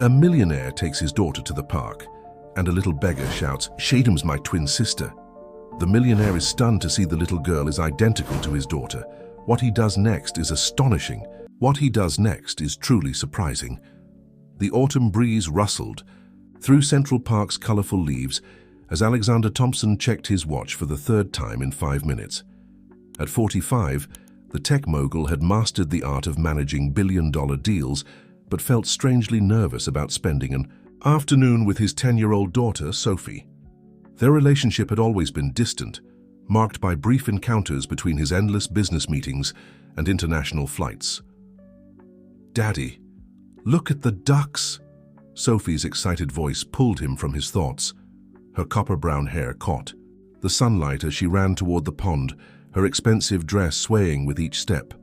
A millionaire takes his daughter to the park, and a little beggar shouts, "Shadam's my twin sister." The millionaire is stunned to see the little girl is identical to his daughter. What he does next is astonishing. What he does next is truly surprising. The autumn breeze rustled through Central Park's colorful leaves as Alexander Thompson checked his watch for the third time in 5 minutes. At 45, the tech mogul had mastered the art of managing billion-dollar deals, but felt strangely nervous about spending an afternoon with his 10-year-old daughter, Sophie. Their relationship had always been distant, marked by brief encounters between his endless business meetings and international flights. "Daddy, look at the ducks!" Sophie's excited voice pulled him from his thoughts. Her copper-brown hair caught the sunlight as she ran toward the pond, her expensive dress swaying with each step.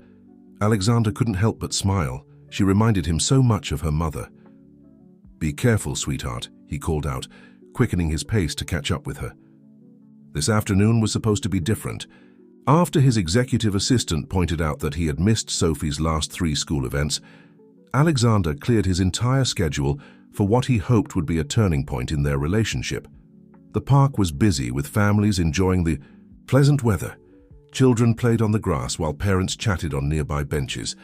Alexander couldn't help but smile. She reminded him so much of her mother. "Be careful, sweetheart," he called out, quickening his pace to catch up with her. This afternoon was supposed to be different. After his executive assistant pointed out that he had missed Sophie's last 3 school events, Alexander cleared his entire schedule for what he hoped would be a turning point in their relationship. The park was busy with families enjoying the pleasant weather. Children played on the grass while parents chatted on nearby benches.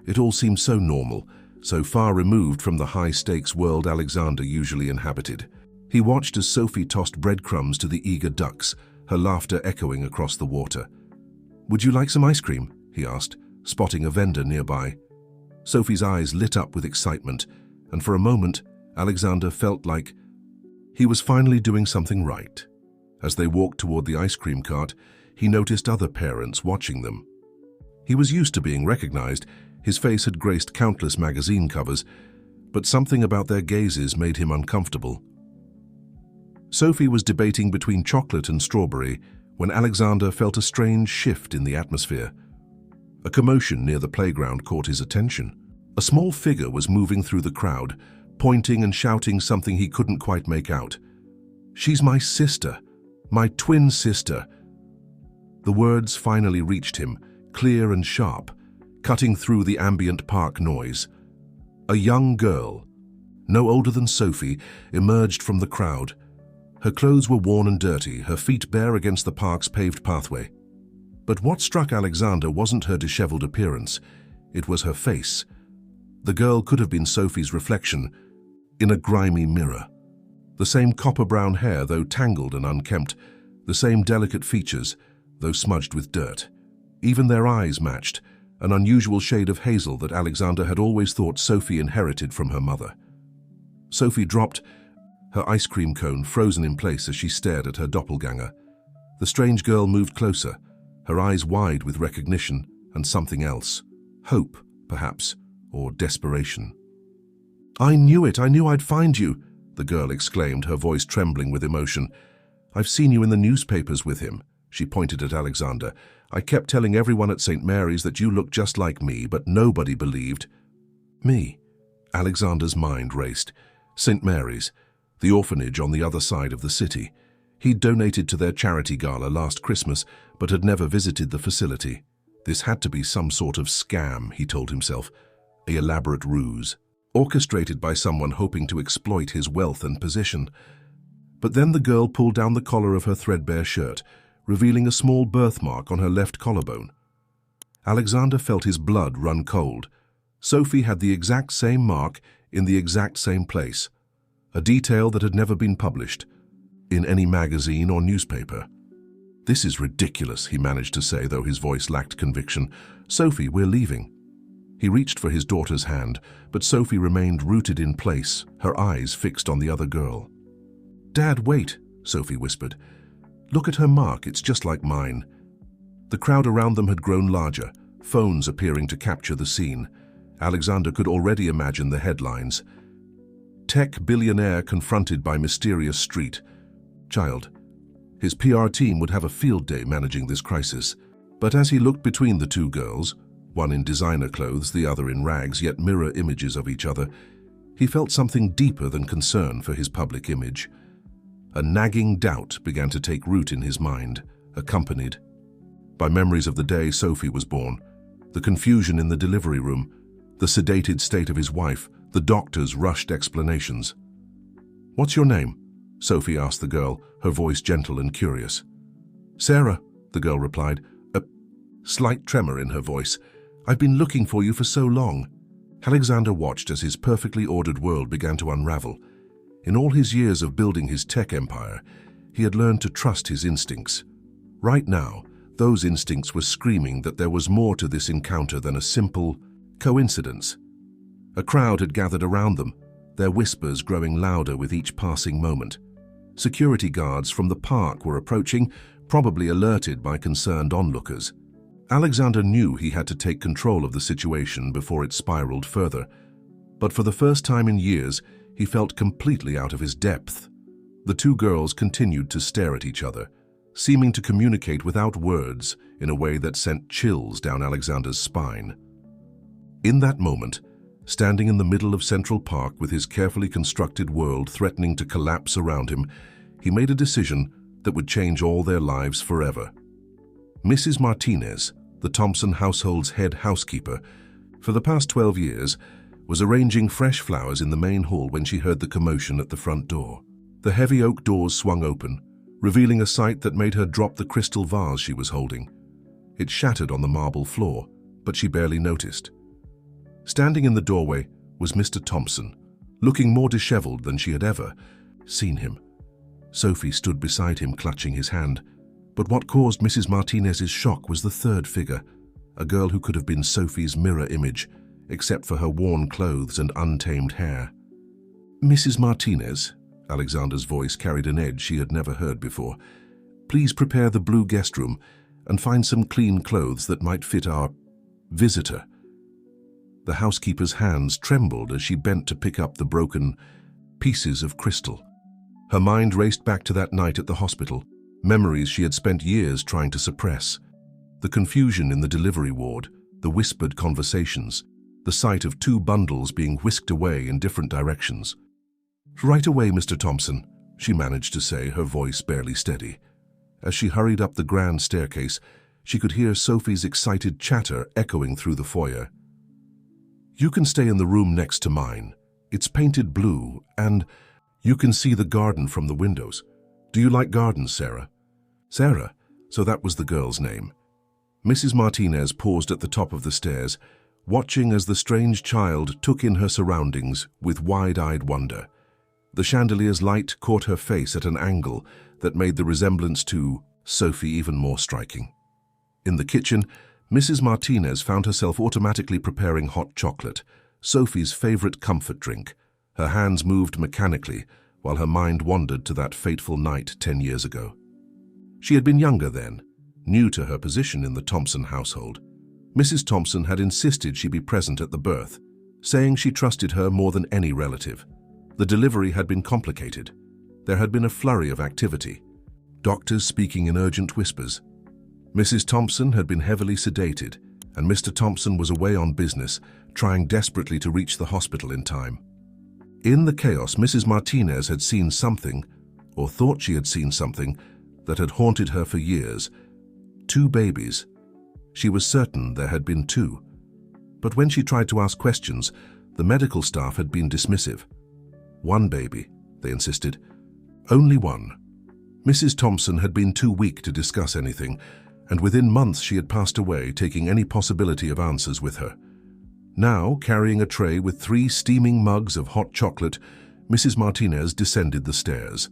It all seemed so normal, so far removed from the high-stakes world Alexander usually inhabited. He watched as Sophie tossed breadcrumbs to the eager ducks, her laughter echoing across the water. "Would you like some ice cream?" he asked, spotting a vendor nearby. Sophie's eyes lit up with excitement, and for a moment, Alexander felt like he was finally doing something right. As they walked toward the ice cream cart, he noticed other parents watching them. He was used to being recognized. His face had graced countless magazine covers, but something about their gazes made him uncomfortable. Sophie was debating between chocolate and strawberry when Alexander felt a strange shift in the atmosphere. A commotion near the playground caught his attention. A small figure was moving through the crowd, pointing and shouting something he couldn't quite make out. "She's my sister, my twin sister." The words finally reached him, clear and sharp, cutting through the ambient park noise. A young girl, no older than Sophie, emerged from the crowd. Her clothes were worn and dirty, her feet bare against the park's paved pathway. But what struck Alexander wasn't her disheveled appearance, it was her face. The girl could have been Sophie's reflection in a grimy mirror. The same copper-brown hair, though tangled and unkempt, the same delicate features, though smudged with dirt. Even their eyes matched, an unusual shade of hazel that Alexander had always thought Sophie inherited from her mother. Sophie dropped, her ice cream cone frozen in place as she stared at her doppelganger. The strange girl moved closer, her eyes wide with recognition and something else. Hope, perhaps, or desperation. "I knew it! I knew I'd find you!" the girl exclaimed, her voice trembling with emotion. "I've seen you in the newspapers with him." She pointed at Alexander. "I kept telling everyone at St. Mary's that you looked just like me, but nobody believed." "Me?" Alexander's mind raced. St. Mary's, the orphanage on the other side of the city. He'd donated to their charity gala last Christmas, but had never visited the facility. This had to be some sort of scam, he told himself, an elaborate ruse, orchestrated by someone hoping to exploit his wealth and position. But then the girl pulled down the collar of her threadbare shirt, revealing a small birthmark on her left collarbone. Alexander felt his blood run cold. Sophie had the exact same mark in the exact same place, a detail that had never been published in any magazine or newspaper. "This is ridiculous," he managed to say, though his voice lacked conviction. "Sophie, we're leaving." He reached for his daughter's hand, but Sophie remained rooted in place, her eyes fixed on the other girl. "Dad, wait," Sophie whispered. "Look at her mark, it's just like mine." The crowd around them had grown larger, phones appearing to capture the scene. Alexander could already imagine the headlines. Tech billionaire confronted by mysterious street child. His PR team would have a field day managing this crisis. But as he looked between the two girls, one in designer clothes, the other in rags, yet mirror images of each other, he felt something deeper than concern for his public image. A nagging doubt began to take root in his mind, accompanied by memories of the day Sophie was born, the confusion in the delivery room, the sedated state of his wife, The doctors rushed explanations. "What's your name?" Sophie asked the girl, her voice gentle and curious. "Sarah," the girl replied, a slight tremor in her voice. "I've been looking for you for so long." Alexander watched as his perfectly ordered world began to unravel. In all his years of building his tech empire, he had learned to trust his instincts. Right now, those instincts were screaming that there was more to this encounter than a simple coincidence. A crowd had gathered around them, their whispers growing louder with each passing moment. Security guards from the park were approaching, probably alerted by concerned onlookers. Alexander knew he had to take control of the situation before it spiraled further, but for the first time in years, he felt completely out of his depth. The two girls continued to stare at each other, seeming to communicate without words in a way that sent chills down Alexander's spine. In that moment, standing in the middle of Central Park with his carefully constructed world threatening to collapse around him, he made a decision that would change all their lives forever. Mrs. Martinez, the Thompson household's head housekeeper, for the past 12 years, was arranging fresh flowers in the main hall when she heard the commotion at the front door. The heavy oak doors swung open, revealing a sight that made her drop the crystal vase she was holding. It shattered on the marble floor, but she barely noticed. Standing in the doorway was Mr. Thompson, looking more disheveled than she had ever seen him. Sophie stood beside him, clutching his hand. But what caused Mrs. Martinez's shock was the third figure, a girl who could have been Sophie's mirror image, except for her worn clothes and untamed hair. "Mrs. Martinez," Alexander's voice carried an edge she had never heard before. "Please prepare the blue guest room and find some clean clothes that might fit our visitor." The housekeeper's hands trembled as she bent to pick up the broken pieces of crystal. Her mind raced back to that night at the hospital, memories she had spent years trying to suppress. The confusion in the delivery ward, the whispered conversations, the sight of two bundles being whisked away in different directions. "Right away, Mr. Thompson," she managed to say, her voice barely steady. As she hurried up the grand staircase, she could hear Sophie's excited chatter echoing through the foyer. "You can stay in the room next to mine. It's painted blue, and you can see the garden from the windows. Do you like gardens, Sarah?" Sarah, so that was the girl's name. Mrs. Martinez paused at the top of the stairs, watching as the strange child took in her surroundings with wide-eyed wonder. The chandelier's light caught her face at an angle that made the resemblance to Sophie even more striking. In the kitchen, Mrs. Martinez found herself automatically preparing hot chocolate, Sophie's favorite comfort drink. Her hands moved mechanically, while her mind wandered to that fateful night 10 years ago. She had been younger then, new to her position in the Thompson household. Mrs. Thompson had insisted she be present at the birth, saying she trusted her more than any relative. The delivery had been complicated. There had been a flurry of activity, doctors speaking in urgent whispers. Mrs. Thompson had been heavily sedated, and Mr. Thompson was away on business, trying desperately to reach the hospital in time. In the chaos, Mrs. Martinez had seen something, or thought she had seen something, that had haunted her for years. 2 babies. She was certain there had been 2. But when she tried to ask questions, the medical staff had been dismissive. 1 baby, they insisted. Only 1. Mrs. Thompson had been too weak to discuss anything, and within months she had passed away, taking any possibility of answers with her. Now, carrying a tray with 3 steaming mugs of hot chocolate, Mrs. Martinez descended the stairs.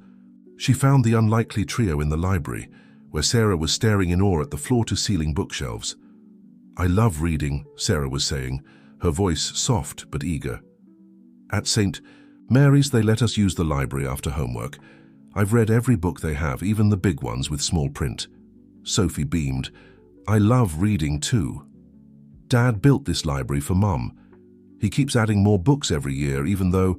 She found the unlikely trio in the library, where Sarah was staring in awe at the floor-to-ceiling bookshelves. "I love reading," Sarah was saying, her voice soft but eager. "At St. Mary's, they let us use the library after homework. I've read every book they have, even the big ones with small print." Sophie beamed. "I love reading too. Dad built this library for Mum. He keeps adding more books every year, even though—"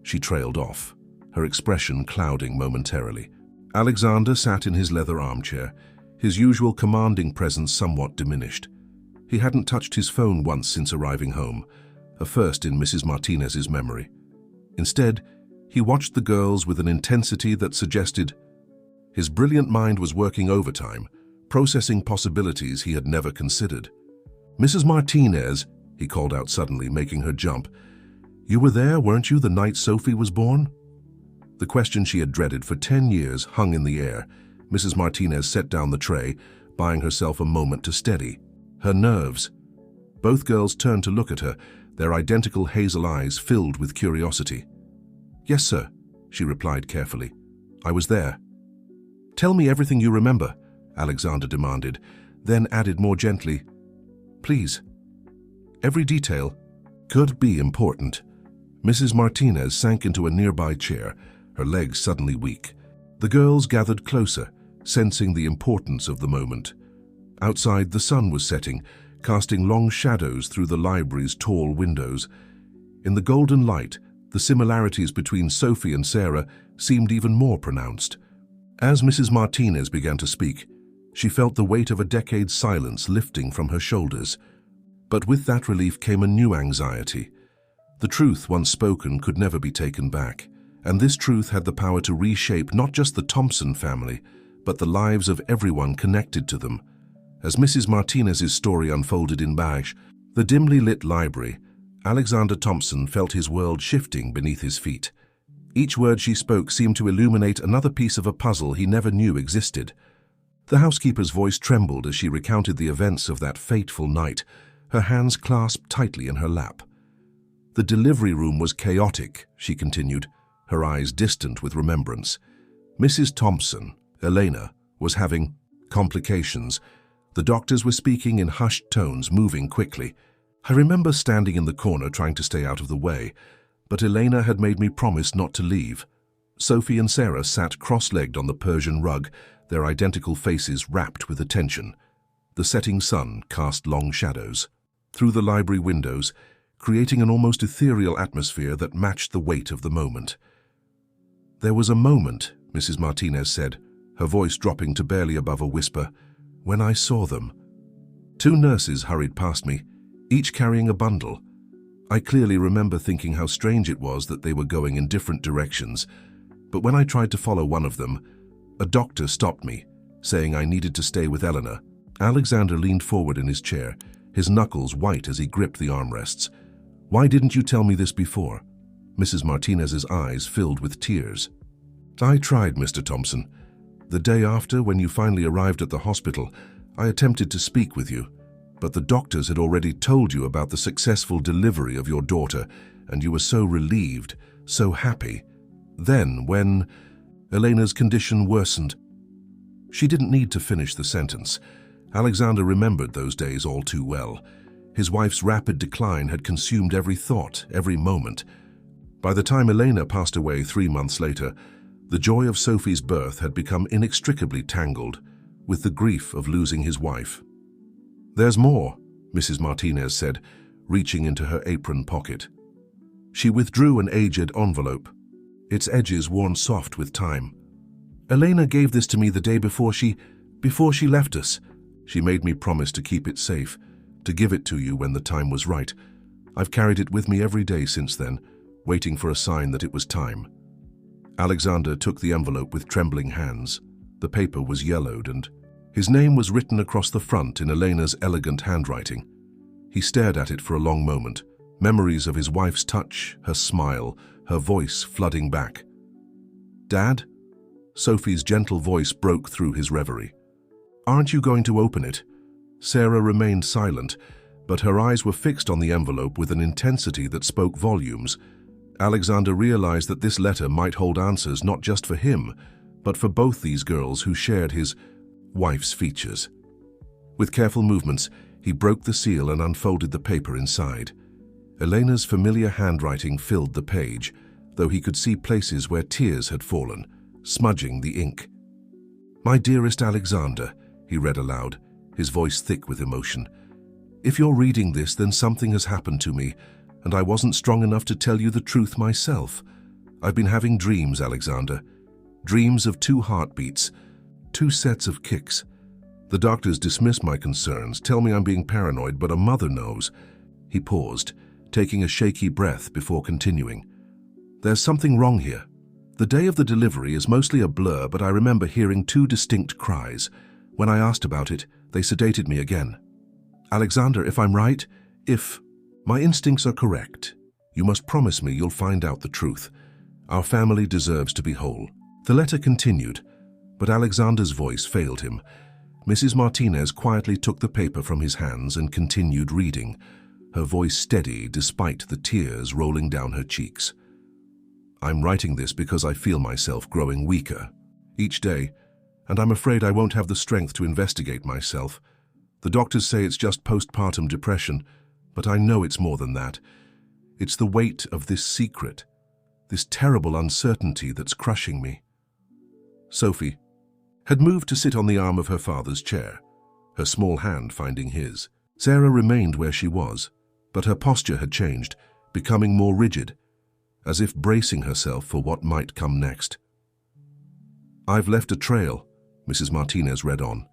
She trailed off, her expression clouding momentarily. Alexander sat in his leather armchair, his usual commanding presence somewhat diminished. He hadn't touched his phone once since arriving home, a first in Mrs. Martinez's memory. Instead, he watched the girls with an intensity that suggested his brilliant mind was working overtime, processing possibilities he had never considered. "Mrs. Martinez," he called out suddenly, making her jump. You were there, weren't you, the night Sophie was born? The question she had dreaded for 10 years hung in the air. Mrs. Martinez set down the tray, buying herself a moment to steady her nerves. Both girls turned to look at her, their identical hazel eyes filled with curiosity. Yes, sir, she replied carefully. I was there. Tell me everything you remember, Alexander demanded, then added more gently, please. Every detail could be important. Mrs. Martinez sank into a nearby chair, her legs suddenly weak. The girls gathered closer, sensing the importance of the moment. Outside, the sun was setting, casting long shadows through the library's tall windows. In the golden light, the similarities between Sophie and Sarah seemed even more pronounced. As Mrs. Martinez began to speak, she felt the weight of a decade's silence lifting from her shoulders. But with that relief came a new anxiety. The truth once spoken could never be taken back, and this truth had the power to reshape not just the Thompson family, but the lives of everyone connected to them. As Mrs. Martinez's story unfolded in Beggar, the dimly lit library, Alexander Thompson felt his world shifting beneath his feet. Each word she spoke seemed to illuminate another piece of a puzzle he never knew existed. The housekeeper's voice trembled as she recounted the events of that fateful night, her hands clasped tightly in her lap. The delivery room was chaotic, she continued, her eyes distant with remembrance. Mrs. Thompson, Elena, was having complications. The doctors were speaking in hushed tones, moving quickly. I remember standing in the corner trying to stay out of the way, but Elena had made me promise not to leave. Sophie and Sarah sat cross-legged on the Persian rug, their identical faces rapt with attention. The setting sun cast long shadows through the library windows, creating an almost ethereal atmosphere that matched the weight of the moment. There was a moment, Mrs. Martinez said, her voice dropping to barely above a whisper, when I saw them. 2 nurses hurried past me, each carrying a bundle. I clearly remember thinking how strange it was that they were going in different directions, but when I tried to follow one of them, a doctor stopped me, saying I needed to stay with Eleanor. Alexander leaned forward in his chair, his knuckles white as he gripped the armrests. Why didn't you tell me this before? Mrs. Martinez's eyes filled with tears. I tried, Mr. Thompson. The day after, when you finally arrived at the hospital, I attempted to speak with you, but the doctors had already told you about the successful delivery of your daughter, and you were so relieved, so happy. Then, when Elena's condition worsened. She didn't need to finish the sentence. Alexander remembered those days all too well. His wife's rapid decline had consumed every thought, every moment. By the time Elena passed away 3 months later, the joy of Sophie's birth had become inextricably tangled with the grief of losing his wife. There's more, Mrs. Martinez said, reaching into her apron pocket. She withdrew an aged envelope, its edges worn soft with time. Elena gave this to me the day before she left us. She made me promise to keep it safe, to give it to you when the time was right. I've carried it with me every day since then, waiting for a sign that it was time. Alexander took the envelope with trembling hands. The paper was yellowed and his name was written across the front in Elena's elegant handwriting. He stared at it for a long moment, memories of his wife's touch, her smile, her voice flooding back. Dad? Sophie's gentle voice broke through his reverie. Aren't you going to open it? Sarah remained silent, but her eyes were fixed on the envelope with an intensity that spoke volumes. Alexander realized that this letter might hold answers not just for him, but for both these girls who shared his wife's features. With careful movements, he broke the seal and unfolded the paper inside. Elena's familiar handwriting filled the page, though he could see places where tears had fallen, smudging the ink. My dearest Alexander, he read aloud, his voice thick with emotion. If you're reading this, then something has happened to me, and I wasn't strong enough to tell you the truth myself. I've been having dreams, Alexander. Dreams of 2 heartbeats, 2 sets of kicks. The doctors dismiss my concerns, tell me I'm being paranoid, but a mother knows. He paused, taking a shaky breath before continuing. There's something wrong here. The day of the delivery is mostly a blur, but I remember hearing 2 distinct cries. When I asked about it, they sedated me again. Alexander, if I'm right, if my instincts are correct, You must promise me you'll find out the truth. Our family deserves to be whole." The letter continued, but Alexander's voice failed him. Mrs. Martinez quietly took the paper from his hands and continued reading, her voice steady despite the tears rolling down her cheeks. "I'm writing this because I feel myself growing weaker each day, and I'm afraid I won't have the strength to investigate myself. The doctors say it's just postpartum depression, but I know it's more than that. It's the weight of this secret, this terrible uncertainty that's crushing me." Sophie had moved to sit on the arm of her father's chair, her small hand finding his. Sarah remained where she was, but her posture had changed, becoming more rigid, as if bracing herself for what might come next. "I've left a trail," Mrs. Martinez read on.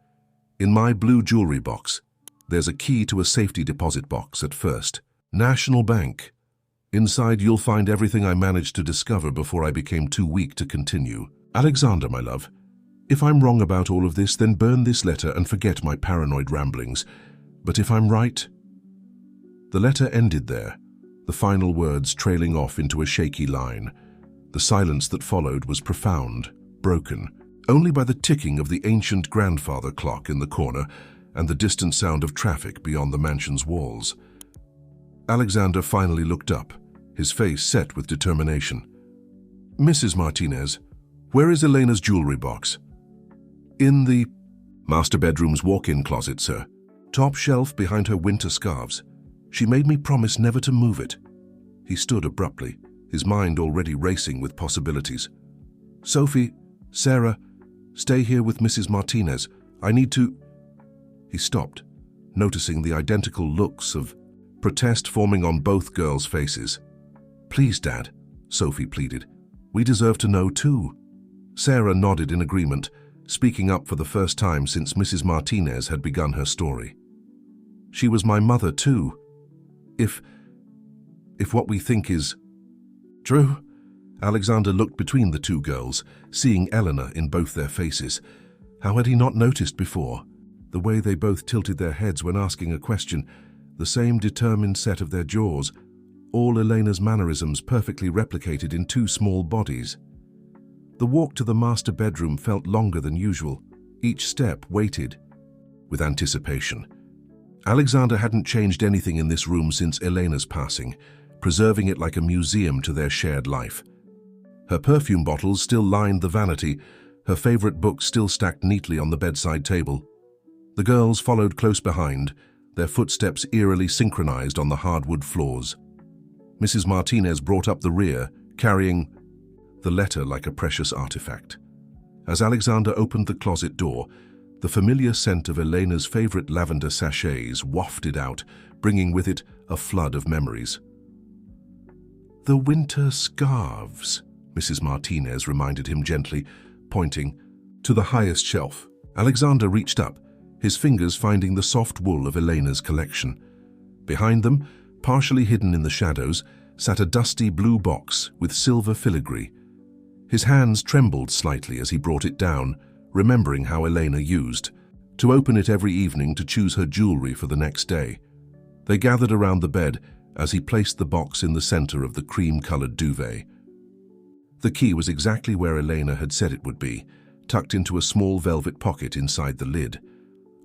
"In my blue jewelry box. There's a key to a safety deposit box at First National Bank. Inside you'll find everything I managed to discover before I became too weak to continue. Alexander, my love, if I'm wrong about all of this, then burn this letter and forget my paranoid ramblings. But if I'm right..." The letter ended there, the final words trailing off into a shaky line. The silence that followed was profound, broken, only by the ticking of the ancient grandfather clock in the corner and the distant sound of traffic beyond the mansion's walls. Alexander finally looked up, his face set with determination. "Mrs. Martinez, where is Elena's jewelry box?" "In the master bedroom's walk-in closet, sir. Top shelf behind her winter scarves. She made me promise never to move it." He stood abruptly, his mind already racing with possibilities. "Sophie, Sarah, stay here with Mrs. Martinez. I need to..." He stopped, noticing the identical looks of protest forming on both girls' faces. "Please, Dad," Sophie pleaded. "We deserve to know too." Sarah nodded in agreement, speaking up for the first time since Mrs. Martinez had begun her story. "She was my mother too. If what we think is true..." Alexander looked between the two girls, seeing Eleanor in both their faces. How had he not noticed before? The way they both tilted their heads when asking a question, the same determined set of their jaws, all Elena's mannerisms perfectly replicated in two small bodies. The walk to the master bedroom felt longer than usual, each step weighted with anticipation. Alexander hadn't changed anything in this room since Elena's passing, preserving it like a museum to their shared life. Her perfume bottles still lined the vanity, her favorite books still stacked neatly on the bedside table. The girls followed close behind, their footsteps eerily synchronized on the hardwood floors. Mrs. Martinez brought up the rear, carrying the letter like a precious artifact. As Alexander opened the closet door, the familiar scent of Elena's favorite lavender sachets wafted out, bringing with it a flood of memories. "The winter scarves," Mrs. Martinez reminded him gently, pointing to the highest shelf. Alexander reached up, his fingers finding the soft wool of Elena's collection. Behind them, partially hidden in the shadows, sat a dusty blue box with silver filigree. His hands trembled slightly as he brought it down, remembering how Elena used to open it every evening to choose her jewelry for the next day. They gathered around the bed as he placed the box in the center of the cream-colored duvet. The key was exactly where Elena had said it would be, tucked into a small velvet pocket inside the lid.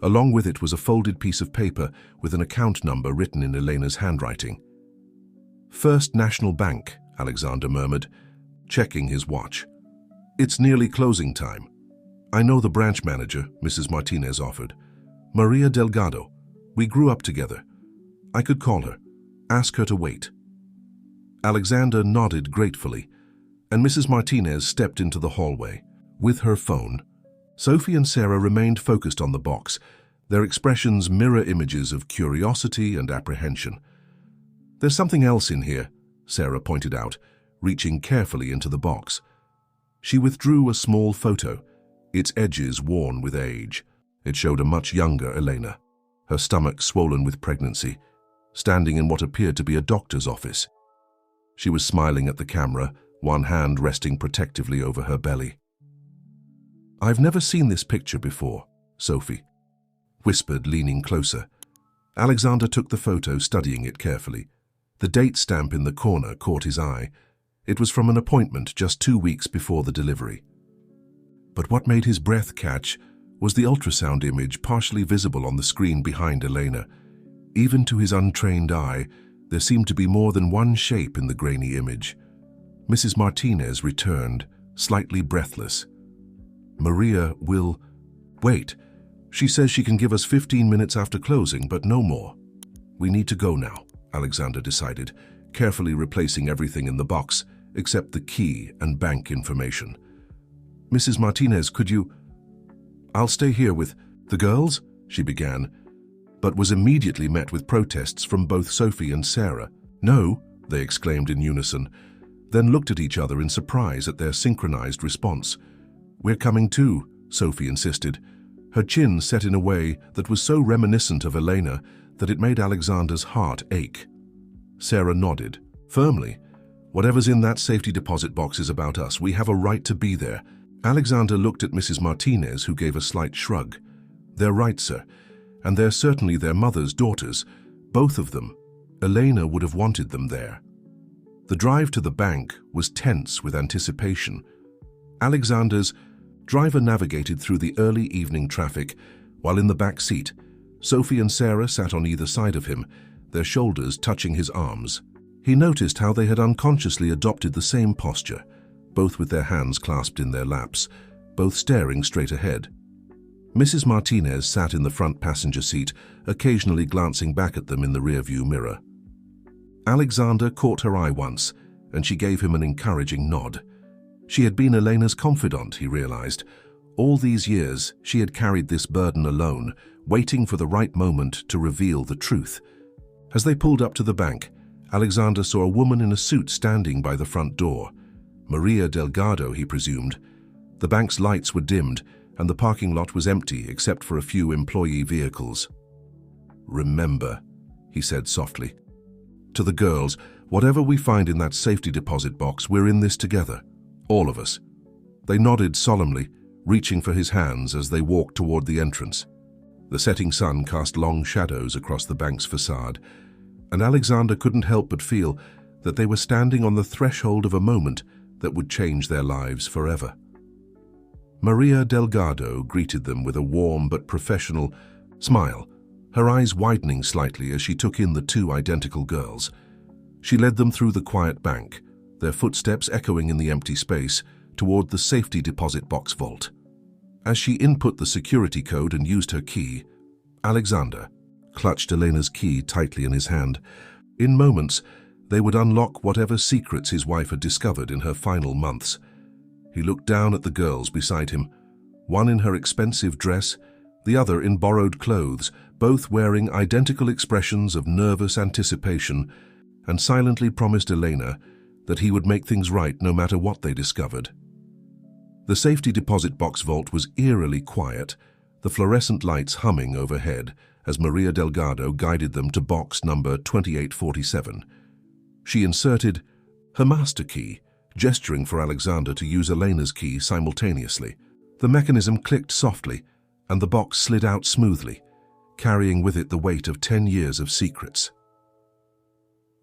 Along with it was a folded piece of paper with an account number written in Elena's handwriting. "First National Bank," Alexander murmured, checking his watch. "It's nearly closing time. I know the branch manager," Mrs. Martinez offered. "Maria Delgado. We grew up together. I could call her. Ask her to wait." Alexander nodded gratefully, and Mrs. Martinez stepped into the hallway with her phone. Sophie and Sarah remained focused on the box, their expressions mirror images of curiosity and apprehension. "There's something else in here," Sarah pointed out, reaching carefully into the box. She withdrew a small photo, its edges worn with age. It showed a much younger Elena, her stomach swollen with pregnancy, standing in what appeared to be a doctor's office. She was smiling at the camera, one hand resting protectively over her belly. "I've never seen this picture before," Sophie whispered, leaning closer. Alexander took the photo, studying it carefully. The date stamp in the corner caught his eye. It was from an appointment just 2 weeks before the delivery. But what made his breath catch was the ultrasound image partially visible on the screen behind Elena. Even to his untrained eye, there seemed to be more than one shape in the grainy image. Mrs. Martinez returned, slightly breathless. "Maria will... Wait. She says she can give us 15 minutes after closing, but no more." "We need to go now," Alexander decided, carefully replacing everything in the box except the key and bank information. "Mrs. Martinez, could you..." "I'll stay here with the girls," she began, but was immediately met with protests from both Sophie and Sarah. "No," they exclaimed in unison, then looked at each other in surprise at their synchronized response. "We're coming too," Sophie insisted, her chin set in a way that was so reminiscent of Elena that it made Alexander's heart ache. Sarah nodded, firmly. "Whatever's in that safety deposit box is about us. We have a right to be there." Alexander looked at Mrs. Martinez, who gave a slight shrug. "They're right, sir. And they're certainly their mother's daughters. Both of them. Elena would have wanted them there." The drive to the bank was tense with anticipation. Alexander's driver navigated through the early evening traffic, while in the back seat, Sophie and Sarah sat on either side of him, their shoulders touching his arms. He noticed how they had unconsciously adopted the same posture, both with their hands clasped in their laps, both staring straight ahead. Mrs. Martinez sat in the front passenger seat, occasionally glancing back at them in the rearview mirror. Alexander caught her eye once, and she gave him an encouraging nod. She had been Elena's confidant, he realized. All these years, she had carried this burden alone, waiting for the right moment to reveal the truth. As they pulled up to the bank, Alexander saw a woman in a suit standing by the front door. Maria Delgado, he presumed. The bank's lights were dimmed, and the parking lot was empty except for a few employee vehicles. "Remember," he said softly. "To the girls, whatever we find in that safety deposit box, we're in this together. All of us." They nodded solemnly, reaching for his hands as they walked toward the entrance. The setting sun cast long shadows across the bank's facade, and Alexander couldn't help but feel that they were standing on the threshold of a moment that would change their lives forever. Maria Delgado greeted them with a warm but professional smile, her eyes widening slightly as she took in the two identical girls. She led them through the quiet bank, their footsteps echoing in the empty space, toward the safety deposit box vault. As she input the security code and used her key, Alexander clutched Elena's key tightly in his hand. In moments, they would unlock whatever secrets his wife had discovered in her final months. He looked down at the girls beside him, one in her expensive dress, the other in borrowed clothes, both wearing identical expressions of nervous anticipation, and silently promised Elena that he would make things right no matter what they discovered. The safety deposit box vault was eerily quiet, the fluorescent lights humming overhead as Maria Delgado guided them to box number 2847. She inserted her master key, gesturing for Alexander to use Elena's key simultaneously. The mechanism clicked softly, and the box slid out smoothly, carrying with it the weight of 10 years of secrets.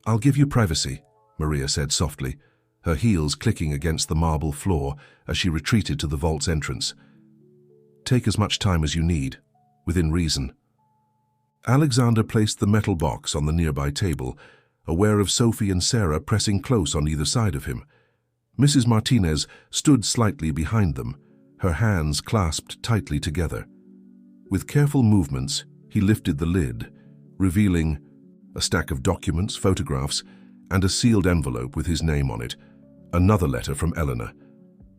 "I'll give you privacy," Maria said softly, her heels clicking against the marble floor as she retreated to the vault's entrance. "Take as much time as you need, within reason." Alexander placed the metal box on the nearby table, aware of Sophie and Sarah pressing close on either side of him. Mrs. Martinez stood slightly behind them, her hands clasped tightly together. With careful movements, he lifted the lid, revealing a stack of documents, photographs, and a sealed envelope with his name on it, another letter from Eleanor.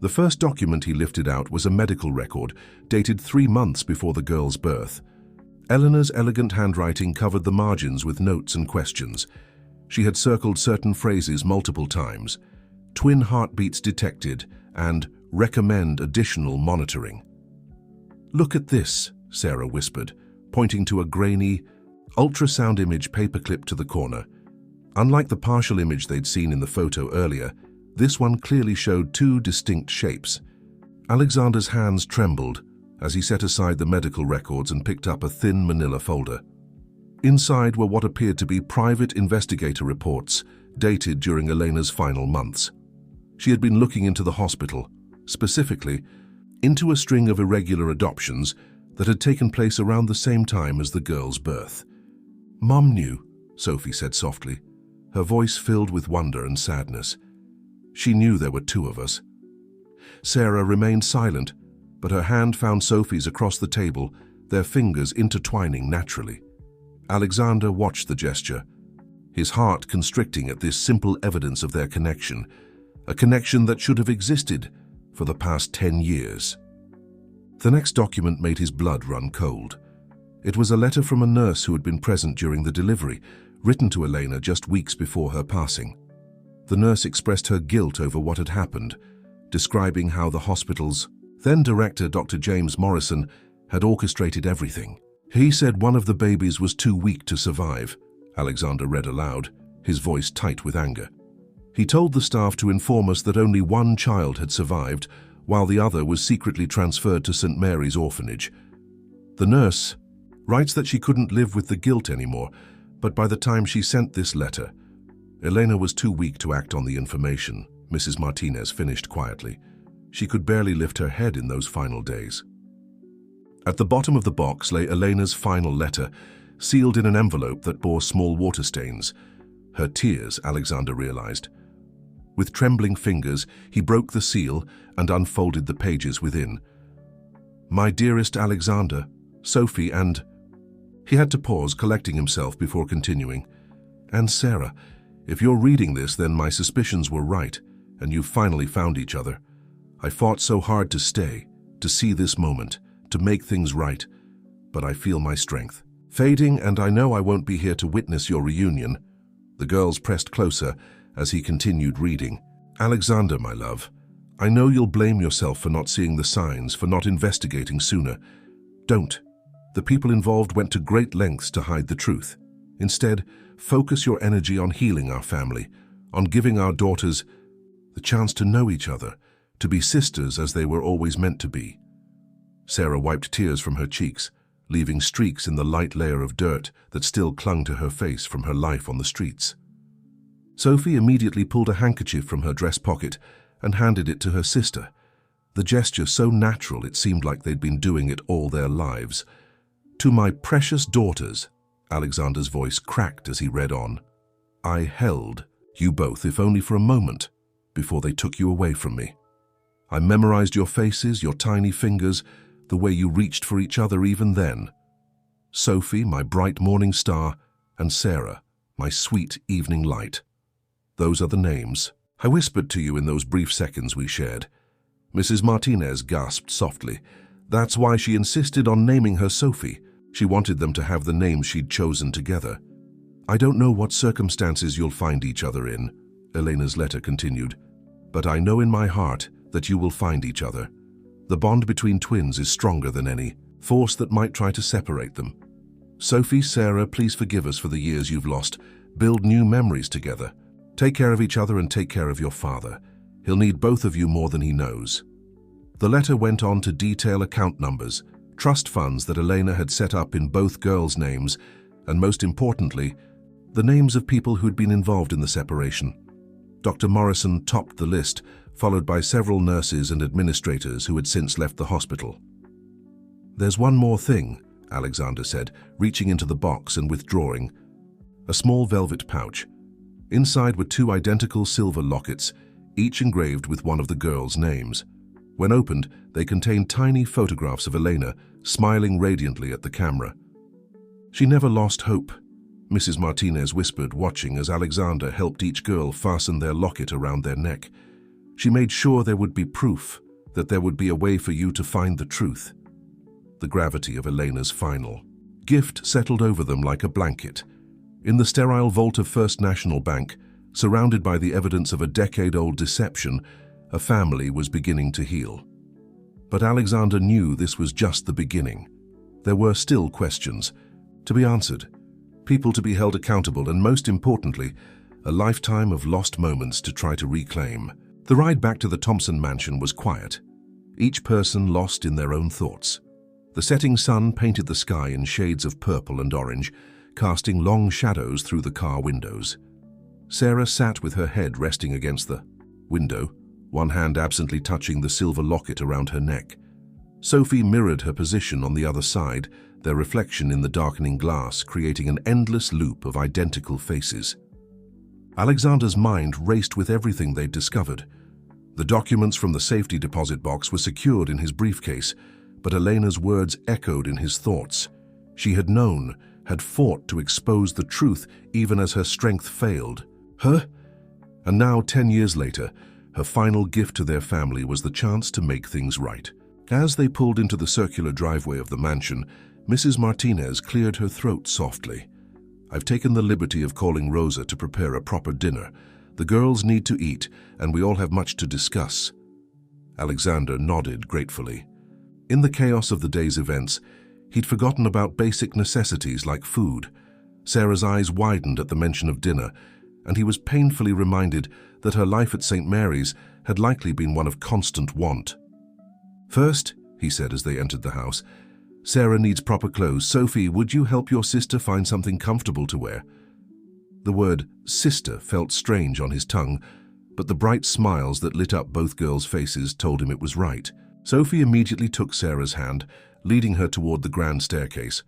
The first document he lifted out was a medical record dated 3 months before the girl's birth. Eleanor's elegant handwriting covered the margins with notes and questions. She had circled certain phrases multiple times: twin heartbeats detected and recommend additional monitoring. "Look at this," Sarah whispered, pointing to a grainy, ultrasound image paperclip to the corner. Unlike the partial image they'd seen in the photo earlier, this one clearly showed 2 distinct shapes. Alexander's hands trembled as he set aside the medical records and picked up a thin manila folder. Inside were what appeared to be private investigator reports, dated during Elena's final months. She had been looking into the hospital, specifically into a string of irregular adoptions that had taken place around the same time as the girl's birth. "Mum knew," Sophie said softly, her voice filled with wonder and sadness. "She knew there were two of us." Sarah remained silent, but her hand found Sophie's across the table, their fingers intertwining naturally. Alexander watched the gesture, his heart constricting at this simple evidence of their connection, a connection that should have existed for the past 10 years. The next document made his blood run cold. It was a letter from a nurse who had been present during the delivery, written to Elena just weeks before her passing. The nurse expressed her guilt over what had happened, describing how the hospital's then director, Dr. James Morrison, had orchestrated everything. "He said one of the babies was too weak to survive," Alexander read aloud, his voice tight with anger. "He told the staff to inform us that only one child had survived, while the other was secretly transferred to St. Mary's orphanage. The nurse writes that she couldn't live with the guilt anymore, but by the time she sent this letter, Elena was too weak to act on the information," Mrs. Martinez finished quietly. She could barely lift her head in those final days. At the bottom of the box lay Elena's final letter, sealed in an envelope that bore small water stains. Her tears, Alexander realized. With trembling fingers, he broke the seal and unfolded the pages within. "My dearest Alexander, Sophie and..." He had to pause, collecting himself before continuing. "And Sarah, if you're reading this, then my suspicions were right, and you've finally found each other. I fought so hard to stay, to see this moment, to make things right, but I feel my strength fading, and I know I won't be here to witness your reunion." The girls pressed closer as he continued reading. "Alexander, my love, I know you'll blame yourself for not seeing the signs, for not investigating sooner. Don't. The people involved went to great lengths to hide the truth. Instead, focus your energy on healing our family, on giving our daughters the chance to know each other, to be sisters as they were always meant to be." Sarah wiped tears from her cheeks, leaving streaks in the light layer of dirt that still clung to her face from her life on the streets. Sophie immediately pulled a handkerchief from her dress pocket and handed it to her sister, the gesture so natural it seemed like they'd been doing it all their lives. "To my precious daughters," Alexander's voice cracked as he read on, "I held you both, if only for a moment, before they took you away from me. I memorized your faces, your tiny fingers, the way you reached for each other even then. Sophie, my bright morning star, and Sarah, my sweet evening light. Those are the names I whispered to you in those brief seconds we shared." Mrs. Martinez gasped softly. That's why she insisted on naming her Sophie. She wanted them to have the names she'd chosen together. "I don't know what circumstances you'll find each other in," Elena's letter continued, "but I know in my heart that you will find each other. The bond between twins is stronger than any force that might try to separate them. Sophie, Sarah, please forgive us for the years you've lost. Build new memories together. Take care of each other and take care of your father. He'll need both of you more than he knows." The letter went on to detail account numbers, trust funds that Elena had set up in both girls' names, and most importantly, the names of people who'd been involved in the separation. Dr. Morrison topped the list, followed by several nurses and administrators who had since left the hospital. "There's one more thing," Alexander said, reaching into the box and withdrawing. A small velvet pouch. Inside were two identical silver lockets, each engraved with one of the girls' names. When opened, they contained tiny photographs of Elena, smiling radiantly at the camera. "She never lost hope," Mrs. Martinez whispered, watching as Alexander helped each girl fasten their locket around their neck. "She made sure there would be proof, that there would be a way for you to find the truth." The gravity of Elena's final gift settled over them like a blanket. In the sterile vault of First National Bank, surrounded by the evidence of a decade-old deception, a family was beginning to heal. But Alexander knew this was just the beginning. There were still questions to be answered, people to be held accountable, and most importantly, a lifetime of lost moments to try to reclaim. The ride back to the Thompson mansion was quiet, each person lost in their own thoughts. The setting sun painted the sky in shades of purple and orange, casting long shadows through the car windows. Sarah sat with her head resting against the window, one hand absently touching the silver locket around her neck. Sophie mirrored her position on the other side, their reflection in the darkening glass creating an endless loop of identical faces. Alexander's mind raced with everything they'd discovered. The documents from the safety deposit box were secured in his briefcase, but Elena's words echoed in his thoughts. She had known, had fought to expose the truth even as her strength failed. Her? And now, 10 years later, her final gift to their family was the chance to make things right. As they pulled into the circular driveway of the mansion, Mrs. Martinez cleared her throat softly. "I've taken the liberty of calling Rosa to prepare a proper dinner. The girls need to eat, and we all have much to discuss." Alexander nodded gratefully. In the chaos of the day's events, he'd forgotten about basic necessities like food. Sarah's eyes widened at the mention of dinner, and he was painfully reminded that her life at St. Mary's had likely been one of constant want. "First," he said as they entered the house, "Sarah needs proper clothes. Sophie, would you help your sister find something comfortable to wear?" The word sister felt strange on his tongue, but the bright smiles that lit up both girls' faces told him it was right. Sophie immediately took Sarah's hand, leading her toward the grand staircase.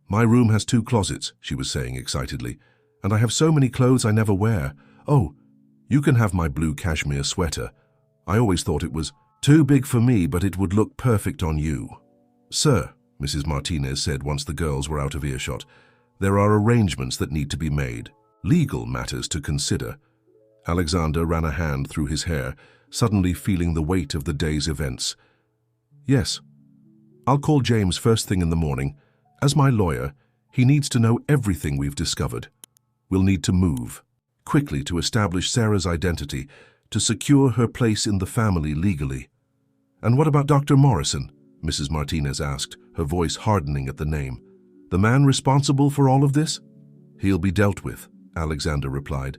"My room has 2 closets," she was saying excitedly, "and I have so many clothes I never wear. Oh, you can have my blue cashmere sweater. I always thought it was too big for me, but it would look perfect on you." "Sir," Mrs. Martinez said once the girls were out of earshot, "there are arrangements that need to be made. Legal matters to consider." Alexander ran a hand through his hair, suddenly feeling the weight of the day's events. "Yes. I'll call James first thing in the morning. As my lawyer, he needs to know everything we've discovered. We'll need to move quickly to establish Sarah's identity, to secure her place in the family legally." "And what about Dr. Morrison?" Mrs. Martinez asked, her voice hardening at the name. "The man responsible for all of this?" "He'll be dealt with," Alexander replied,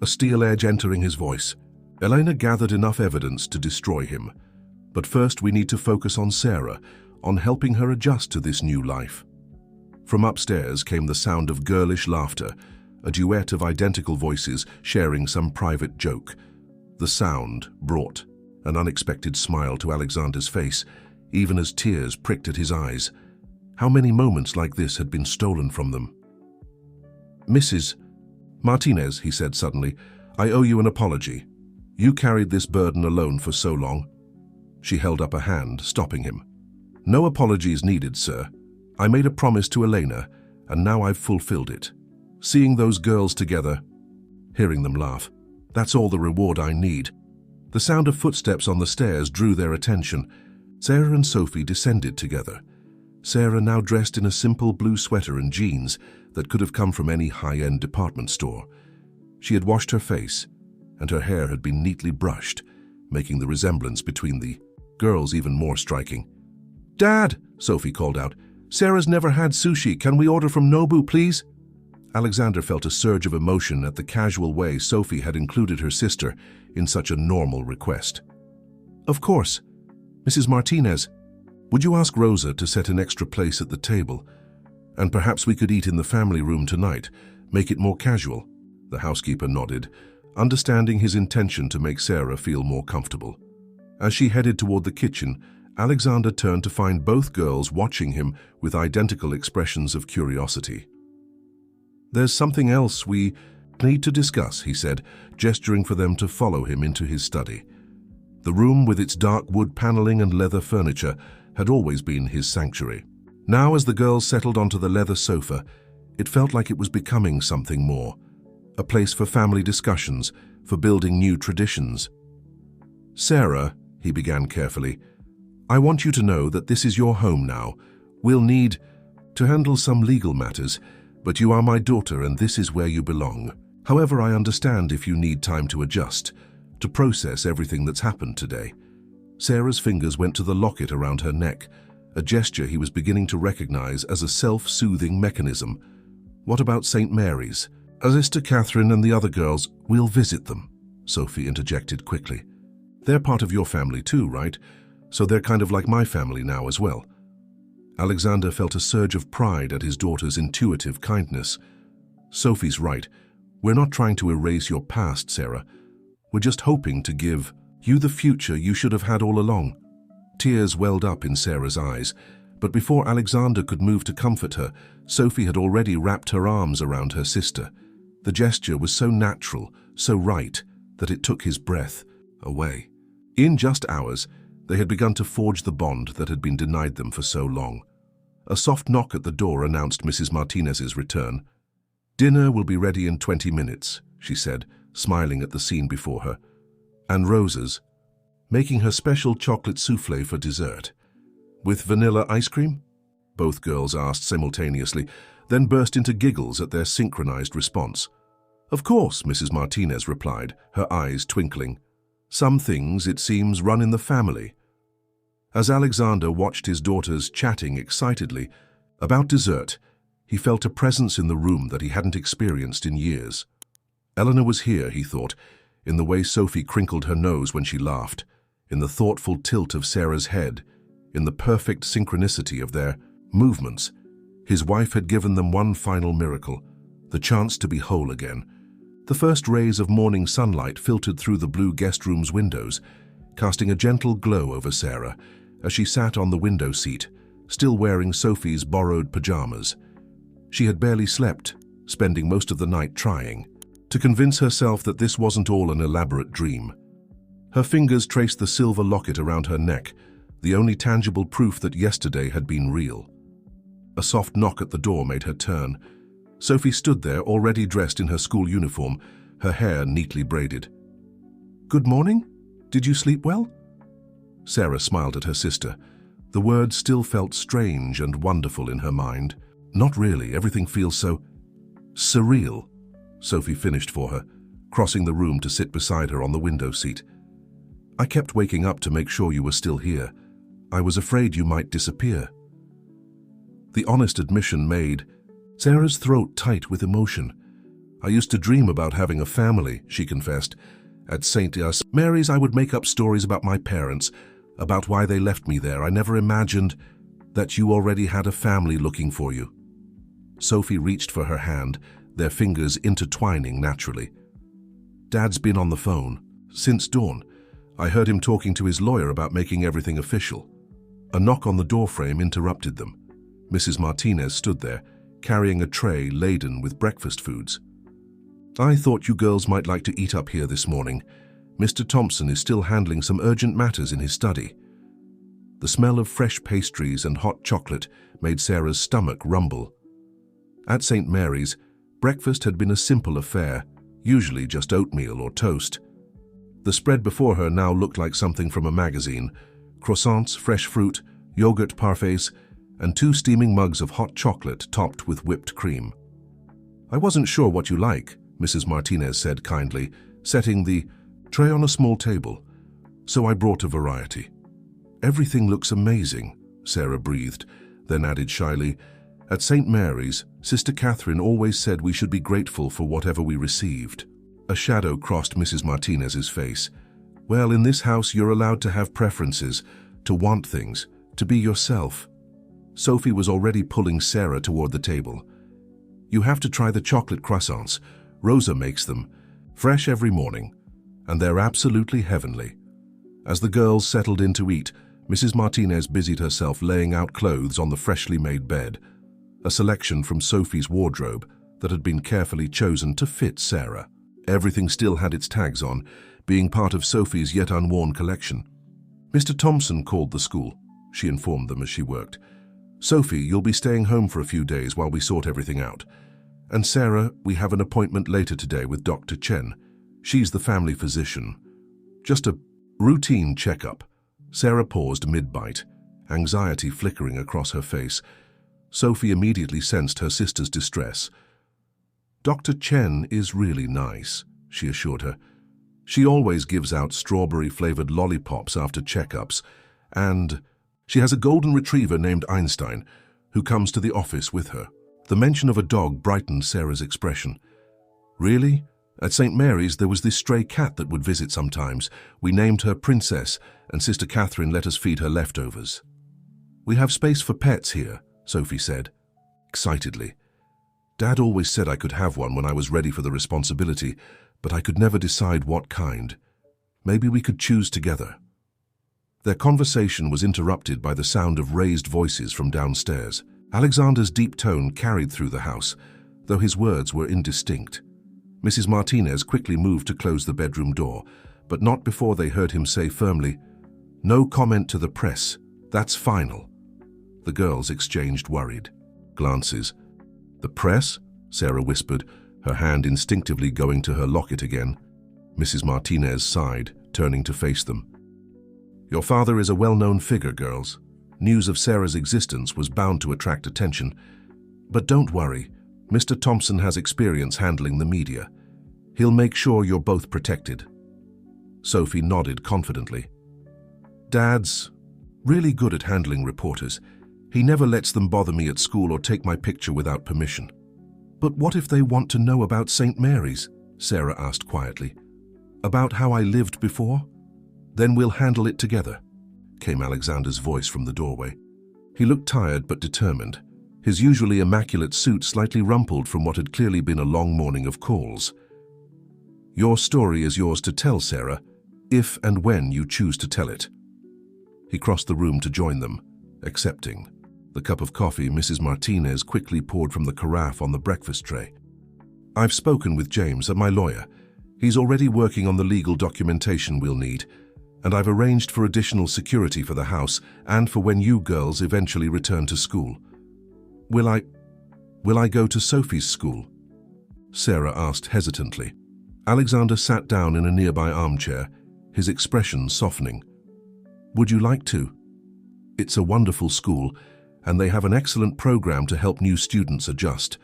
a steel edge entering his voice. "Elena gathered enough evidence to destroy him. But first we need to focus on Sarah, on helping her adjust to this new life." From upstairs came the sound of girlish laughter, a duet of identical voices sharing some private joke. The sound brought an unexpected smile to Alexander's face, even as tears pricked at his eyes. How many moments like this had been stolen from them? "Mrs. Martinez," he said suddenly, "I owe you an apology. You carried this burden alone for so long." She held up a hand, stopping him. "No apologies needed, sir. I made a promise to Elena, and now I've fulfilled it. Seeing those girls together, hearing them laugh, that's all the reward I need." The sound of footsteps on the stairs drew their attention. Sarah and Sophie descended together. Sarah now dressed in a simple blue sweater and jeans that could have come from any high-end department store. She had washed her face, and her hair had been neatly brushed, making the resemblance between the girls even more striking. "Dad," Sophie called out, "Sarah's never had sushi. Can we order from Nobu, please?" Alexander felt a surge of emotion at the casual way Sophie had included her sister in such a normal request. "Of course. Mrs. Martinez, would you ask Rosa to set an extra place at the table? And perhaps we could eat in the family room tonight, make it more casual." The housekeeper nodded, understanding his intention to make Sarah feel more comfortable. As she headed toward the kitchen, Alexander turned to find both girls watching him with identical expressions of curiosity. "There's something else we need to discuss," he said, gesturing for them to follow him into his study. The room with its dark wood paneling and leather furniture had always been his sanctuary. Now, as the girls settled onto the leather sofa, it felt like it was becoming something more. A place for family discussions, for building new traditions. "Sarah," he began carefully, "I want you to know that this is your home now. We'll need to handle some legal matters, but you are my daughter and this is where you belong. However, I understand if you need time to adjust, to process everything that's happened today." Sarah's fingers went to the locket around her neck, a gesture he was beginning to recognize as a self-soothing mechanism. "What about St. Mary's?" "As is to Catherine and the other girls, we'll visit them," Sophie interjected quickly. "They're part of your family too, right? So they're kind of like my family now as well." Alexander felt a surge of pride at his daughter's intuitive kindness. Sophie's right. We're not trying to erase your past, Sarah. We're just hoping to give you the future you should have had all along. Tears welled up in Sarah's eyes, but before Alexander could move to comfort her, Sophie had already wrapped her arms around her sister. The gesture was so natural, so right, that it took his breath away. In just hours, they had begun to forge the bond that had been denied them for so long. A soft knock at the door announced Mrs. Martinez's return. "Dinner will be ready in 20 minutes, she said, smiling at the scene before her. "And Rosa's making her special chocolate souffle for dessert." "With vanilla ice cream?" both girls asked simultaneously, then burst into giggles at their synchronized response. "Of course," Mrs. Martinez replied, her eyes twinkling. "Some things, it seems, run in the family." As Alexander watched his daughters chatting excitedly about dessert, he felt a presence in the room that he hadn't experienced in years. Eleanor was here, he thought, in the way Sophie crinkled her nose when she laughed, in the thoughtful tilt of Sarah's head, in the perfect synchronicity of their movements. His wife had given them one final miracle, the chance to be whole again. The first rays of morning sunlight filtered through the blue guest room's windows, casting a gentle glow over Sarah as she sat on the window seat, still wearing Sophie's borrowed pajamas. She had barely slept, spending most of the night trying to convince herself that this wasn't all an elaborate dream. Her fingers traced the silver locket around her neck, the only tangible proof that yesterday had been real. A soft knock at the door made her turn. Sophie stood there, already dressed in her school uniform, her hair neatly braided. "Good morning? Did you sleep well?" Sarah smiled at her sister. The words still felt strange and wonderful in her mind. "Not really, everything feels so surreal," Sophie finished for her, crossing the room to sit beside her on the window seat. "I kept waking up to make sure you were still here. I was afraid you might disappear." The honest admission made Sarah's throat tight with emotion. "I used to dream about having a family," she confessed. "At St. Mary's, I would make up stories about my parents, about why they left me there. I never imagined that you already had a family looking for you." Sophie reached for her hand, their fingers intertwining naturally. "Dad's been on the phone since dawn. I heard him talking to his lawyer about making everything official." A knock on the doorframe interrupted them. Mrs. Martinez stood there, carrying a tray laden with breakfast foods. "I thought you girls might like to eat up here this morning. Mr. Thompson is still handling some urgent matters in his study." The smell of fresh pastries and hot chocolate made Sarah's stomach rumble. At St. Mary's, breakfast had been a simple affair, usually just oatmeal or toast. The spread before her now looked like something from a magazine: croissants, fresh fruit, yogurt parfaits, and 2 steaming mugs of hot chocolate topped with whipped cream. "I wasn't sure what you like," Mrs. Martinez said kindly, setting the tray on a small table. "So I brought a variety." "Everything looks amazing," Sarah breathed, then added shyly, "At St. Mary's, Sister Catherine always said we should be grateful for whatever we received." A shadow crossed Mrs. Martinez's face. "Well, in this house you're allowed to have preferences, to want things, to be yourself." Sophie was already pulling Sarah toward the table. "You have to try the chocolate croissants. Rosa makes them, fresh every morning, and they're absolutely heavenly." As the girls settled in to eat, Mrs. Martinez busied herself laying out clothes on the freshly made bed, a selection from Sophie's wardrobe that had been carefully chosen to fit Sarah. Everything still had its tags on, being part of Sophie's yet unworn collection. "Mr. Thompson called the school," she informed them as she worked. "Sophie, you'll be staying home for a few days while we sort everything out. And Sarah, we have an appointment later today with Dr. Chen. She's the family physician. Just a routine checkup." Sarah paused mid-bite, anxiety flickering across her face. Sophie immediately sensed her sister's distress. "Dr. Chen is really nice," she assured her. "She always gives out strawberry-flavored lollipops after checkups, and she has a golden retriever named Einstein who comes to the office with her." The mention of a dog brightened Sarah's expression. "Really? At St. Mary's there was this stray cat that would visit sometimes. We named her Princess, and Sister Catherine let us feed her leftovers." We have space for pets here, Sophie said, excitedly. Dad always said I could have one when I was ready for the responsibility, but I could never decide what kind. Maybe we could choose together. Their conversation was interrupted by the sound of raised voices from downstairs. Alexander's deep tone carried through the house, though his words were indistinct. Mrs. Martinez quickly moved to close the bedroom door, but not before they heard him say firmly, "No comment to the press. That's final." The girls exchanged worried glances. "The press?" Sarah whispered, her hand instinctively going to her locket again. Mrs. Martinez sighed, turning to face them. "Your father is a well-known figure, girls. News of Sarah's existence was bound to attract attention. But don't worry, Mr. Thompson has experience handling the media. He'll make sure you're both protected." Sophie nodded confidently. "Dad's really good at handling reporters. He never lets them bother me at school or take my picture without permission." "But what if they want to know about St. Mary's?" Sarah asked quietly. "About how I lived before?" "Then we'll handle it together," came Alexander's voice from the doorway. He looked tired but determined, his usually immaculate suit slightly rumpled from what had clearly been a long morning of calls. "Your story is yours to tell, Sarah, if and when you choose to tell it." He crossed the room to join them, accepting. The cup of coffee Mrs. Martinez quickly poured from the carafe on the breakfast tray. "I've spoken with James, my lawyer. He's already working on the legal documentation we'll need, and I've arranged for additional security for the house and for when you girls eventually return to school." Will I go to Sophie's school?" Sarah asked hesitantly. Alexander sat down in a nearby armchair, his expression softening. "Would you like to? It's a wonderful school, and they have an excellent program to help new students adjust.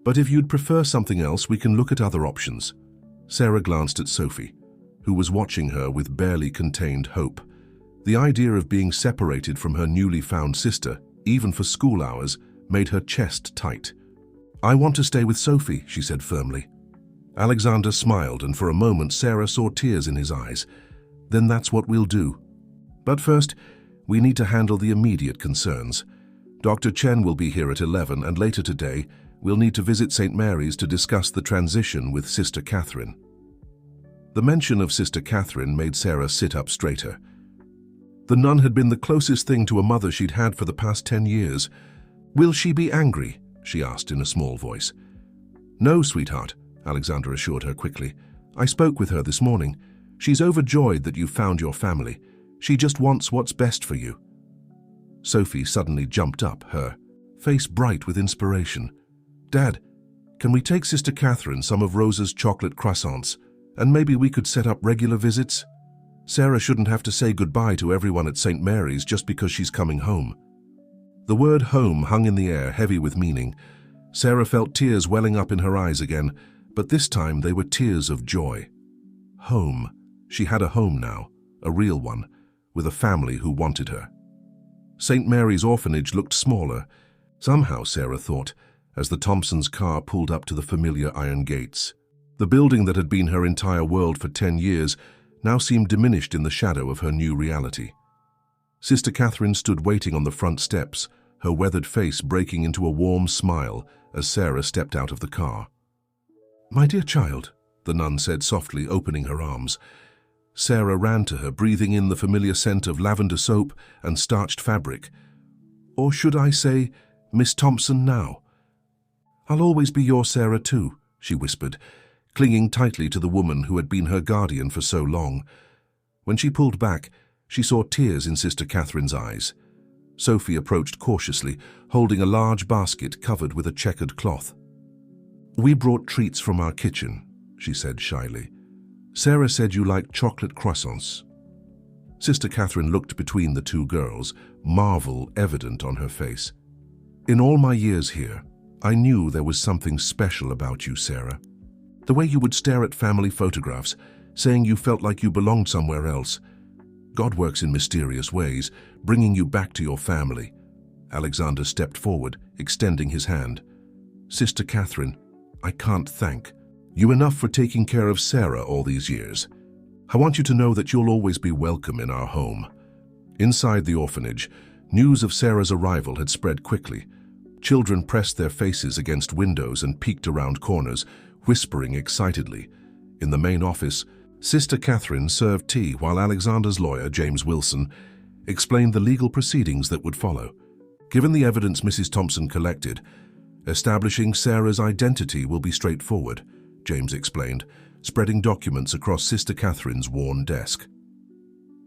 But if you'd prefer something else, we can look at other options." Sarah glanced at Sophie, who was watching her with barely contained hope. The idea of being separated from her newly found sister, even for school hours, made her chest tight. "I want to stay with Sophie," she said firmly. Alexander smiled, and for a moment Sarah saw tears in his eyes. "Then that's what we'll do. But first, we need to handle the immediate concerns. Dr. Chen will be here at 11, and later today, we'll need to visit St. Mary's to discuss the transition with Sister Catherine." The mention of Sister Catherine made Sarah sit up straighter. The nun had been the closest thing to a mother she'd had for the past 10 years. "Will she be angry?" she asked in a small voice. "No, sweetheart," Alexander assured her quickly. "I spoke with her this morning. She's overjoyed that you've found your family. She just wants what's best for you." Sophie suddenly jumped up, her face bright with inspiration. "Dad, can we take Sister Catherine some of Rosa's chocolate croissants, and maybe we could set up regular visits? Sarah shouldn't have to say goodbye to everyone at St. Mary's just because she's coming home." The word home hung in the air, heavy with meaning. Sarah felt tears welling up in her eyes again, but this time they were tears of joy. Home. She had a home now, a real one, with a family who wanted her. St. Mary's orphanage looked smaller, somehow, Sarah thought, as the Thompsons' car pulled up to the familiar iron gates. The building that had been her entire world for 10 years now seemed diminished in the shadow of her new reality. Sister Catherine stood waiting on the front steps, her weathered face breaking into a warm smile as Sarah stepped out of the car. "My dear child," the nun said softly, opening her arms. Sarah ran to her, breathing in the familiar scent of lavender soap and starched fabric. "Or should I say, Miss Thompson now?" "I'll always be your Sarah too," she whispered, clinging tightly to the woman who had been her guardian for so long. When she pulled back, she saw tears in Sister Catherine's eyes. Sophie approached cautiously, holding a large basket covered with a checkered cloth. "We brought treats from our kitchen," she said shyly. "Sarah said you liked chocolate croissants." Sister Catherine looked between the two girls, marvel evident on her face. "In all my years here, I knew there was something special about you, Sarah. The way you would stare at family photographs, saying you felt like you belonged somewhere else. God works in mysterious ways, bringing you back to your family." Alexander stepped forward, extending his hand. "Sister Catherine, I can't thank you enough for taking care of Sarah all these years. I want you to know that you'll always be welcome in our home." Inside the orphanage, News of Sarah's arrival had spread quickly. Children pressed their faces against windows and peeked around corners, whispering excitedly. In the main office, Sister Catherine served tea while Alexander's lawyer, James Wilson, explained the legal proceedings that would follow. Given the evidence Mrs. Thompson collected, establishing Sarah's identity will be straightforward, James explained, spreading documents across Sister Catherine's worn desk.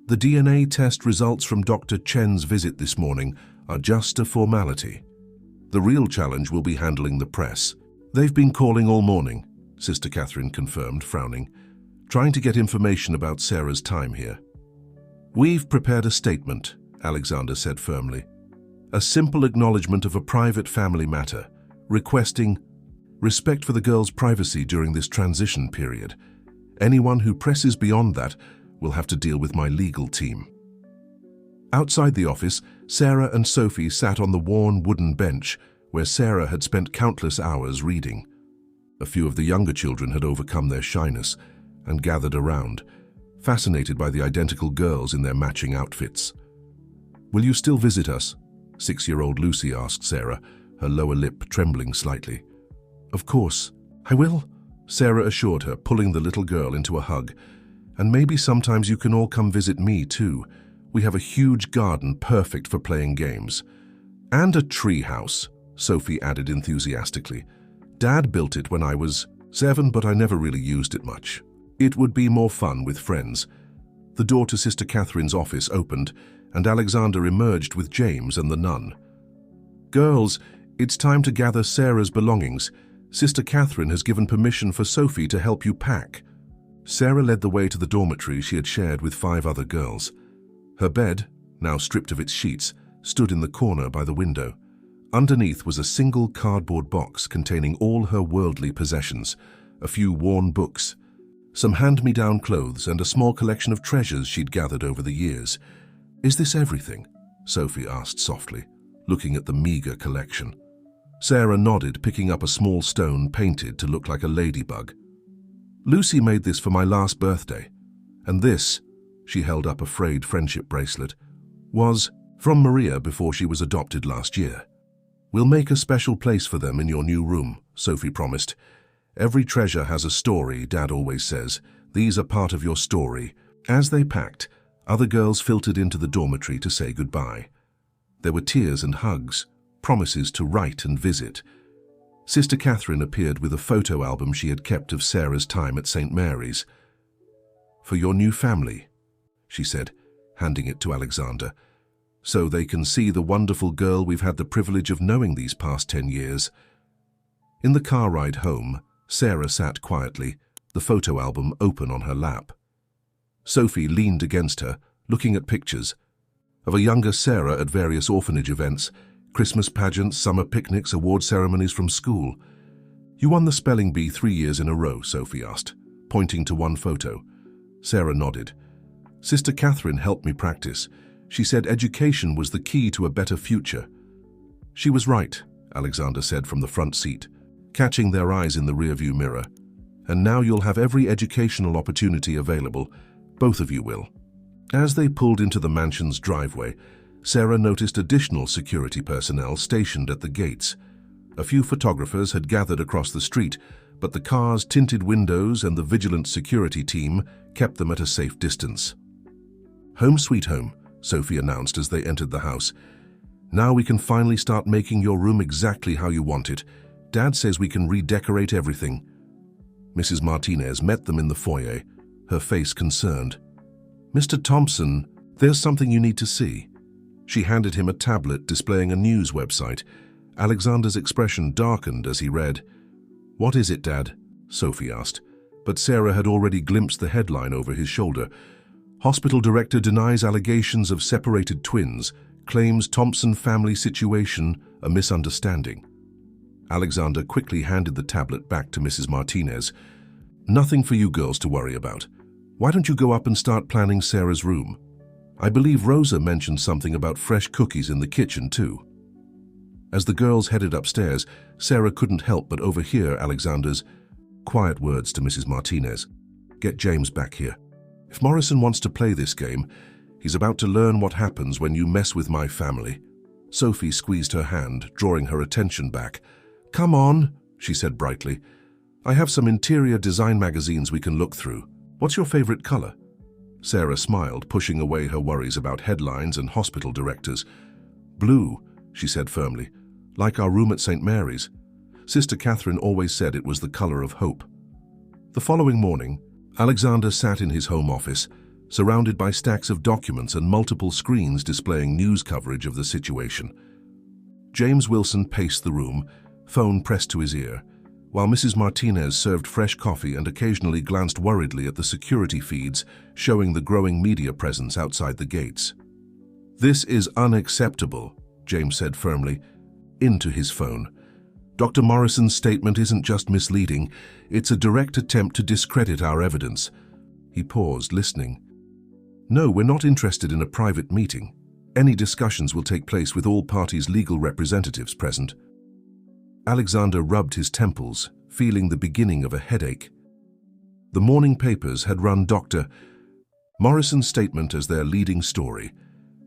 The DNA test results from Dr. Chen's visit this morning are just a formality. The real challenge will be handling the press. They've been calling all morning, Sister Catherine confirmed, frowning, trying to get information about Sarah's time here. We've prepared a statement, Alexander said firmly. A simple acknowledgement of a private family matter, requesting respect for the girl's privacy during this transition period. Anyone who presses beyond that will have to deal with my legal team. Outside the office, Sarah and Sophie sat on the worn wooden bench where Sarah had spent countless hours reading. A few of the younger children had overcome their shyness and gathered around, fascinated by the identical girls in their matching outfits. "Will you still visit us?" 6-year-old Lucy asked Sarah, her lower lip trembling slightly. "Of course, I will," Sarah assured her, pulling the little girl into a hug. "And maybe sometimes you can all come visit me too. We have a huge garden perfect for playing games. And a tree house," Sophie added enthusiastically. "Dad built it when I was 7, but I never really used it much. It would be more fun with friends." The door to Sister Catherine's office opened, and Alexander emerged with James and the nun. "Girls, it's time to gather Sarah's belongings. Sister Catherine has given permission for Sophie to help you pack." Sarah led the way to the dormitory she had shared with 5 other girls. Her bed, now stripped of its sheets, stood in the corner by the window. Underneath was a single cardboard box containing all her worldly possessions, a few worn books, some hand-me-down clothes, and a small collection of treasures she'd gathered over the years. "Is this everything?" Sophie asked softly, looking at the meager collection. Sarah nodded, picking up a small stone painted to look like a ladybug. "Lucy made this for my last birthday. And this," she held up a frayed friendship bracelet, "was from Maria before she was adopted last year. We'll make a special place for them in your new room," Sophie promised. "Every treasure has a story, Dad always says. These are part of your story." As they packed, other girls filtered into the dormitory to say goodbye. There were tears and hugs, promises to write and visit. Sister Catherine appeared with a photo album she had kept of Sarah's time at St. Mary's. "For your new family," she said, handing it to Alexander, "so they can see the wonderful girl we've had the privilege of knowing these past 10 years. In the car ride home, Sarah sat quietly, the photo album open on her lap. Sophie leaned against her, looking at pictures of a younger Sarah at various orphanage events, Christmas pageants, summer picnics, award ceremonies from school. "You won the spelling bee 3 years in a row," Sophie asked, pointing to one photo. Sarah nodded. "Sister Catherine helped me practice. She said education was the key to a better future." "She was right," Alexander said from the front seat, catching their eyes in the rearview mirror. "And now you'll have every educational opportunity available. Both of you will." As they pulled into the mansion's driveway, Sarah noticed additional security personnel stationed at the gates. A few photographers had gathered across the street, but the car's tinted windows and the vigilant security team kept them at a safe distance. "Home sweet home," Sophie announced as they entered the house. "Now we can finally start making your room exactly how you want it. Dad says we can redecorate everything." Mrs. Martinez met them in the foyer, her face concerned. "Mr. Thompson, there's something you need to see." She handed him a tablet displaying a news website. Alexander's expression darkened as he read. "What is it, Dad?" Sophie asked, but Sarah had already glimpsed the headline over his shoulder. "Hospital director denies allegations of separated twins, claims Thompson family situation a misunderstanding." Alexander quickly handed the tablet back to Mrs. Martinez. "Nothing for you girls to worry about. Why don't you go up and start planning Sarah's room? I believe Rosa mentioned something about fresh cookies in the kitchen too." As the girls headed upstairs, Sarah couldn't help but overhear Alexander's quiet words to Mrs. Martinez. "Get James back here. If Morrison wants to play this game, He's about to learn what happens when you mess with my family." Sophie squeezed her hand, drawing her attention back. "Come on," she said brightly. "I have some interior design magazines we can look through. What's your favorite color?" Sarah smiled, pushing away her worries about headlines and hospital directors. "Blue," she said firmly, "like our room at St. Mary's. Sister Catherine always said it was the color of hope." The following morning, Alexander sat in his home office, surrounded by stacks of documents and multiple screens displaying news coverage of the situation. James Wilson paced the room, phone pressed to his ear, while Mrs. Martinez served fresh coffee and occasionally glanced worriedly at the security feeds showing the growing media presence outside the gates. "This is unacceptable," James said firmly, into his phone. "Dr. Morrison's statement isn't just misleading, it's a direct attempt to discredit our evidence." He paused, listening. "No, we're not interested in a private meeting. Any discussions will take place with all parties' legal representatives present." Alexander rubbed his temples, feeling the beginning of a headache. The morning papers had run Dr. Morrison's statement as their leading story,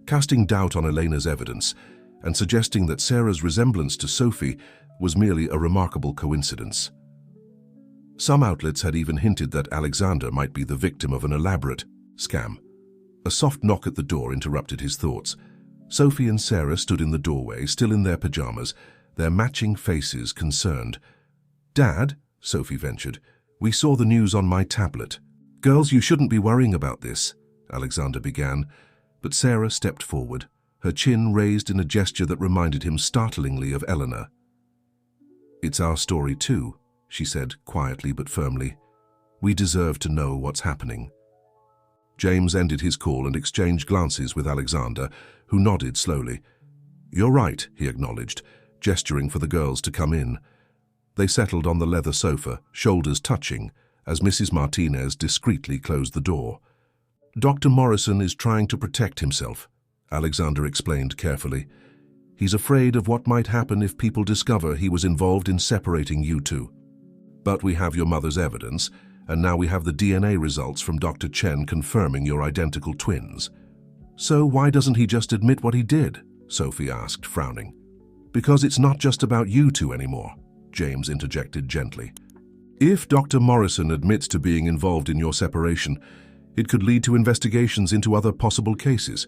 casting doubt on Elena's evidence and suggesting that Sarah's resemblance to Sophie was merely a remarkable coincidence. Some outlets had even hinted that Alexander might be the victim of an elaborate scam. A soft knock at the door interrupted his thoughts. Sophie and Sarah stood in the doorway, still in their pajamas, their matching faces concerned. "Dad," Sophie ventured, "we saw the news on my tablet." "Girls, you shouldn't be worrying about this," Alexander began, but Sarah stepped forward, her chin raised in a gesture that reminded him startlingly of Eleanor. "It's our story too," she said quietly but firmly. "We deserve to know what's happening." James ended his call and exchanged glances with Alexander, who nodded slowly. "You're right," he acknowledged, gesturing for the girls to come in. They settled on the leather sofa, shoulders touching, as Mrs. Martinez discreetly closed the door. "Dr. Morrison is trying to protect himself," Alexander explained carefully. "He's afraid of what might happen if people discover he was involved in separating you two. But we have your mother's evidence, and now we have the DNA results from Dr. Chen confirming you're identical twins." "So why doesn't he just admit what he did?" Sophie asked, frowning. "Because it's not just about you two anymore," James interjected gently. "If Dr. Morrison admits to being involved in your separation, it could lead to investigations into other possible cases.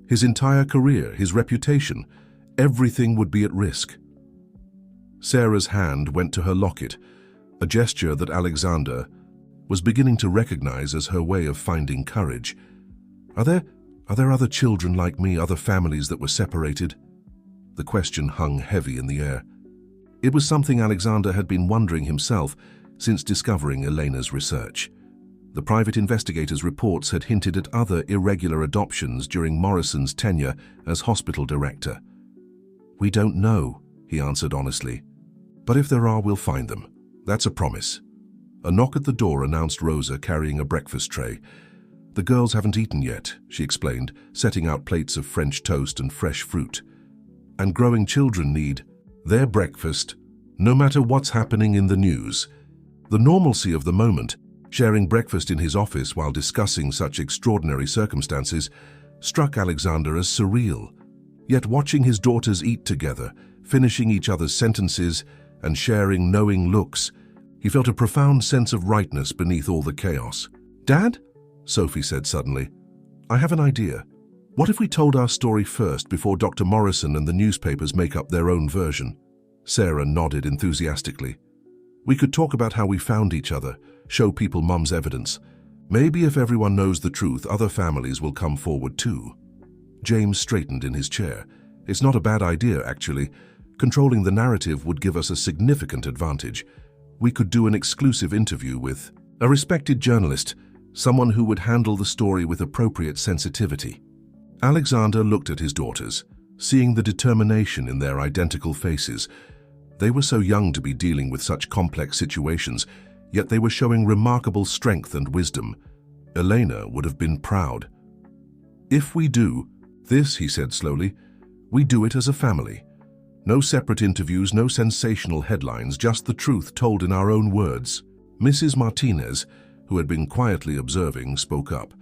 His entire career, his reputation, everything would be at risk." Sarah's hand went to her locket, a gesture that Alexander was beginning to recognize as her way of finding courage. Are there other children like me, other families that were separated?" The question hung heavy in the air. It was something Alexander had been wondering himself since discovering Elena's research. The private investigators' reports had hinted at other irregular adoptions during Morrison's tenure as hospital director. "We don't know," he answered honestly. "But if there are, we'll find them. That's a promise." A knock at the door announced Rosa carrying a breakfast tray. "The girls haven't eaten yet," she explained, setting out plates of French toast and fresh fruit. "And growing children need their breakfast, no matter what's happening in the news." The normalcy of the moment, sharing breakfast in his office while discussing such extraordinary circumstances, struck Alexander as surreal. Yet watching his daughters eat together, finishing each other's sentences and sharing knowing looks, he felt a profound sense of rightness beneath all the chaos. "Dad?" Sophie said suddenly. "I have an idea. What if we told our story first before Dr. Morrison and the newspapers make up their own version?" Sarah nodded enthusiastically. "We could talk about how we found each other, show people Mum's evidence. Maybe if everyone knows the truth, other families will come forward too." James straightened in his chair. "It's not a bad idea, actually. Controlling the narrative would give us a significant advantage. We could do an exclusive interview with a respected journalist, someone who would handle the story with appropriate sensitivity." Alexander looked at his daughters, seeing the determination in their identical faces. They were so young to be dealing with such complex situations, yet they were showing remarkable strength and wisdom. Elena would have been proud. "If we do this," he said slowly, "we do it as a family. No separate interviews, no sensational headlines, just the truth told in our own words." Mrs. Martinez, who had been quietly observing, spoke up.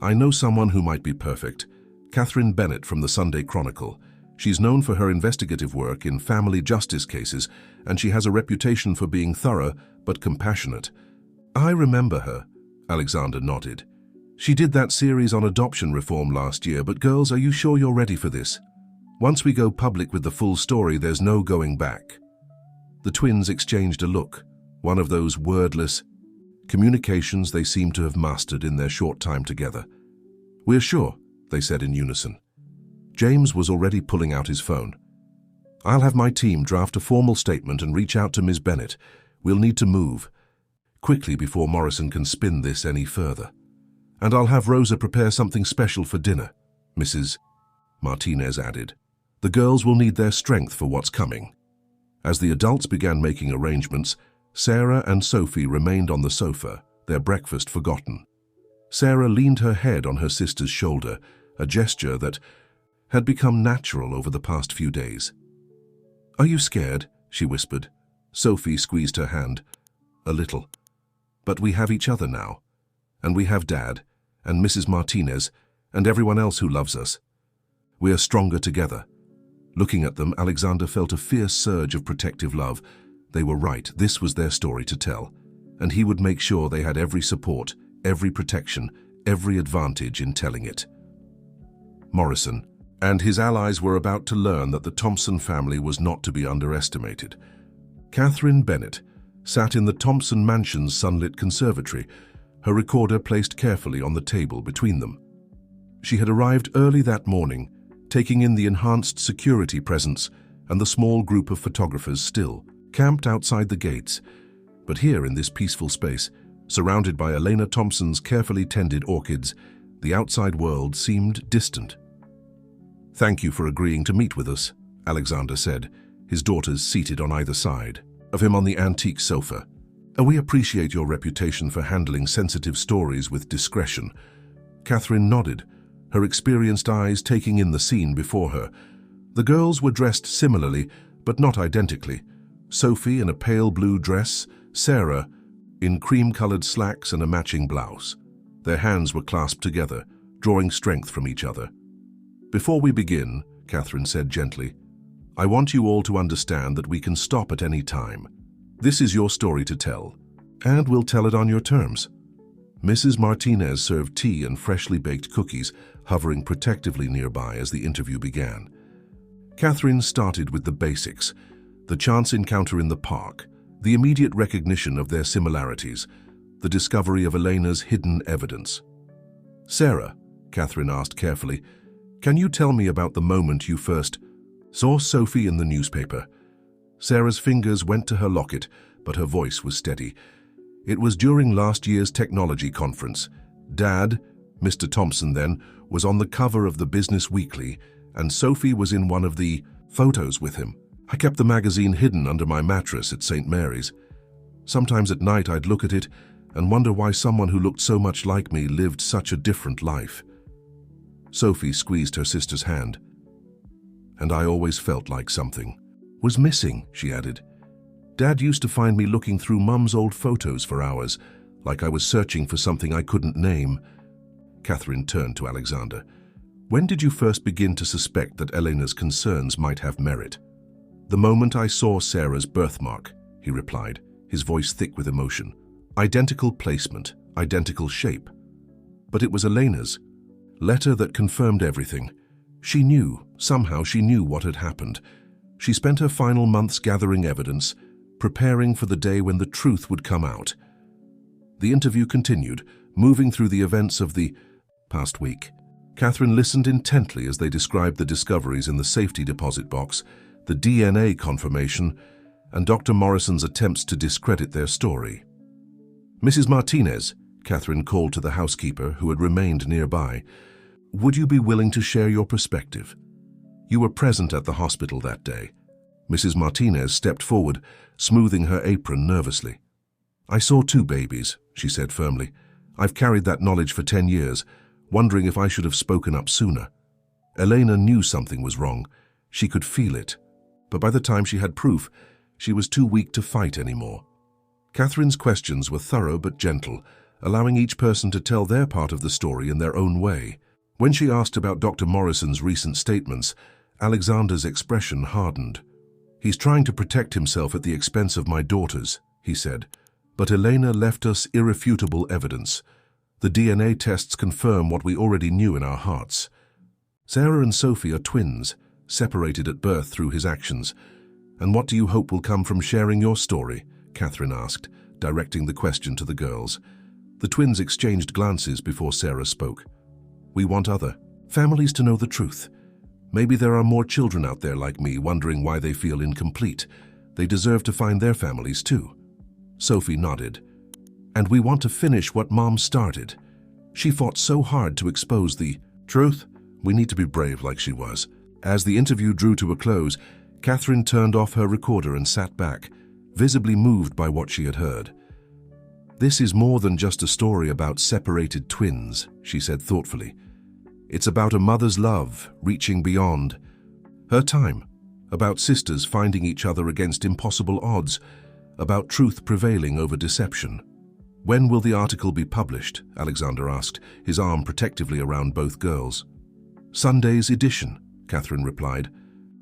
I know someone who might be perfect. Catherine Bennett from the Sunday Chronicle. She's known for her investigative work in family justice cases, and she has a reputation for being thorough but compassionate. I remember her, Alexander nodded. She did that series on adoption reform last year, but girls, are you sure you're ready for this? Once we go public with the full story, there's no going back. The twins exchanged a look, one of those wordless communications they seemed to have mastered in their short time together. We're sure, they said in unison. James was already pulling out his phone. I'll have my team draft a formal statement and reach out to Ms. Bennett. We'll need to move quickly before Morrison can spin this any further. And I'll have Rosa prepare something special for dinner, Mrs. Martinez added. The girls will need their strength for what's coming. As the adults began making arrangements, Sarah and Sophie remained on the sofa, their breakfast forgotten. Sarah leaned her head on her sister's shoulder, a gesture that had become natural over the past few days. Are you scared? She whispered. Sophie squeezed her hand. A little. But we have each other now. And we have Dad, and Mrs. Martinez, and everyone else who loves us. We are stronger together. Looking at them, Alexander felt a fierce surge of protective love. They were right, this was their story to tell, and he would make sure they had every support, every protection, every advantage in telling it. Morrison and his allies were about to learn that the Thompson family was not to be underestimated. Catherine Bennett sat in the Thompson mansion's sunlit conservatory, her recorder placed carefully on the table between them. She had arrived early that morning, taking in the enhanced security presence and the small group of photographers still camped outside the gates. But here in this peaceful space, surrounded by Elena Thompson's carefully tended orchids, the outside world seemed distant. Thank you for agreeing to meet with us, Alexander said, his daughters seated on either side of him on the antique sofa. We appreciate your reputation for handling sensitive stories with discretion. Catherine nodded, her experienced eyes taking in the scene before her. The girls were dressed similarly, but not identically. Sophie in a pale blue dress, Sarah in cream-colored slacks and a matching blouse. Their hands were clasped together, drawing strength from each other. Before we begin, Catherine said gently, I want you all to understand that we can stop at any time. This is your story to tell, and we'll tell it on your terms. Mrs. Martinez served tea and freshly baked cookies, hovering protectively nearby as the interview began. Catherine started with the basics, the chance encounter in the park, the immediate recognition of their similarities, the discovery of Elena's hidden evidence. Sarah, Catherine asked carefully, can you tell me about the moment you first saw Sophie in the newspaper? Sarah's fingers went to her locket, but her voice was steady. It was during last year's technology conference. Dad, Mr. Thompson then, was on the cover of the Business Weekly, and Sophie was in one of the photos with him. I kept the magazine hidden under my mattress at St. Mary's. Sometimes at night I'd look at it and wonder why someone who looked so much like me lived such a different life. Sophie squeezed her sister's hand. And I always felt like something was missing, she added. Dad used to find me looking through Mum's old photos for hours, like I was searching for something I couldn't name. Catherine turned to Alexander. When did you first begin to suspect that Elena's concerns might have merit? The moment I saw Sarah's birthmark, he replied, his voice thick with emotion. Identical placement, identical shape. But it was Elena's letter that confirmed everything. She knew, somehow she knew what had happened. She spent her final months gathering evidence, preparing for the day when the truth would come out. The interview continued, moving through the events of the past week. Catherine listened intently as they described the discoveries in the safety deposit box, the DNA confirmation, and Dr. Morrison's attempts to discredit their story. Mrs. Martinez, Catherine called to the housekeeper, who had remained nearby, would you be willing to share your perspective? You were present at the hospital that day. Mrs. Martinez stepped forward, smoothing her apron nervously. I saw 2 babies, she said firmly. I've carried that knowledge for 10 years, wondering if I should have spoken up sooner. Elena knew something was wrong. She could feel it. But by the time she had proof, she was too weak to fight anymore. Catherine's questions were thorough but gentle, allowing each person to tell their part of the story in their own way. When she asked about Dr. Morrison's recent statements, Alexander's expression hardened. "He's trying to protect himself at the expense of my daughters," he said. "But Elena left us irrefutable evidence. The DNA tests confirm what we already knew in our hearts." Sarah and Sophie are twins, separated at birth through his actions. "And what do you hope will come from sharing your story?" Catherine asked, directing the question to the girls. The twins exchanged glances before Sarah spoke. "We want other families to know the truth. Maybe there are more children out there like me wondering why they feel incomplete. They deserve to find their families too." Sophie nodded. "And we want to finish what Mom started. She fought so hard to expose the truth. We need to be brave like she was." As the interview drew to a close, Catherine turned off her recorder and sat back, visibly moved by what she had heard. "This is more than just a story about separated twins," she said thoughtfully. "It's about a mother's love reaching beyond her time, about sisters finding each other against impossible odds, about truth prevailing over deception." "When will the article be published?" Alexander asked, his arm protectively around both girls. "Sunday's edition," Catherine replied.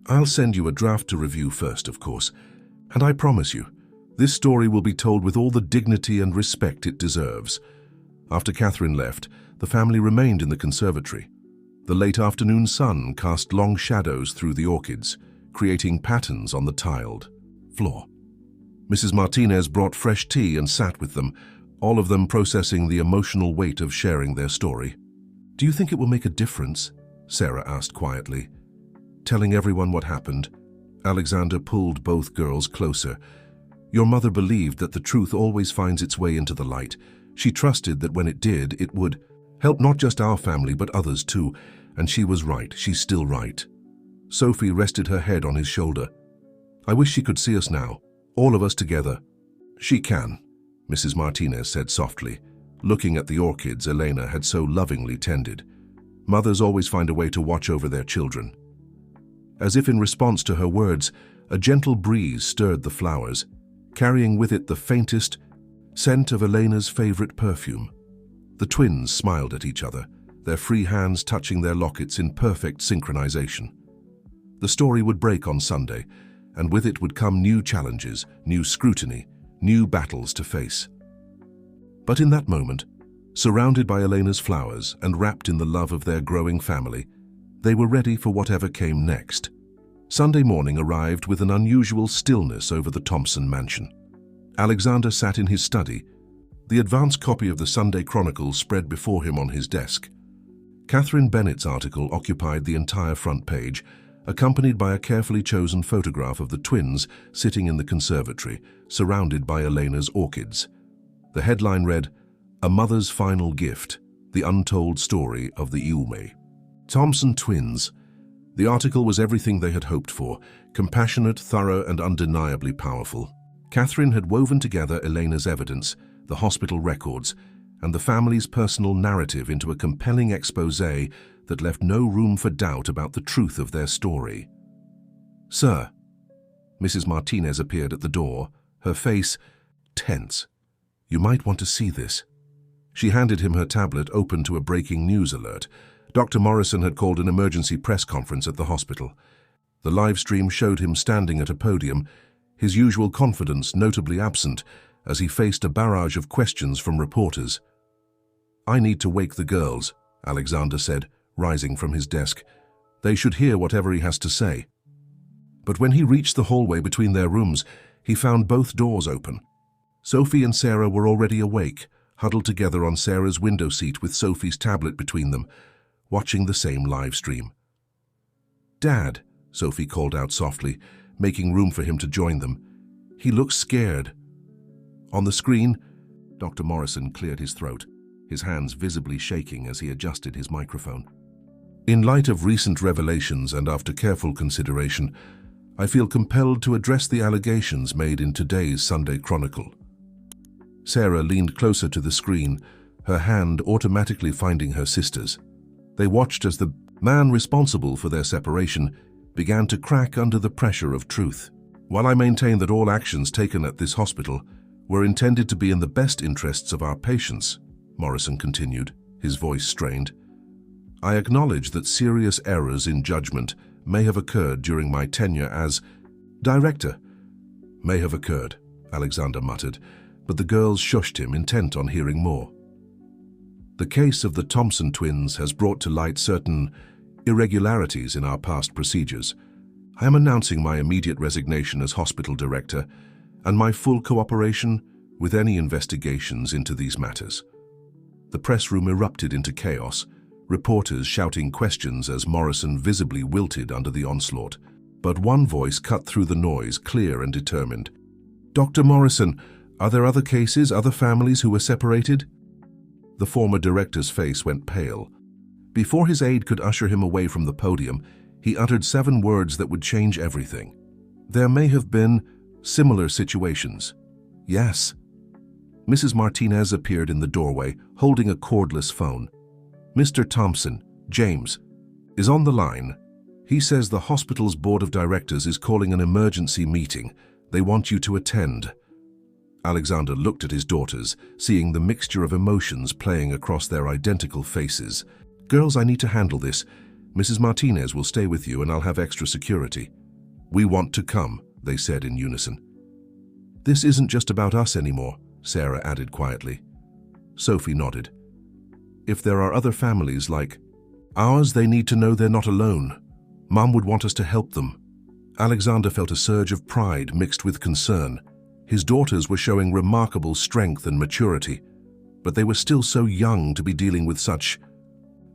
"I'll send you a draft to review first, of course. And I promise you, this story will be told with all the dignity and respect it deserves." After Catherine left, the family remained in the conservatory. The late afternoon sun cast long shadows through the orchids, creating patterns on the tiled floor. Mrs. Martinez brought fresh tea and sat with them, all of them processing the emotional weight of sharing their story. "Do you think it will make a difference?" Sarah asked quietly. Telling everyone what happened, Alexander pulled both girls closer. "Your mother believed that the truth always finds its way into the light. She trusted that when it did, it would help not just our family but others too. And she was right. She's still right." Sophie rested her head on his shoulder. "I wish she could see us now, all of us together." "She can," Mrs. Martinez said softly, looking at the orchids Elena had so lovingly tended. "Mothers always find a way to watch over their children." As if in response to her words, a gentle breeze stirred the flowers, carrying with it the faintest scent of Elena's favorite perfume. The twins smiled at each other, their free hands touching their lockets in perfect synchronization. The story would break on Sunday, and with it would come new challenges, new scrutiny, new battles to face. But in that moment, surrounded by Elena's flowers and wrapped in the love of their growing family, they were ready for whatever came next. Sunday morning arrived with an unusual stillness over the Thompson mansion. Alexander sat in his study, the advance copy of the Sunday Chronicle spread before him on his desk. Catherine Bennett's article occupied the entire front page, accompanied by a carefully chosen photograph of the twins sitting in the conservatory, surrounded by Elena's orchids. The headline read, "A Mother's Final Gift, the Untold Story of the Iume." Thompson twins. The article was everything they had hoped for, compassionate, thorough, and undeniably powerful. Catherine had woven together Elena's evidence, the hospital records, and the family's personal narrative into a compelling exposé that left no room for doubt about the truth of their story. "Sir." Mrs. Martinez appeared at the door, her face tense. "You might want to see this." She handed him her tablet open to a breaking news alert. Dr. Morrison had called an emergency press conference at the hospital. The live stream showed him standing at a podium, his usual confidence notably absent as he faced a barrage of questions from reporters. "I need to wake the girls," Alexander said, rising from his desk. "They should hear whatever he has to say." But when he reached the hallway between their rooms, he found both doors open. Sophie and Sarah were already awake, huddled together on Sarah's window seat with Sophie's tablet between them, watching the same live stream. "Dad," Sophie called out softly, making room for him to join them. "He looks scared." On the screen, Dr. Morrison cleared his throat, his hands visibly shaking as he adjusted his microphone. "In light of recent revelations and after careful consideration, I feel compelled to address the allegations made in today's Sunday Chronicle." Sarah leaned closer to the screen, her hand automatically finding her sister's. They watched as the man responsible for their separation began to crack under the pressure of truth. "While I maintain that all actions taken at this hospital were intended to be in the best interests of our patients," Morrison continued, his voice strained. I acknowledge that serious errors in judgment may have occurred during my tenure as director. May have occurred, Alexander muttered, but the girls shushed him, intent on hearing more. The case of the Thompson twins has brought to light certain irregularities in our past procedures. I am announcing my immediate resignation as hospital director and my full cooperation with any investigations into these matters. The press room erupted into chaos, reporters shouting questions as Morrison visibly wilted under the onslaught. But one voice cut through the noise, clear and determined. Dr. Morrison, are there other cases, other families who were separated? The former director's face went pale. Before his aide could usher him away from the podium, he uttered 7 words that would change everything. There may have been similar situations. Yes. Mrs. Martinez appeared in the doorway, holding a cordless phone. Mr. Thompson, James, is on the line. He says the hospital's board of directors is calling an emergency meeting. They want you to attend. Alexander looked at his daughters, seeing the mixture of emotions playing across their identical faces. Girls, I need to handle this. Mrs. Martinez will stay with you and I'll have extra security. We want to come, they said in unison. This isn't just about us anymore, Sarah added quietly. Sophie nodded. If there are other families like ours, they need to know they're not alone. Mom would want us to help them. Alexander felt a surge of pride mixed with concern. His daughters were showing remarkable strength and maturity, but they were still so young to be dealing with such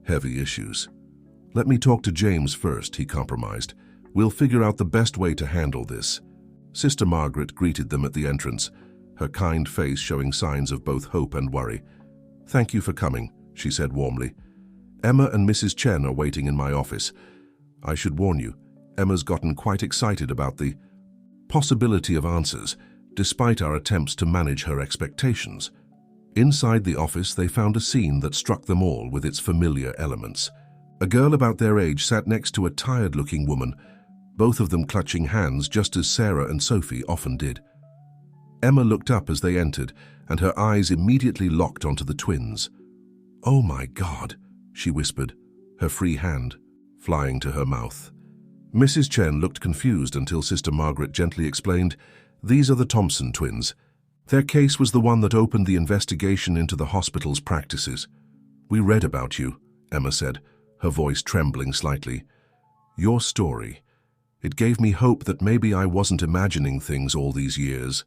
heavy issues. Let me talk to James first, he compromised. We'll figure out the best way to handle this. Sister Margaret greeted them at the entrance, her kind face showing signs of both hope and worry. Thank you for coming, she said warmly. Emma and Mrs. Chen are waiting in my office. I should warn you, Emma's gotten quite excited about the possibility of answers, despite our attempts to manage her expectations. Inside the office, they found a scene that struck them all with its familiar elements. A girl about their age sat next to a tired-looking woman, both of them clutching hands just as Sarah and Sophie often did. Emma looked up as they entered, and her eyes immediately locked onto the twins. "Oh my God," she whispered, her free hand flying to her mouth. Mrs. Chen looked confused until Sister Margaret gently explained, "These are the Thompson twins. Their case was the one that opened the investigation into the hospital's practices. We read about you," Emma said, her voice trembling slightly. "Your story. It gave me hope that maybe I wasn't imagining things all these years."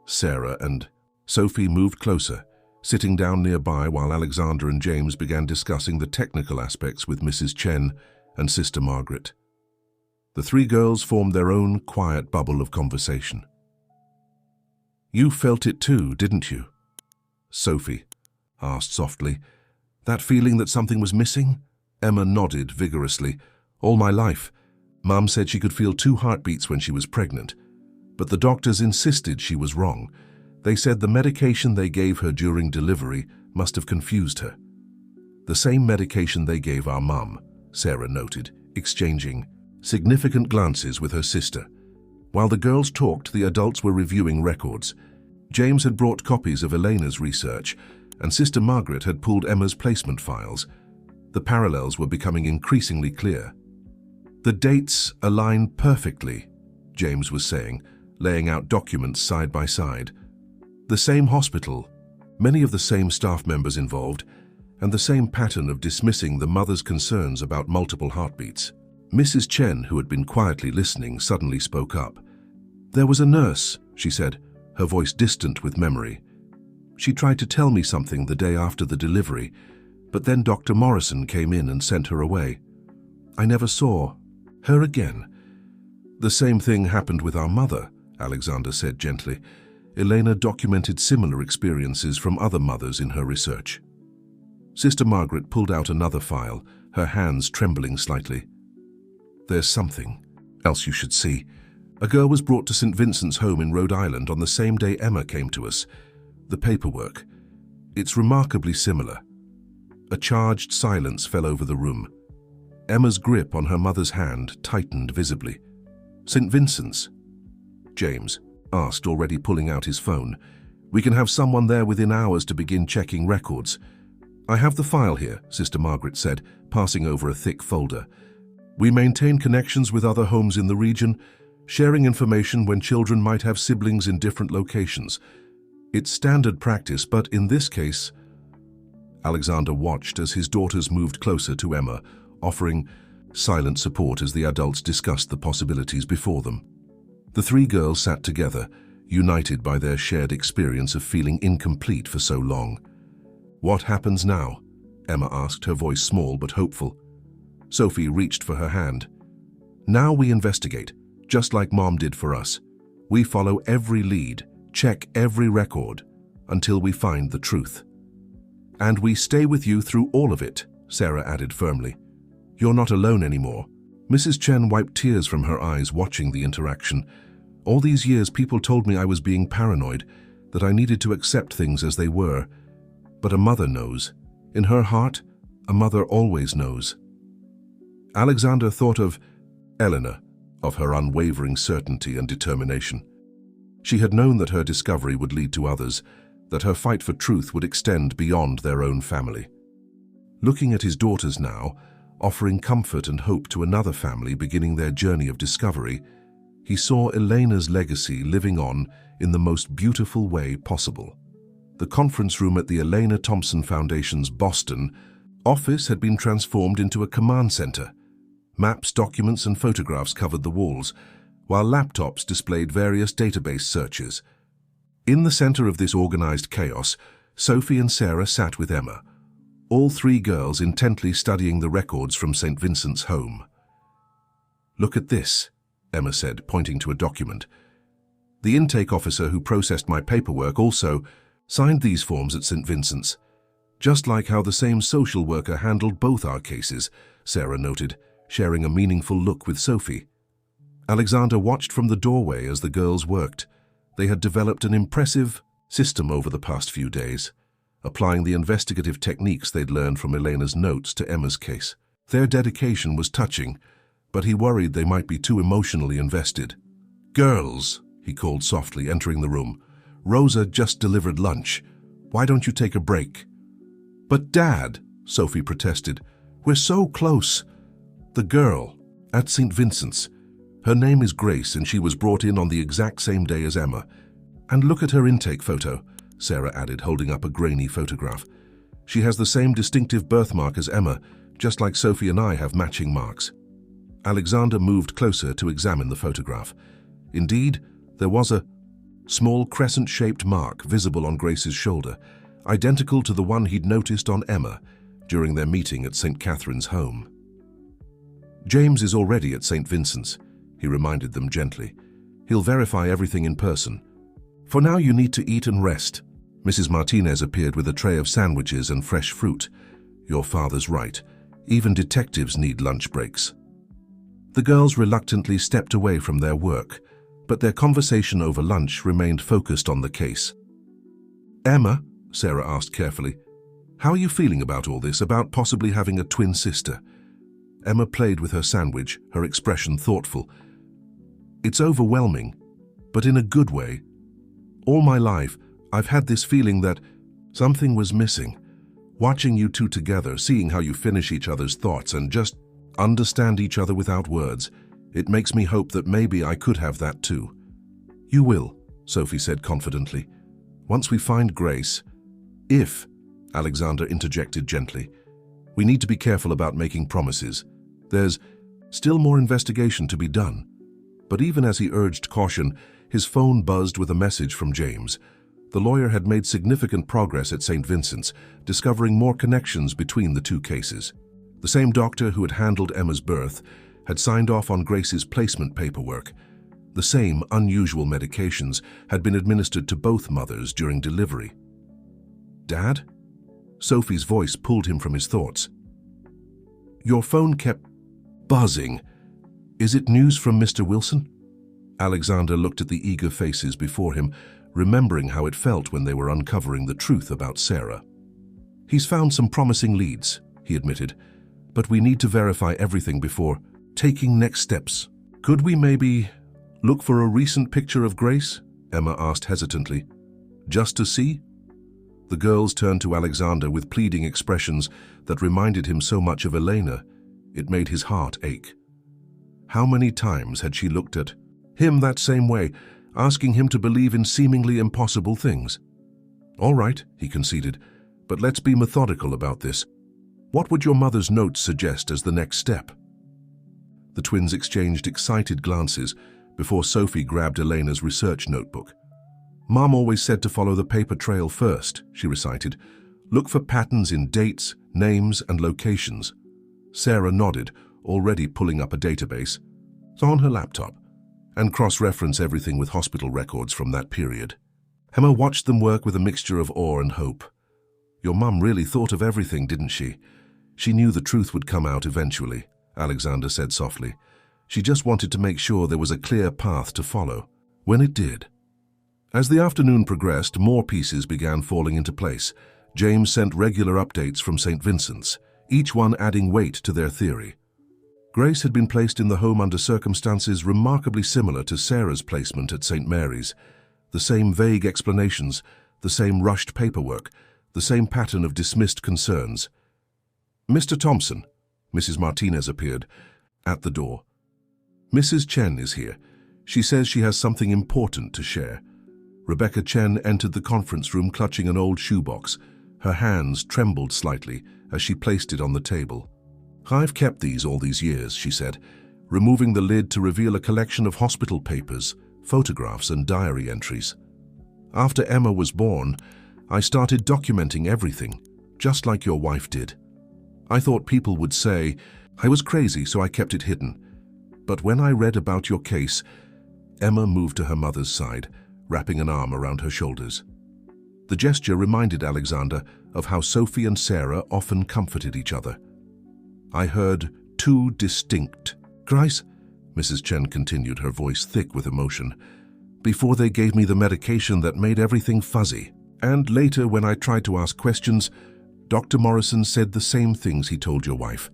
Sarah and Sophie moved closer, sitting down nearby while Alexander and James began discussing the technical aspects with Mrs. Chen and Sister Margaret. The 3 girls formed their own quiet bubble of conversation. "You felt it too, didn't you?" Sophie asked softly. "That feeling that something was missing?" Emma nodded vigorously. "All my life. Mom said she could feel 2 heartbeats when she was pregnant, but the doctors insisted she was wrong. They said the medication they gave her during delivery must have confused her." "The same medication they gave our mom," Sarah noted, exchanging significant glances with her sister. While the girls talked, the adults were reviewing records. James had brought copies of Elena's research, and Sister Margaret had pulled Emma's placement files. The parallels were becoming increasingly clear. "The dates align perfectly," James was saying, laying out documents side by side. "The same hospital, many of the same staff members involved, and the same pattern of dismissing the mother's concerns about multiple heartbeats." Mrs. Chen, who had been quietly listening, suddenly spoke up. "There was a nurse," she said, her voice distant with memory. "She tried to tell me something the day after the delivery, but then Dr. Morrison came in and sent her away. I never saw her again." "The same thing happened with our mother," Alexander said gently. "Elena documented similar experiences from other mothers in her research." Sister Margaret pulled out another file, her hands trembling slightly. "There's something else you should see. A girl was brought to St. Vincent's home in Rhode Island on the same day Emma came to us. The paperwork. It's remarkably similar." A charged silence fell over the room. Emma's grip on her mother's hand tightened visibly. "St. Vincent's?" James asked, already pulling out his phone. We can have someone there within hours to begin checking records. I have the file here, Sister Margaret said, passing over a thick folder. We maintain connections with other homes in the region, sharing information when children might have siblings in different locations. It's standard practice, but in this case... Alexander watched as his daughters moved closer to Emma, offering silent support as the adults discussed the possibilities before them. The three girls sat together, united by their shared experience of feeling incomplete for so long. What happens now? Emma asked, her voice small but hopeful. Sophie reached for her hand. Now we investigate, just like Mom did for us. We follow every lead, check every record, until we find the truth. And we stay with you through all of it, Sarah added firmly. You're not alone anymore. Mrs. Chen wiped tears from her eyes watching the interaction. All these years people told me I was being paranoid, that I needed to accept things as they were. But a mother knows. In her heart, a mother always knows. Alexander thought of Eleanor, of her unwavering certainty and determination. She had known that her discovery would lead to others, that her fight for truth would extend beyond their own family. Looking at his daughters now, offering comfort and hope to another family beginning their journey of discovery, he saw Elena's legacy living on in the most beautiful way possible. The conference room at the Elena Thompson Foundation's Boston office had been transformed into a command center. Maps, documents, and photographs covered the walls, while laptops displayed various database searches. In the center of this organized chaos, Sophie and Sarah sat with Emma, all three girls intently studying the records from St. Vincent's home. Look at this, Emma said, pointing to a document. The intake officer who processed my paperwork also signed these forms at St. Vincent's, just like how the same social worker handled both our cases, Sarah noted, sharing a meaningful look with Sophie. Alexander watched from the doorway as the girls worked. They had developed an impressive system over the past few days, applying the investigative techniques they'd learned from Elena's notes to Emma's case. Their dedication was touching, but he worried they might be too emotionally invested. Girls, he called softly, entering the room. Rosa just delivered lunch. Why don't you take a break? But Dad, Sophie protested, we're so close. The girl, at St. Vincent's. Her name is Grace, and she was brought in on the exact same day as Emma. And look at her intake photo, Sarah added, holding up a grainy photograph. She has the same distinctive birthmark as Emma, just like Sophie and I have matching marks. Alexander moved closer to examine the photograph. Indeed, there was a small crescent-shaped mark visible on Grace's shoulder, identical to the one he'd noticed on Emma during their meeting at St. Catherine's home. James is already at St. Vincent's, he reminded them gently. He'll verify everything in person. For now, you need to eat and rest. Mrs. Martinez appeared with a tray of sandwiches and fresh fruit. Your father's right. Even detectives need lunch breaks. The girls reluctantly stepped away from their work, but their conversation over lunch remained focused on the case. Emma, Sarah asked carefully, how are you feeling about all this, about possibly having a twin sister? Emma played with her sandwich, her expression thoughtful. It's overwhelming, but in a good way. All my life, I've had this feeling that something was missing. Watching you two together, seeing how you finish each other's thoughts and just understand each other without words, it makes me hope that maybe I could have that too. You will, Sophie said confidently. Once we find Grace, if, Alexander interjected gently, we need to be careful about making promises. There's still more investigation to be done. But even as he urged caution, his phone buzzed with a message from James. The lawyer had made significant progress at St. Vincent's, discovering more connections between the two cases. The same doctor who had handled Emma's birth had signed off on Grace's placement paperwork. The same unusual medications had been administered to both mothers during delivery. Dad? Sophie's voice pulled him from his thoughts. Your phone kept buzzing. Is it news from Mr. Wilson? Alexander looked at the eager faces before him, remembering how it felt when they were uncovering the truth about Sarah. He's found some promising leads, he admitted, but we need to verify everything before taking next steps. Could we maybe look for a recent picture of Grace? Emma asked hesitantly. Just to see? The girls turned to Alexander with pleading expressions that reminded him so much of Elena. It made his heart ache. How many times had she looked at him that same way, asking him to believe in seemingly impossible things? "All right," he conceded, "but let's be methodical about this. What would your mother's notes suggest as the next step?" The twins exchanged excited glances before Sophie grabbed Elena's research notebook. "Mom always said to follow the paper trail first," she recited. "Look for patterns in dates, names, and locations." Sarah nodded, already pulling up a database on her laptop, and cross-reference everything with hospital records from that period. Emma watched them work with a mixture of awe and hope. "Your mum really thought of everything, didn't she? She knew the truth would come out eventually," Alexander said softly. "She just wanted to make sure there was a clear path to follow." When it did. As the afternoon progressed, more pieces began falling into place. James sent regular updates from St. Vincent's, each one adding weight to their theory. Grace had been placed in the home under circumstances remarkably similar to Sarah's placement at St. Mary's. The same vague explanations, the same rushed paperwork, the same pattern of dismissed concerns. "Mr. Thompson," Mrs. Martinez appeared at the door. "Mrs. Chen is here. She says she has something important to share." Rebecca Chen entered the conference room clutching an old shoebox. Her hands trembled slightly as she placed it on the table. "I've kept these all these years," she said, removing the lid to reveal a collection of hospital papers, photographs, and diary entries. "After Emma was born, I started documenting everything, just like your wife did. I thought people would say I was crazy, so I kept it hidden. But when I read about your case..." Emma moved to her mother's side, wrapping an arm around her shoulders. The gesture reminded Alexander of how Sophie and Sarah often comforted each other. "I heard two distinct cries," Mrs. Chen continued, her voice thick with emotion, "before they gave me the medication that made everything fuzzy. And later, when I tried to ask questions, Dr. Morrison said the same things he told your wife,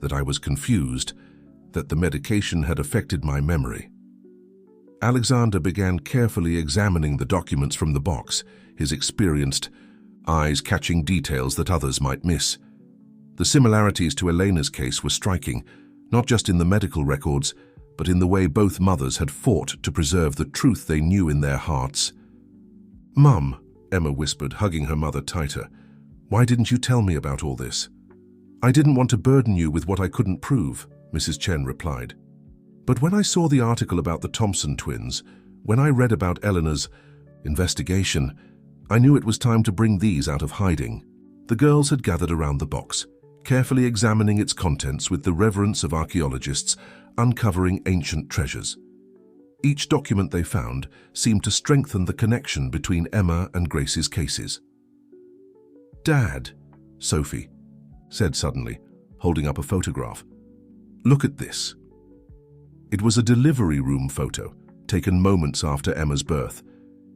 that I was confused, that the medication had affected my memory." Alexander began carefully examining the documents from the box, his experienced eyes catching details that others might miss. The similarities to Elena's case were striking, not just in the medical records, but in the way both mothers had fought to preserve the truth they knew in their hearts. "Mum," Emma whispered, hugging her mother tighter, "why didn't you tell me about all this?" "I didn't want to burden you with what I couldn't prove," Mrs. Chen replied. "But when I saw the article about the Thompson twins, when I read about Eleanor's investigation, I knew it was time to bring these out of hiding." The girls had gathered around the box, carefully examining its contents with the reverence of archaeologists uncovering ancient treasures. Each document they found seemed to strengthen the connection between Emma and Grace's cases. "Dad," Sophie said suddenly, holding up a photograph. "Look at this." It was a delivery room photo, taken moments after Emma's birth.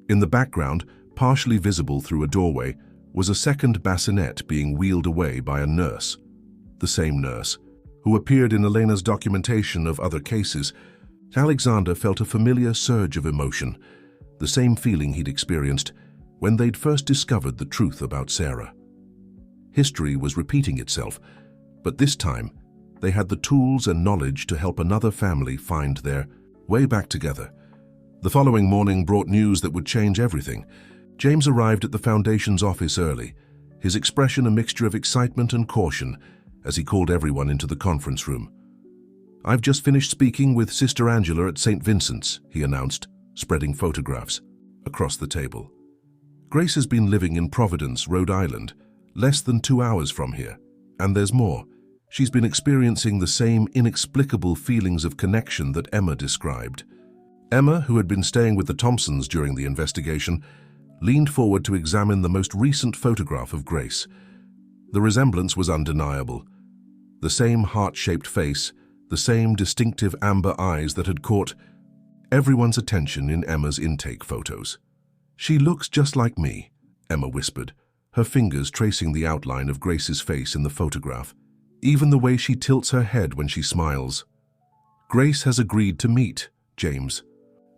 In the background, partially visible through a doorway, was a second bassinet being wheeled away by a nurse. The same nurse, who appeared in Elena's documentation of other cases. Alexander felt a familiar surge of emotion, the same feeling he'd experienced when they'd first discovered the truth about Sarah. History was repeating itself, but this time, they had the tools and knowledge to help another family find their way back together. The following morning brought news that would change everything. James arrived at the Foundation's office early, his expression a mixture of excitement and caution as he called everyone into the conference room. "I've just finished speaking with Sister Angela at St. Vincent's," he announced, spreading photographs across the table. "Grace has been living in Providence, Rhode Island, less than 2 hours from here. And there's more. She's been experiencing the same inexplicable feelings of connection that Emma described." Emma, who had been staying with the Thompsons during the investigation, leaned forward to examine the most recent photograph of Grace. The resemblance was undeniable. The same heart-shaped face, the same distinctive amber eyes that had caught everyone's attention in Emma's intake photos. "She looks just like me," Emma whispered, her fingers tracing the outline of Grace's face in the photograph. "Even the way she tilts her head when she smiles." "Grace has agreed to meet," James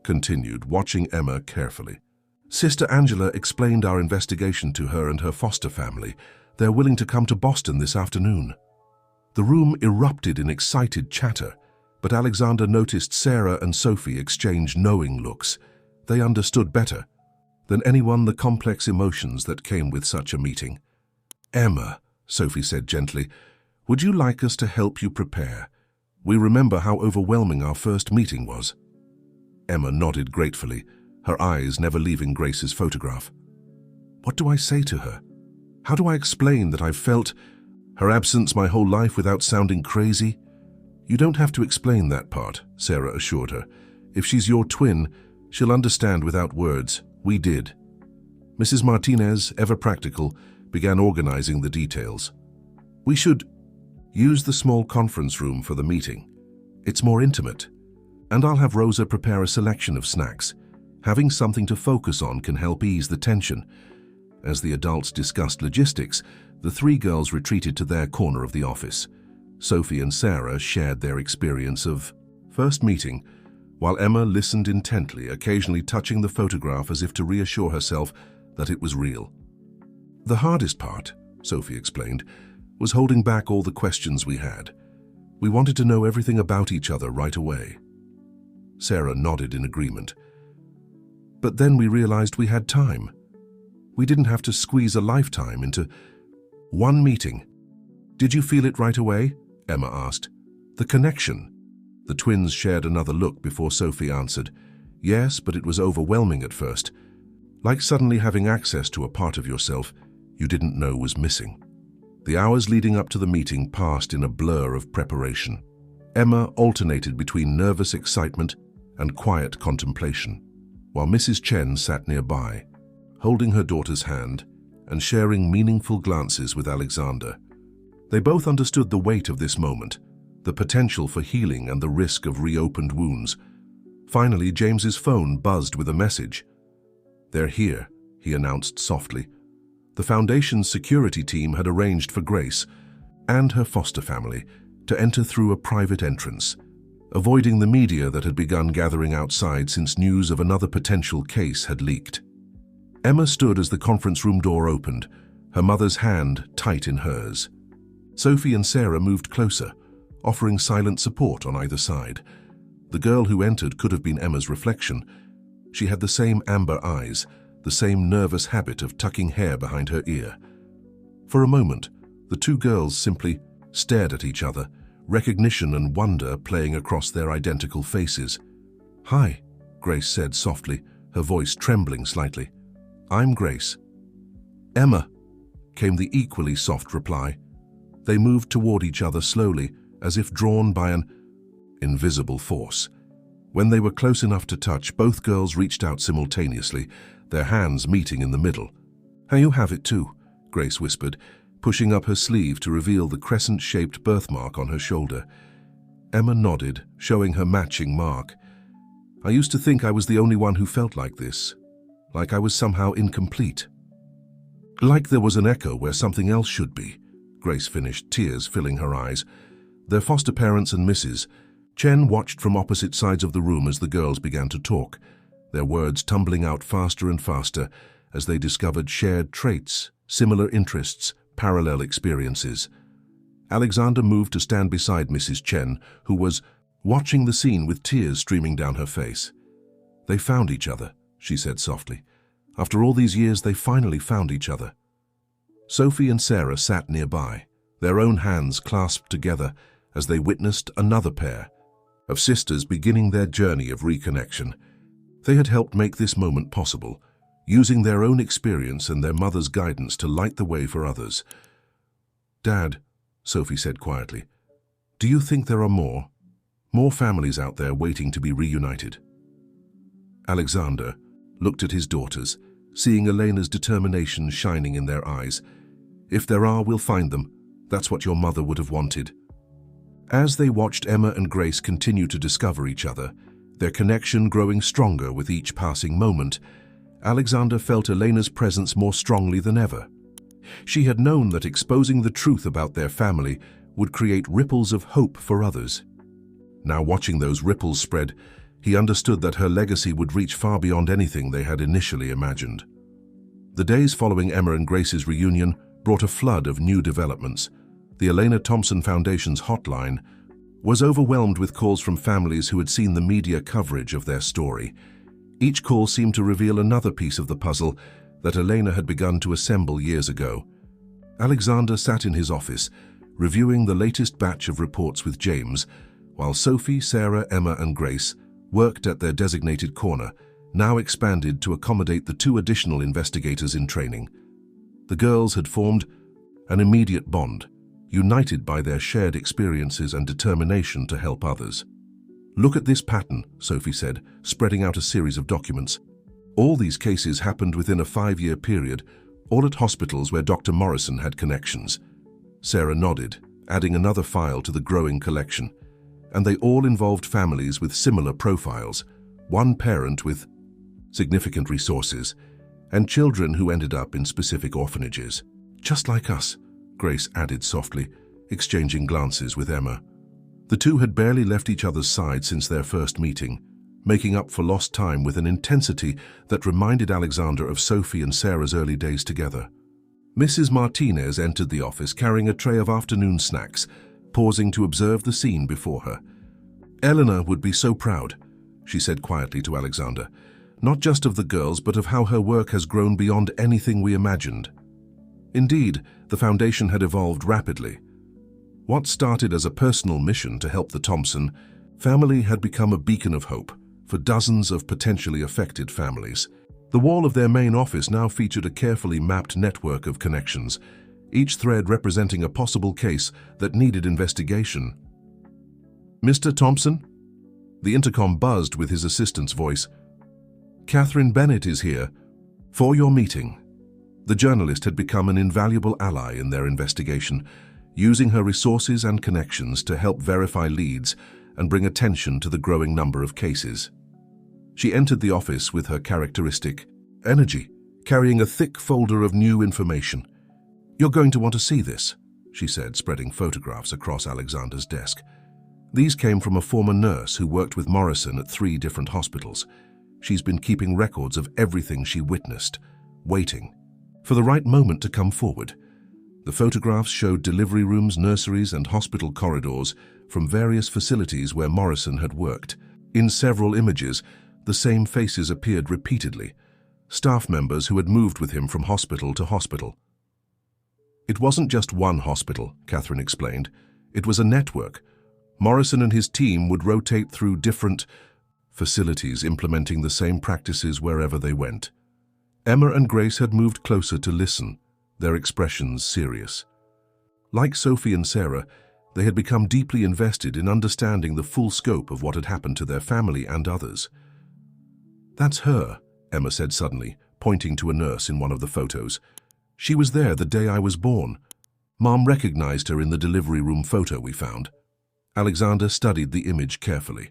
continued, watching Emma carefully. Sister Angela explained our investigation to her and her foster family. They're willing to come to Boston this afternoon. The room erupted in excited chatter, but Alexander noticed Sarah and Sophie exchange knowing looks. They understood better than anyone the complex emotions that came with such a meeting. "Emma," Sophie said gently, "would you like us to help you prepare? We remember how overwhelming our first meeting was." Emma nodded gratefully, her eyes never leaving Grace's photograph. What do I say to her? How do I explain that I've felt her absence my whole life without sounding crazy? "You don't have to explain that part," Sarah assured her. "If she's your twin, she'll understand without words. We did." Mrs. Martinez, ever practical, began organizing the details. "We should use the small conference room for the meeting. It's more intimate. And I'll have Rosa prepare a selection of snacks. Having something to focus on can help ease the tension." As the adults discussed logistics, the three girls retreated to their corner of the office. Sophie and Sarah shared their experience of first meeting, while Emma listened intently, occasionally touching the photograph as if to reassure herself that it was real. "The hardest part," Sophie explained, "was holding back all the questions we had. We wanted to know everything about each other right away." Sarah nodded in agreement. "But then we realized we had time. We didn't have to squeeze a lifetime into one meeting." "Did you feel it right away?" Emma asked. "The connection?" The twins shared another look before Sophie answered. "Yes, but it was overwhelming at first. Like suddenly having access to a part of yourself you didn't know was missing." The hours leading up to the meeting passed in a blur of preparation. Emma alternated between nervous excitement and quiet contemplation, while Mrs. Chen sat nearby, holding her daughter's hand and sharing meaningful glances with Alexander. They both understood the weight of this moment, the potential for healing and the risk of reopened wounds. Finally, James's phone buzzed with a message. "They're here," he announced softly. The Foundation's security team had arranged for Grace and her foster family to enter through a private entrance, avoiding the media that had begun gathering outside since news of another potential case had leaked. Emma stood as the conference room door opened, her mother's hand tight in hers. Sophie and Sarah moved closer, offering silent support on either side. The girl who entered could have been Emma's reflection. She had the same amber eyes, the same nervous habit of tucking hair behind her ear. For a moment, the two girls simply stared at each other, recognition and wonder playing across their identical faces. "Hi," Grace said softly, her voice trembling slightly. "I'm Grace." "Emma," came the equally soft reply. They moved toward each other slowly, as if drawn by an invisible force. When they were close enough to touch, both girls reached out simultaneously, their hands meeting in the middle. "How you have it too," Grace whispered, pushing up her sleeve to reveal the crescent-shaped birthmark on her shoulder. Emma nodded, showing her matching mark. "I used to think I was the only one who felt like this, like I was somehow incomplete. Like there was an echo where something else should be," Grace finished, tears filling her eyes. Their foster parents and Mrs. Chen watched from opposite sides of the room as the girls began to talk, their words tumbling out faster and faster as they discovered shared traits, similar interests, parallel experiences. Alexander moved to stand beside Mrs. Chen, who was watching the scene with tears streaming down her face. "They found each other," she said softly. "After all these years, they finally found each other." Sophie and Sarah sat nearby, their own hands clasped together as they witnessed another pair of sisters beginning their journey of reconnection. They had helped make this moment possible, using their own experience and their mother's guidance to light the way for others. "Dad," Sophie said quietly, "do you think there are more families out there waiting to be reunited?" Alexander looked at his daughters, seeing Elena's determination shining in their eyes. "If there are, we'll find them. That's what your mother would have wanted." As they watched Emma and Grace continue to discover each other, their connection growing stronger with each passing moment, Alexander felt Elena's presence more strongly than ever. She had known that exposing the truth about their family would create ripples of hope for others. Now watching those ripples spread, He understood that her legacy would reach far beyond anything they had initially imagined. The days following Emma and Grace's reunion brought a flood of new developments. The Elena Thompson Foundation's hotline was overwhelmed with calls from families who had seen the media coverage of their story. Each call seemed to reveal another piece of the puzzle that Elena had begun to assemble years ago. Alexander sat in his office, reviewing the latest batch of reports with James, while Sophie, Sarah, Emma, and Grace worked at their designated corner, now expanded to accommodate the 2 additional investigators in training. The girls had formed an immediate bond, united by their shared experiences and determination to help others. "Look at this pattern," Sophie said, spreading out a series of documents. "All these cases happened within a 5-year period, all at hospitals where Dr. Morrison had connections." Sarah nodded, adding another file to the growing collection. "And they all involved families with similar profiles, one parent with significant resources, and children who ended up in specific orphanages. Just like us," Grace added softly, exchanging glances with Emma. The two had barely left each other's side since their first meeting, making up for lost time with an intensity that reminded Alexander of Sophie and Sarah's early days together. Mrs. Martinez entered the office carrying a tray of afternoon snacks, pausing to observe the scene before her. "Eleanor would be so proud," she said quietly to Alexander, "not just of the girls, but of how her work has grown beyond anything we imagined." Indeed, the foundation had evolved rapidly. What started as a personal mission to help the Thompson family had become a beacon of hope for dozens of potentially affected families. The wall of their main office now featured a carefully mapped network of connections, each thread representing a possible case that needed investigation. "Mr. Thompson?" The intercom buzzed with his assistant's voice. "Catherine Bennett is here for your meeting." The journalist had become an invaluable ally in their investigation, using her resources and connections to help verify leads and bring attention to the growing number of cases. She entered the office with her characteristic energy, carrying a thick folder of new information. "You're going to want to see this," she said, spreading photographs across Alexander's desk. These came from a former nurse who worked with Morrison at 3 different hospitals. She's been keeping records of everything she witnessed, waiting for the right moment to come forward. The photographs showed delivery rooms, nurseries, and hospital corridors from various facilities where Morrison had worked. In several images, the same faces appeared repeatedly, staff members who had moved with him from hospital to hospital. "It wasn't just one hospital," Catherine explained. "It was a network. Morrison and his team would rotate through different facilities, implementing the same practices wherever they went." Emma and Grace had moved closer to listen, their expressions serious. Like Sophie and Sarah, they had become deeply invested in understanding the full scope of what had happened to their family and others. "That's her," Emma said suddenly, pointing to a nurse in one of the photos. "She was there the day I was born. Mom recognized her in the delivery room photo we found." Alexander studied the image carefully.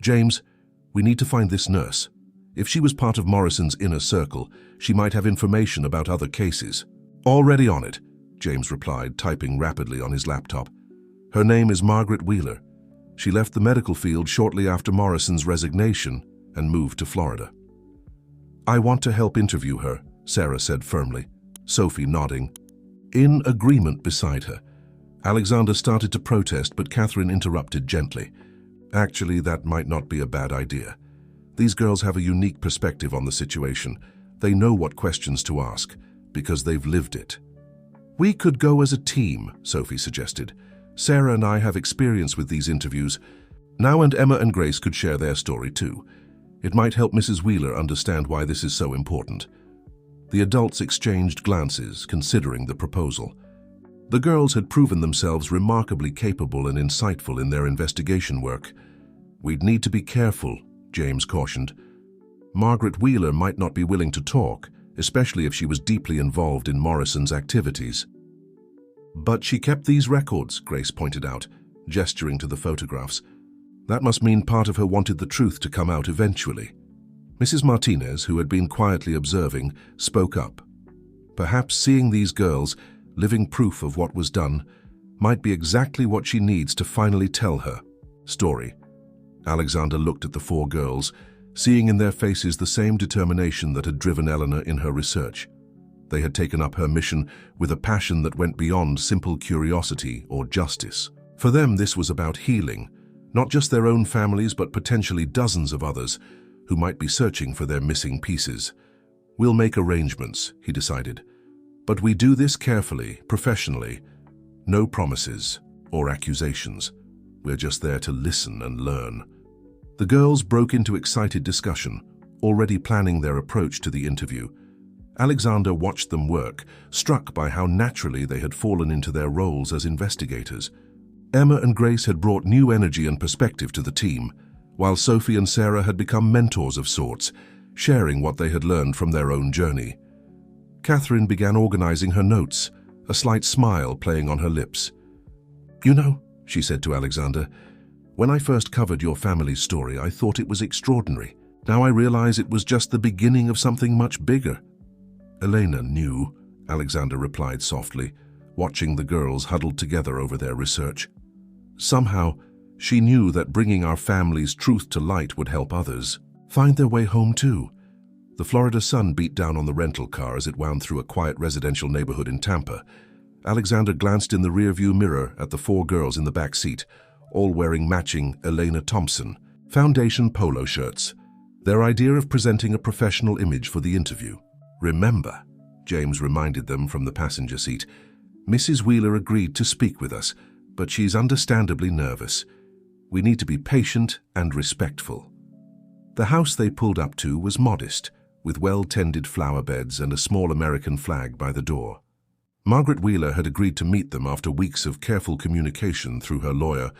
"James, we need to find this nurse. If she was part of Morrison's inner circle, she might have information about other cases." "Already on it," James replied, typing rapidly on his laptop. "Her name is Margaret Wheeler. She left the medical field shortly after Morrison's resignation and moved to Florida." "I want to help interview her," Sarah said firmly, Sophie nodding. In agreement beside her, Alexander started to protest, but Catherine interrupted gently. "Actually, that might not be a bad idea. These girls have a unique perspective on the situation. They know what questions to ask, because they've lived it." "We could go as a team," Sophie suggested. "Sarah and I have experience with these interviews. Now and Emma and Grace could share their story too. It might help Mrs. Wheeler understand why this is so important." The adults exchanged glances, considering the proposal. The girls had proven themselves remarkably capable and insightful in their investigation work. "We'd need to be careful," James cautioned. "Margaret Wheeler might not be willing to talk, especially if she was deeply involved in Morrison's activities." "But she kept these records," Grace pointed out, gesturing to the photographs. "That must mean part of her wanted the truth to come out eventually." Mrs. Martinez, who had been quietly observing, spoke up. Perhaps seeing these girls, living proof of what was done, might be exactly what she needs to finally tell her story. Alexander looked at the four girls, seeing in their faces the same determination that had driven Eleanor in her research. They had taken up her mission with a passion that went beyond simple curiosity or justice. For them, this was about healing, not just their own families, but potentially dozens of others who might be searching for their missing pieces. "We'll make arrangements," he decided. "But we do this carefully, professionally. No promises or accusations. We're just there to listen and learn." The girls broke into excited discussion, already planning their approach to the interview. Alexander watched them work, struck by how naturally they had fallen into their roles as investigators. Emma and Grace had brought new energy and perspective to the team, while Sophie and Sarah had become mentors of sorts, sharing what they had learned from their own journey. Catherine began organizing her notes, a slight smile playing on her lips. "You know," she said to Alexander, "when I first covered your family's story, I thought it was extraordinary. Now I realize it was just the beginning of something much bigger." "Elena knew," Alexander replied softly, watching the girls huddled together over their research. "Somehow, she knew that bringing our family's truth to light would help others find their way home too." The Florida sun beat down on the rental car as it wound through a quiet residential neighborhood in Tampa. Alexander glanced in the rearview mirror at the four girls in the back seat, all wearing matching Elena Thompson foundation polo shirts, their idea of presenting a professional image for the interview. "Remember," James reminded them from the passenger seat, "Mrs. Wheeler agreed to speak with us, but she's understandably nervous. We need to be patient and respectful." The house they pulled up to was modest, with well-tended flower beds and a small American flag by the door. Margaret Wheeler had agreed to meet them after weeks of careful communication through her lawyer,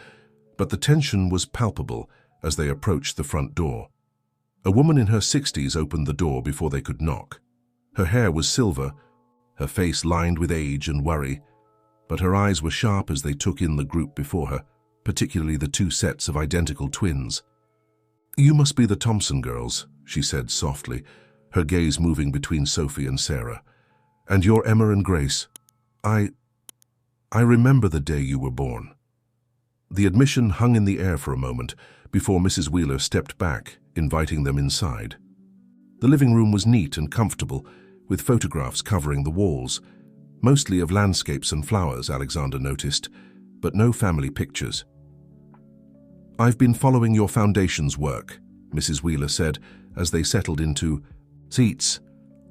but the tension was palpable as they approached the front door. A woman in her 60s opened the door before they could knock. Her hair was silver, her face lined with age and worry, but her eyes were sharp as they took in the group before her, particularly the two sets of identical twins. "You must be the Thompson girls," she said softly, her gaze moving between Sophie and Sarah. "And you're Emma and Grace. I remember the day you were born." The admission hung in the air for a moment before Mrs. Wheeler stepped back, inviting them inside. The living room was neat and comfortable, with photographs covering the walls, mostly of landscapes and flowers, Alexander noticed, but no family pictures. "I've been following your foundation's work," Mrs. Wheeler said as they settled into seats.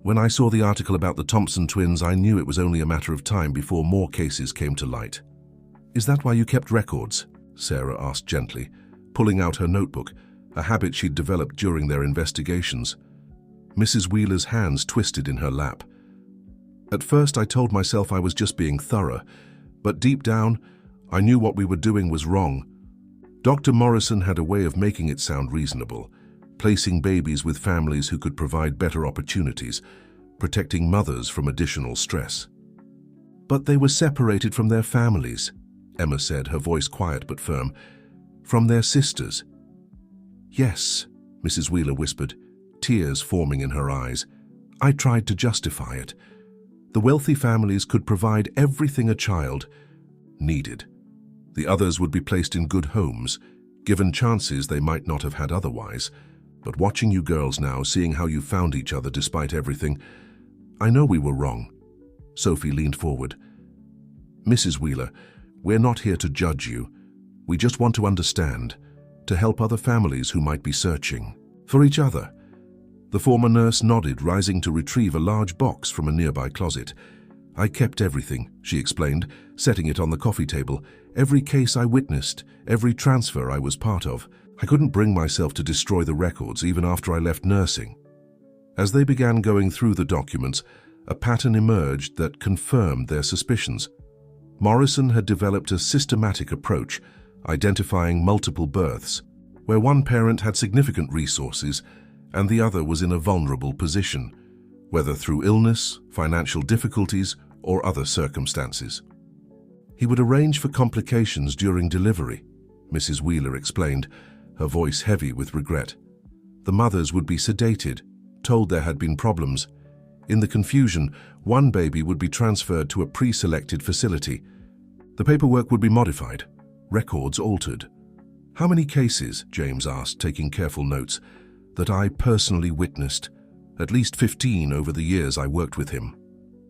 "When I saw the article about the Thompson twins, I knew it was only a matter of time before more cases came to light." "Is that why you kept records?" Sarah asked gently, pulling out her notebook, a habit she'd developed during their investigations. Mrs. Wheeler's hands twisted in her lap. "At first I told myself I was just being thorough, but deep down, I knew what we were doing was wrong. Dr. Morrison had a way of making it sound reasonable, placing babies with families who could provide better opportunities, protecting mothers from additional stress." "But they were separated from their families," Emma said, her voice quiet but firm. "From their sisters." "Yes," Mrs. Wheeler whispered, tears forming in her eyes. "I tried to justify it. The wealthy families could provide everything a child needed. The others would be placed in good homes, given chances they might not have had otherwise. But watching you girls now, seeing how you found each other despite everything, I know we were wrong." Sophie leaned forward. "Mrs. Wheeler, we're not here to judge you. We just want to understand, to help other families who might be searching for each other." The former nurse nodded, rising to retrieve a large box from a nearby closet. "I kept everything," she explained, setting it on the coffee table. "Every case I witnessed, every transfer I was part of. I couldn't bring myself to destroy the records even after I left nursing." As they began going through the documents, a pattern emerged that confirmed their suspicions. Morrison had developed a systematic approach, identifying multiple births, where one parent had significant resources and the other was in a vulnerable position, whether through illness, financial difficulties, or other circumstances. "He would arrange for complications during delivery," Mrs. Wheeler explained, her voice heavy with regret. "The mothers would be sedated, told there had been problems. In the confusion, one baby would be transferred to a pre-selected facility. The paperwork would be modified, records altered. How many cases, James asked, taking careful notes, that I personally witnessed? At least 15 over the years I worked with him.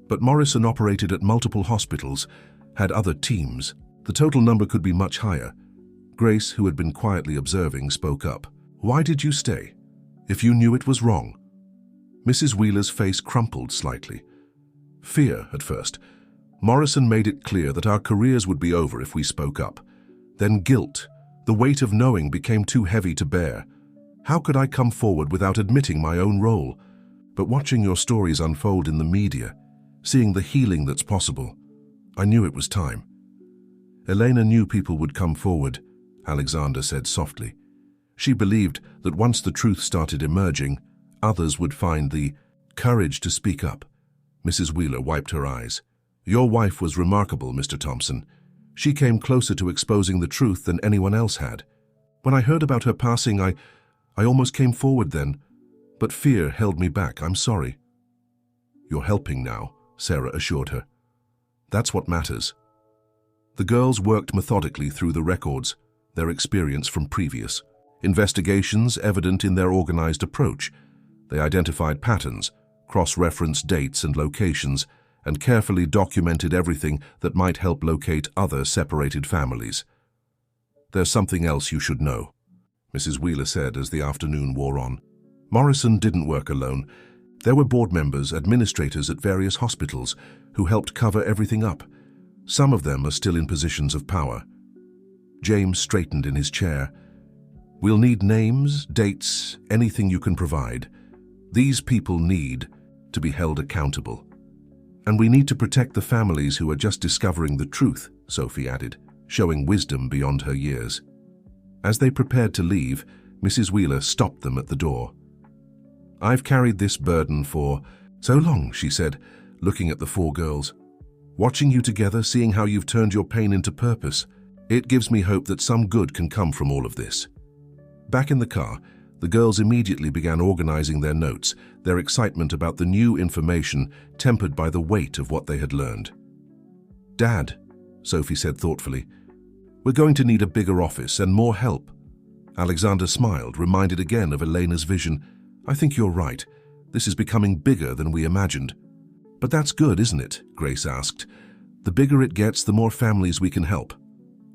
But Morrison operated at multiple hospitals, had other teams. The total number could be much higher. Grace, who had been quietly observing, spoke up. Why did you stay? If you knew it was wrong? Mrs. Wheeler's face crumpled slightly. Fear, at first. Morrison made it clear that our careers would be over if we spoke up. Then guilt. The weight of knowing became too heavy to bear. How could I come forward without admitting my own role? But watching your stories unfold in the media, seeing the healing that's possible, I knew it was time. Elena knew people would come forward, Alexander said softly. She believed that once the truth started emerging, others would find the courage to speak up. Mrs. Wheeler wiped her eyes. Your wife was remarkable, Mr. Thompson. She came closer to exposing the truth than anyone else had. When I heard about her passing, I almost came forward then, but fear held me back. I'm sorry. You're helping now, Sarah assured her. That's what matters. The girls worked methodically through the records, their experience from previous investigations evident in their organized approach. They identified patterns, cross-referenced dates and locations, and carefully documented everything that might help locate other separated families. There's something else you should know, Mrs. Wheeler said as the afternoon wore on. Morrison didn't work alone. There were board members, administrators at various hospitals who helped cover everything up. Some of them are still in positions of power. James straightened in his chair. We'll need names, dates, anything you can provide. These people need to be held accountable. And we need to protect the families who are just discovering the truth, Sophie added, showing wisdom beyond her years. As they prepared to leave, Mrs. Wheeler stopped them at the door. I've carried this burden for so long, she said, looking at the four girls. Watching you together, seeing how you've turned your pain into purpose, it gives me hope that some good can come from all of this. Back in the car, the girls immediately began organizing their notes, their excitement about the new information tempered by the weight of what they had learned. Dad, Sophie said thoughtfully, we're going to need a bigger office and more help. Alexander smiled, reminded again of Elena's vision. I think you're right. This is becoming bigger than we imagined. But that's good, isn't it? Grace asked. The bigger it gets, the more families we can help.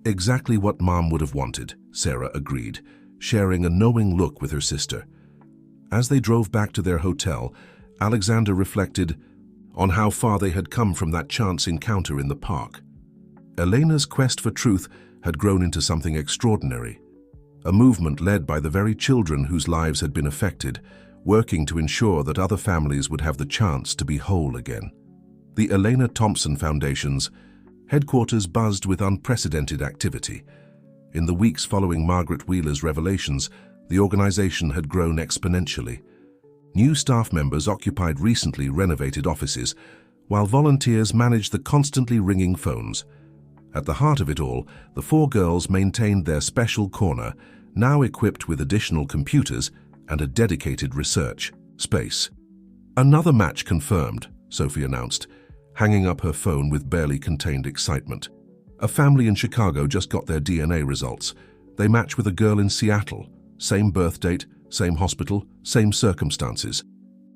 Exactly what Mom would have wanted, Sarah agreed, sharing a knowing look with her sister. As they drove back to their hotel, Alexander reflected on how far they had come from that chance encounter in the park. Elena's quest for truth had grown into something extraordinary, a movement led by the very children whose lives had been affected, working to ensure that other families would have the chance to be whole again. The Elena Thompson Foundation's headquarters buzzed with unprecedented activity. In the weeks following Margaret Wheeler's revelations, the organization had grown exponentially. New staff members occupied recently renovated offices, while volunteers managed the constantly ringing phones. At the heart of it all, the four girls maintained their special corner, now equipped with additional computers and a dedicated research space. Another match confirmed, Sophie announced, hanging up her phone with barely contained excitement. A family in Chicago just got their DNA results. They match with a girl in Seattle. Same birth date, same hospital, same circumstances.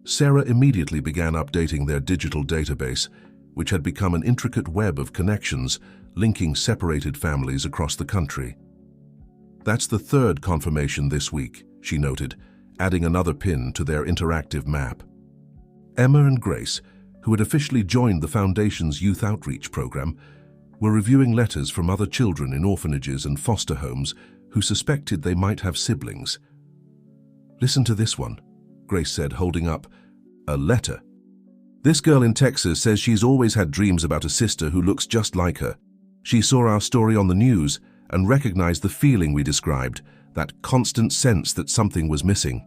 Sarah immediately began updating their digital database, which had become an intricate web of connections linking separated families across the country. That's the third confirmation this week, she noted, adding another pin to their interactive map. Emma and Grace, who had officially joined the Foundation's youth outreach program, were reviewing letters from other children in orphanages and foster homes who suspected they might have siblings. Listen to this one, Grace said, holding up a letter. This girl in Texas says she's always had dreams about a sister who looks just like her. She saw our story on the news and recognized the feeling we described, that constant sense that something was missing.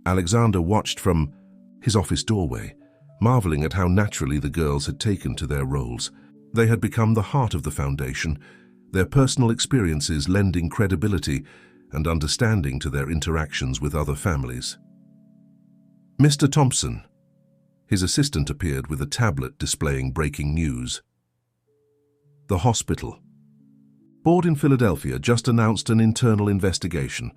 Alexander watched from his office doorway, marveling at how naturally the girls had taken to their roles. They had become the heart of the Foundation, their personal experiences lending credibility and understanding to their interactions with other families. Mr. Thompson. His assistant appeared with a tablet displaying breaking news. The hospital. Board in Philadelphia just announced an internal investigation.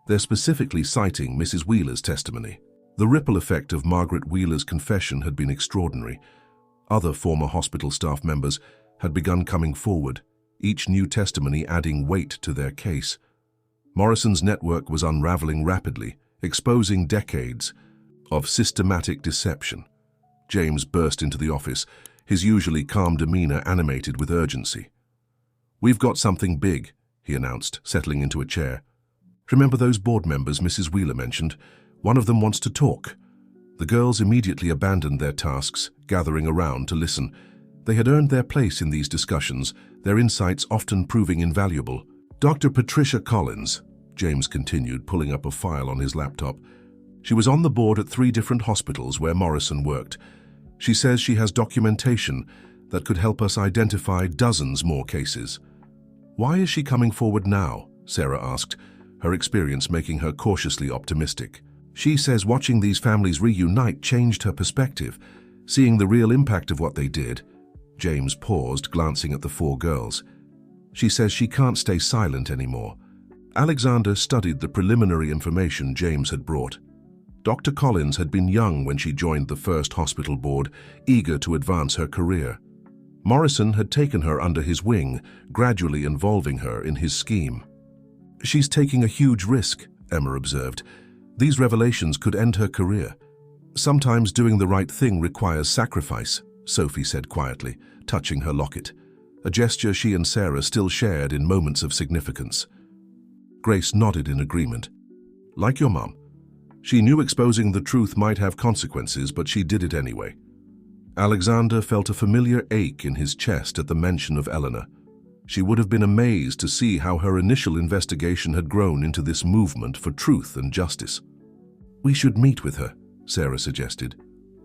They're specifically citing Mrs. Wheeler's testimony. The ripple effect of Margaret Wheeler's confession had been extraordinary. Other former hospital staff members had begun coming forward, each new testimony adding weight to their case. Morrison's network was unraveling rapidly, exposing decades of systematic deception. James burst into the office, his usually calm demeanor animated with urgency. "We've got something big," he announced, settling into a chair. "Remember those board members Mrs. Wheeler mentioned? One of them wants to talk." The girls immediately abandoned their tasks, gathering around to listen. They had earned their place in these discussions, their insights often proving invaluable. "Dr. Patricia Collins," James continued, pulling up a file on his laptop. "She was on the board at 3 different hospitals where Morrison worked. She says she has documentation that could help us identify dozens more cases." "Why is she coming forward now?" Sarah asked, her experience making her cautiously optimistic. "She says watching these families reunite changed her perspective, seeing the real impact of what they did." James paused, glancing at the 4 girls. "She says she can't stay silent anymore." Alexander studied the preliminary information James had brought. Dr. Collins had been young when she joined the first hospital board, eager to advance her career. Morrison had taken her under his wing, gradually involving her in his scheme. "She's taking a huge risk," Emma observed. "These revelations could end her career." "Sometimes doing the right thing requires sacrifice," Sophie said quietly, touching her locket, a gesture she and Sarah still shared in moments of significance. Grace nodded in agreement. "Like your mum. She knew exposing the truth might have consequences, but she did it anyway." Alexander felt a familiar ache in his chest at the mention of Eleanor. She would have been amazed to see how her initial investigation had grown into this movement for truth and justice. "We should meet with her," Sarah suggested.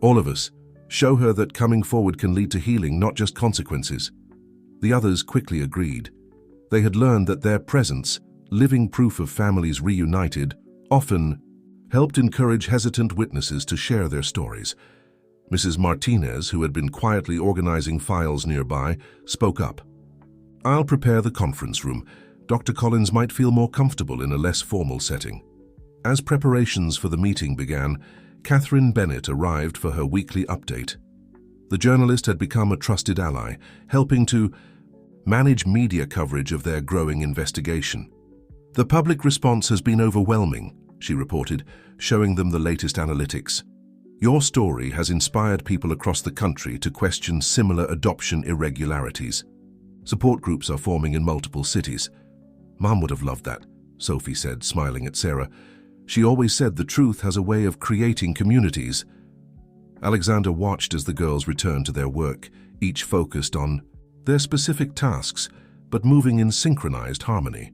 "All of us. Show her that coming forward can lead to healing, not just consequences." The others quickly agreed. They had learned that their presence, living proof of families reunited, often helped encourage hesitant witnesses to share their stories. Mrs. Martinez, who had been quietly organizing files nearby, spoke up. "I'll prepare the conference room. Dr. Collins might feel more comfortable in a less formal setting." As preparations for the meeting began, Catherine Bennett arrived for her weekly update. The journalist had become a trusted ally, helping to manage media coverage of their growing investigation. "The public response has been overwhelming," she reported, showing them the latest analytics. "Your story has inspired people across the country to question similar adoption irregularities. Support groups are forming in multiple cities." "Mum would have loved that," Sophie said, smiling at Sarah. "She always said the truth has a way of creating communities." Alexander watched as the girls returned to their work, each focused on their specific tasks, but moving in synchronized harmony.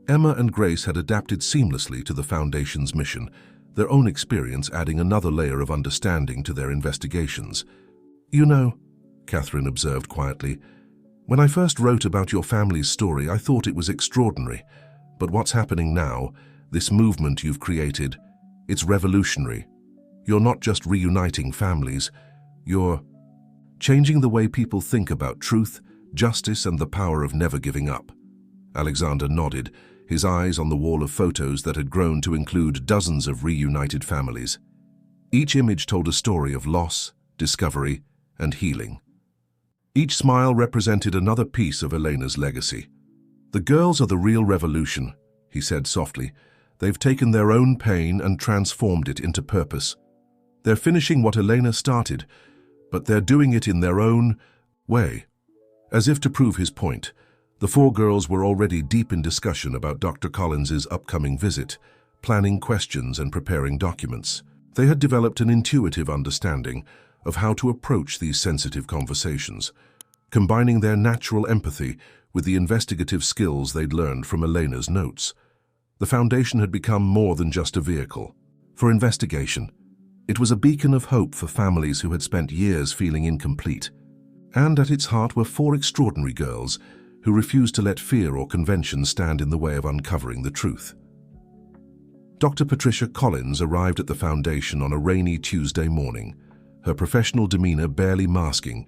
Emma and Grace had adapted seamlessly to the Foundation's mission, their own experience adding another layer of understanding to their investigations. "You know," Catherine observed quietly, "when I first wrote about your family's story, I thought it was extraordinary. But what's happening now, this movement you've created, it's revolutionary. You're not just reuniting families, you're changing the way people think about truth, justice, and the power of never giving up." Alexander nodded, his eyes on the wall of photos that had grown to include dozens of reunited families. Each image told a story of loss, discovery, and healing. Each smile represented another piece of Elena's legacy. "The girls are the real revolution," he said softly. "They've taken their own pain and transformed it into purpose. They're finishing what Elena started, but they're doing it in their own way." As if to prove his point, the 4 girls were already deep in discussion about Dr. Collins's upcoming visit, planning questions and preparing documents. They had developed an intuitive understanding of how to approach these sensitive conversations, combining their natural empathy with the investigative skills they'd learned from Elena's notes. The Foundation had become more than just a vehicle for investigation. It was a beacon of hope for families who had spent years feeling incomplete. And at its heart were 4 extraordinary girls who refused to let fear or convention stand in the way of uncovering the truth. Dr. Patricia Collins arrived at the Foundation on a rainy Tuesday morning, her professional demeanor barely masking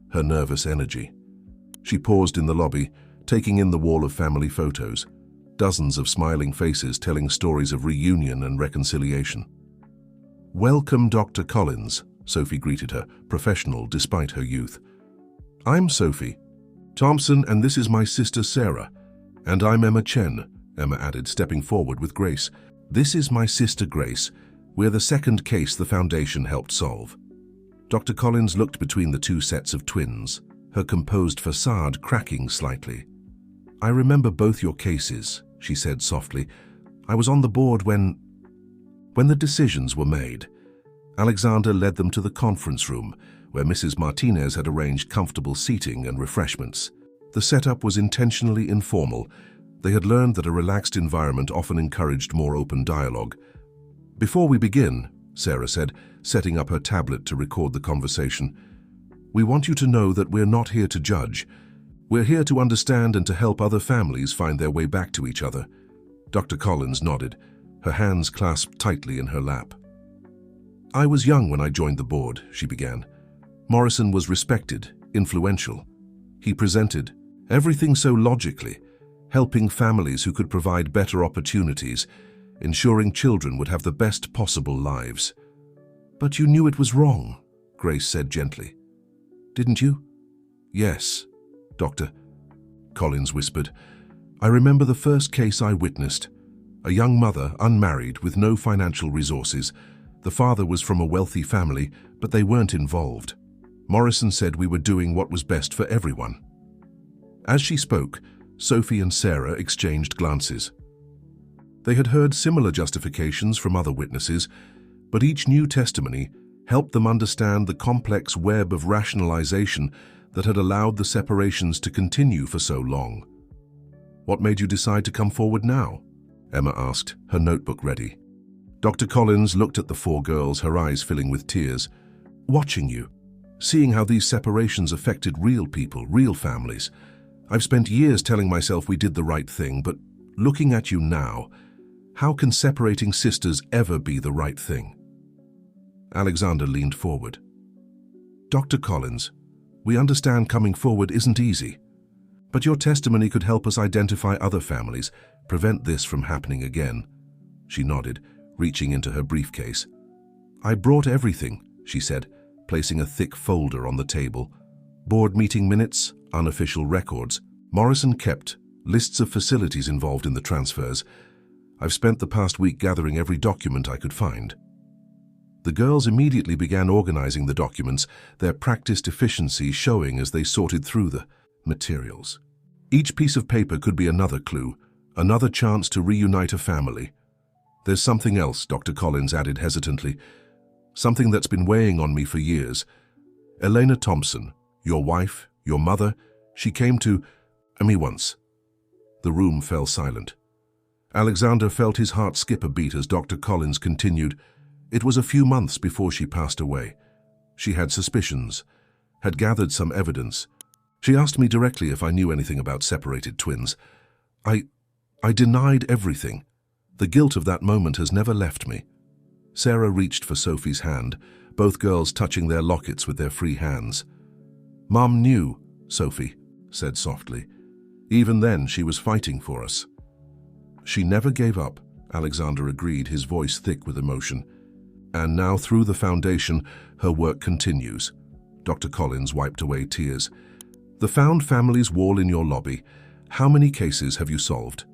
her nervous energy. She paused in the lobby, taking in the wall of family photos, dozens of smiling faces telling stories of reunion and reconciliation. "Welcome, Dr. Collins," Sophie greeted her, professional despite her youth. "I'm Sophie Thompson, and this is my sister Sarah. And I'm Emma Chen," Emma added, stepping forward with Grace. "This is my sister Grace. We're the second case the Foundation helped solve." Dr. Collins looked between the two sets of twins, her composed facade cracking slightly. "I remember both your cases," she said softly. "I was on the board when the decisions were made." Alexander led them to the conference room, where Mrs. Martinez had arranged comfortable seating and refreshments. The setup was intentionally informal. They had learned that a relaxed environment often encouraged more open dialogue. "Before we begin," Sarah said, setting up her tablet to record the conversation, "we want you to know that we're not here to judge. We're here to understand and to help other families find their way back to each other." Dr. Collins nodded, her hands clasped tightly in her lap. "I was young when I joined the board," she began. "Morrison was respected, influential. He presented everything so logically, helping families who could provide better opportunities, ensuring children would have the best possible lives." "But you knew it was wrong," Grace said gently. "Didn't you?" "Yes, Dr. Collins whispered. "I remember the first case I witnessed. A young mother, unmarried, with no financial resources. The father was from a wealthy family, but they weren't involved. Morrison said we were doing what was best for everyone." As she spoke, Sophie and Sarah exchanged glances. They had heard similar justifications from other witnesses, but each new testimony helped them understand the complex web of rationalization that had allowed the separations to continue for so long. "What made you decide to come forward now?" Emma asked, her notebook ready. Dr. Collins looked at the four girls, her eyes filling with tears. "Watching you, seeing how these separations affected real people, real families. I've spent years telling myself we did the right thing, but looking at you now, how can separating sisters ever be the right thing?" Alexander leaned forward. "Dr. Collins, we understand coming forward isn't easy, but your testimony could help us identify other families, prevent this from happening again." She nodded, reaching into her briefcase. "I brought everything," she said, placing a thick folder on the table. "Board meeting minutes, unofficial records. Morrison kept lists of facilities involved in the transfers. I've spent the past week gathering every document I could find." The girls immediately began organizing the documents, their practiced efficiency showing as they sorted through the materials. Each piece of paper could be another clue, another chance to reunite a family. "There's something else," Dr. Collins added hesitantly. "Something that's been weighing on me for years. Elena Thompson, your wife, your mother, she came to me once." The room fell silent. Alexander felt his heart skip a beat as Dr. Collins continued. "It was a few months before she passed away. She had suspicions, had gathered some evidence. She asked me directly if I knew anything about separated twins. I denied everything. The guilt of that moment has never left me." Sarah reached for Sophie's hand, both girls touching their lockets with their free hands. "Mom knew," Sophie said softly. "Even then, she was fighting for us." "She never gave up," Alexander agreed, his voice thick with emotion. "And now, through the Foundation, her work continues." Dr. Collins wiped away tears. "The Found Families wall in your lobby. How many cases have you solved?"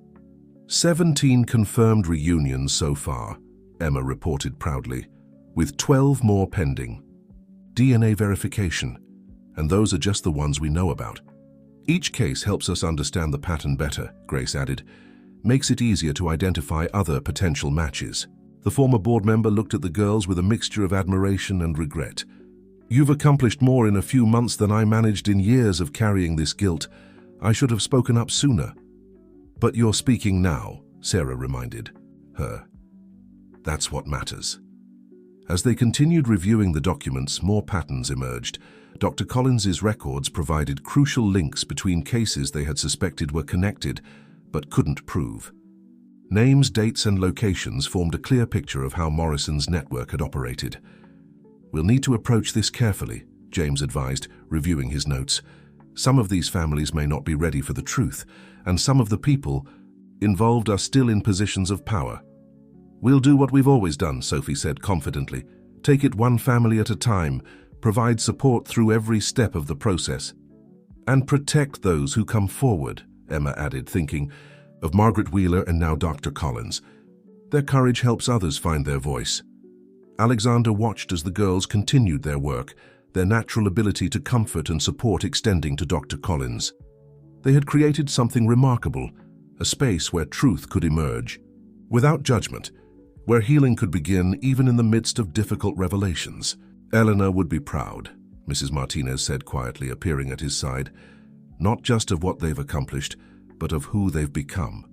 17 confirmed reunions so far, Emma reported proudly, with 12 more pending. DNA verification, and those are just the ones we know about. Each case helps us understand the pattern better, Grace added. Makes it easier to identify other potential matches. The former board member looked at the girls with a mixture of admiration and regret. "You've accomplished more in a few months than I managed in years of carrying this guilt. I should have spoken up sooner." "But you're speaking now," Sarah reminded her. "That's what matters." As they continued reviewing the documents, more patterns emerged. Dr. Collins's records provided crucial links between cases they had suspected were connected, but couldn't prove. Names, dates, and locations formed a clear picture of how Morrison's network had operated. "We'll need to approach this carefully," James advised, reviewing his notes. Some of these families may not be ready for the truth, and some of the people involved are still in positions of power. "We'll do what we've always done," Sophie said confidently. "Take it one family at a time, provide support through every step of the process. And protect those who come forward," Emma added, thinking of Margaret Wheeler and now Dr. Collins. Their courage helps others find their voice. Alexander watched as the girls continued their work, their natural ability to comfort and support extending to Dr. Collins. They had created something remarkable, a space where truth could emerge, without judgment, where healing could begin even in the midst of difficult revelations. "Eleanor would be proud," Mrs. Martinez said quietly, appearing at his side, "not just of what they've accomplished, but of who they've become."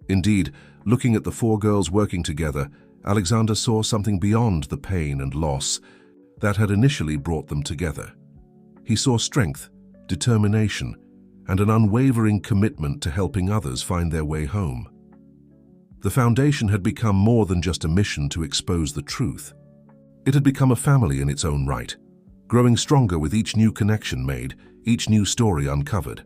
Indeed, looking at the four girls working together, Alexander saw something beyond the pain and loss that had initially brought them together. He saw strength, determination, and an unwavering commitment to helping others find their way home. The foundation had become more than just a mission to expose the truth. It had become a family in its own right, growing stronger with each new connection made, each new story uncovered.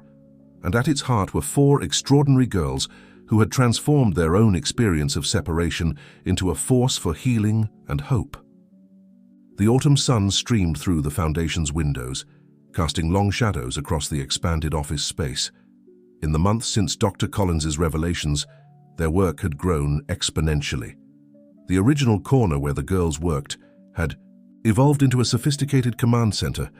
And at its heart were four extraordinary girls who had transformed their own experience of separation into a force for healing and hope. The autumn sun streamed through the foundation's windows, casting long shadows across the expanded office space. In the months since Dr. Collins's revelations, their work had grown exponentially. The original corner where the girls worked had evolved into a sophisticated command center,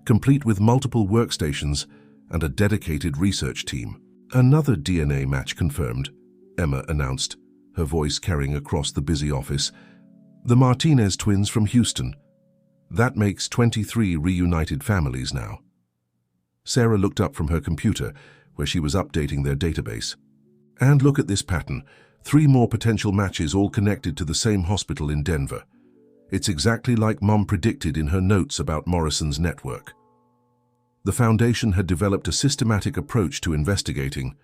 complete with multiple workstations and a dedicated research team. "Another DNA match confirmed," Emma announced, her voice carrying across the busy office. "The Martinez twins from Houston. That makes 23 reunited families now." Sarah looked up from her computer, where she was updating their database. "And look at this pattern. 3 more potential matches all connected to the same hospital in Denver. It's exactly like Mom predicted in her notes about Morrison's network." The foundation had developed a systematic approach to investigating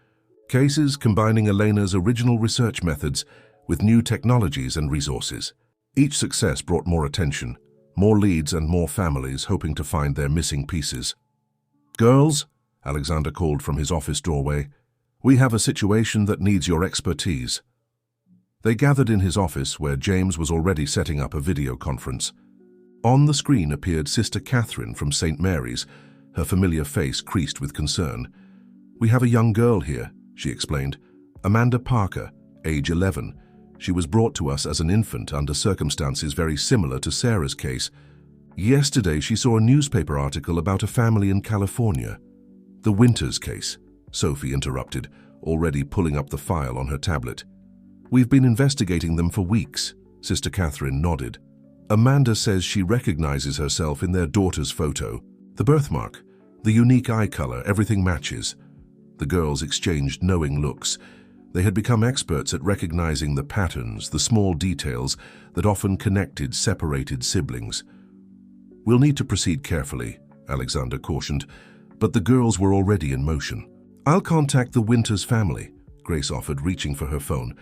cases, combining Elena's original research methods with new technologies and resources. Each success brought more attention, more leads and more families hoping to find their missing pieces. "Girls," Alexander called from his office doorway, "we have a situation that needs your expertise." They gathered in his office where James was already setting up a video conference. On the screen appeared Sister Catherine from St. Mary's, her familiar face creased with concern. "We have a young girl here," she explained. "Amanda Parker, age 11. She was brought to us as an infant under circumstances very similar to Sarah's case. Yesterday she saw a newspaper article about a family in California." "The Winters case," Sophie interrupted, already pulling up the file on her tablet. "We've been investigating them for weeks," Sister Catherine nodded. "Amanda says she recognizes herself in their daughter's photo. The birthmark, the unique eye color, everything matches." The girls exchanged knowing looks. They had become experts at recognizing the patterns, the small details that often connected separated siblings. "We'll need to proceed carefully," Alexander cautioned, but the girls were already in motion. "I'll contact the Winters family," Grace offered, reaching for her phone.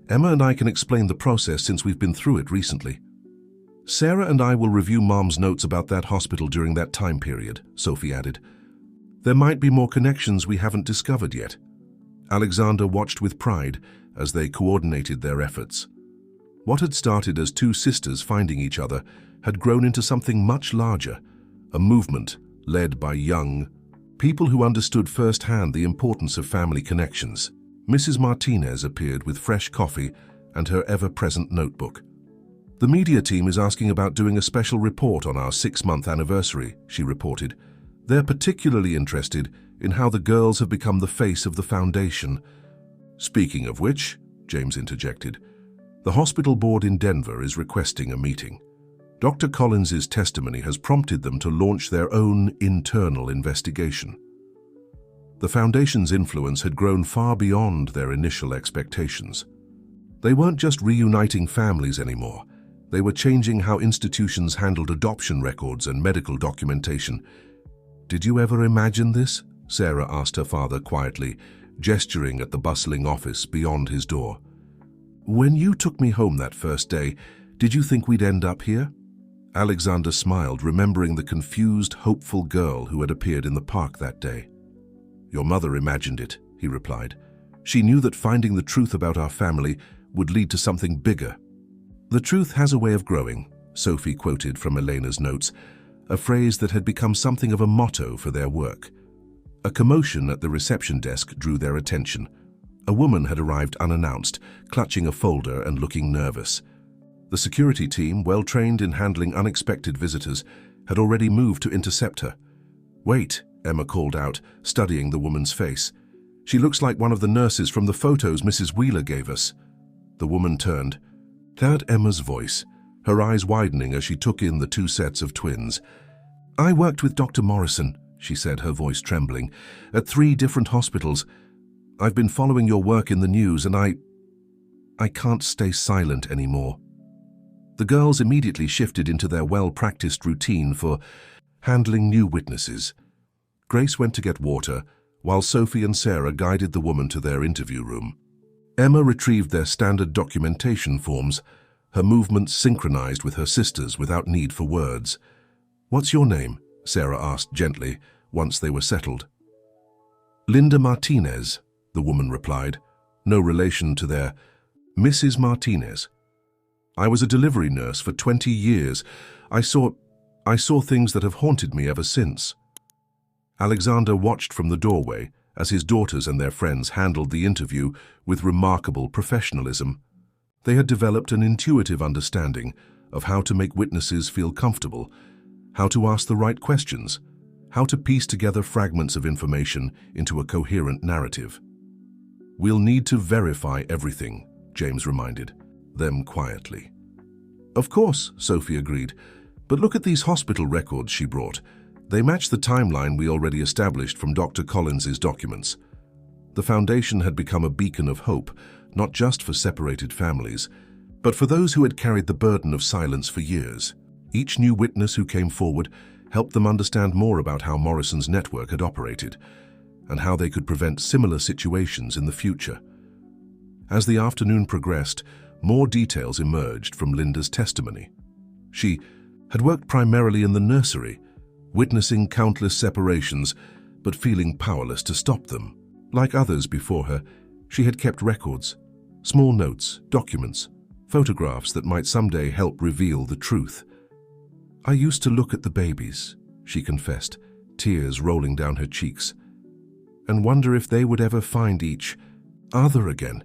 "Emma and I can explain the process since we've been through it recently." "Sarah and I will review Mom's notes about that hospital during that time period," Sophie added. "There might be more connections we haven't discovered yet." Alexander watched with pride as they coordinated their efforts. What had started as 2 sisters finding each other had grown into something much larger, a movement led by young people who understood firsthand the importance of family connections. Mrs. Martinez appeared with fresh coffee and her ever-present notebook. "The media team is asking about doing a special report on our 6-month anniversary," she reported. "They're particularly interested in how the girls have become the face of the foundation." "Speaking of which," James interjected, "the hospital board in Denver is requesting a meeting. Dr. Collins's testimony has prompted them to launch their own internal investigation." The foundation's influence had grown far beyond their initial expectations. They weren't just reuniting families anymore. They were changing how institutions handled adoption records and medical documentation. "Did you ever imagine this?" Sarah asked her father quietly, gesturing at the bustling office beyond his door. "When you took me home that first day, did you think we'd end up here?" Alexander smiled, remembering the confused, hopeful girl who had appeared in the park that day. "Your mother imagined it," he replied. "She knew that finding the truth about our family would lead to something bigger." "The truth has a way of growing," Sophie quoted from Elena's notes, a phrase that had become something of a motto for their work. A commotion at the reception desk drew their attention. A woman had arrived unannounced, clutching a folder and looking nervous. The security team, well trained in handling unexpected visitors, had already moved to intercept her. "Wait," Emma called out, studying the woman's face. "She looks like one of the nurses from the photos Mrs. Wheeler gave us." The woman turned. They heard Emma's voice, her eyes widening as she took in the two sets of twins. "I worked with Dr. Morrison," she said, her voice trembling, "at 3 different hospitals. I've been following your work in the news, and I can't stay silent anymore." The girls immediately shifted into their well-practiced routine for handling new witnesses. Grace went to get water, while Sophie and Sarah guided the woman to their interview room. Emma retrieved their standard documentation forms, her movements synchronized with her sister's without need for words. "What's your name?" Sarah asked gently, once they were settled. "Linda Martinez," the woman replied, no relation to their Mrs. Martinez. "I was a delivery nurse for 20 years. I saw things that have haunted me ever since." Alexander watched from the doorway as his daughters and their friends handled the interview with remarkable professionalism. They had developed an intuitive understanding of how to make witnesses feel comfortable, how to ask the right questions, how to piece together fragments of information into a coherent narrative. "We'll need to verify everything," James reminded them quietly. "Of course," Sophie agreed, "but look at these hospital records she brought. They match the timeline we already established from Dr. Collins's documents." The Foundation had become a beacon of hope, not just for separated families, but for those who had carried the burden of silence for years. Each new witness who came forward helped them understand more about how Morrison's network had operated, and how they could prevent similar situations in the future. As the afternoon progressed, more details emerged from Linda's testimony. She had worked primarily in the nursery, witnessing countless separations, but feeling powerless to stop them. Like others before her, she had kept records, small notes, documents, photographs that might someday help reveal the truth. "I used to look at the babies," she confessed, tears rolling down her cheeks, "and wonder if they would ever find each other again,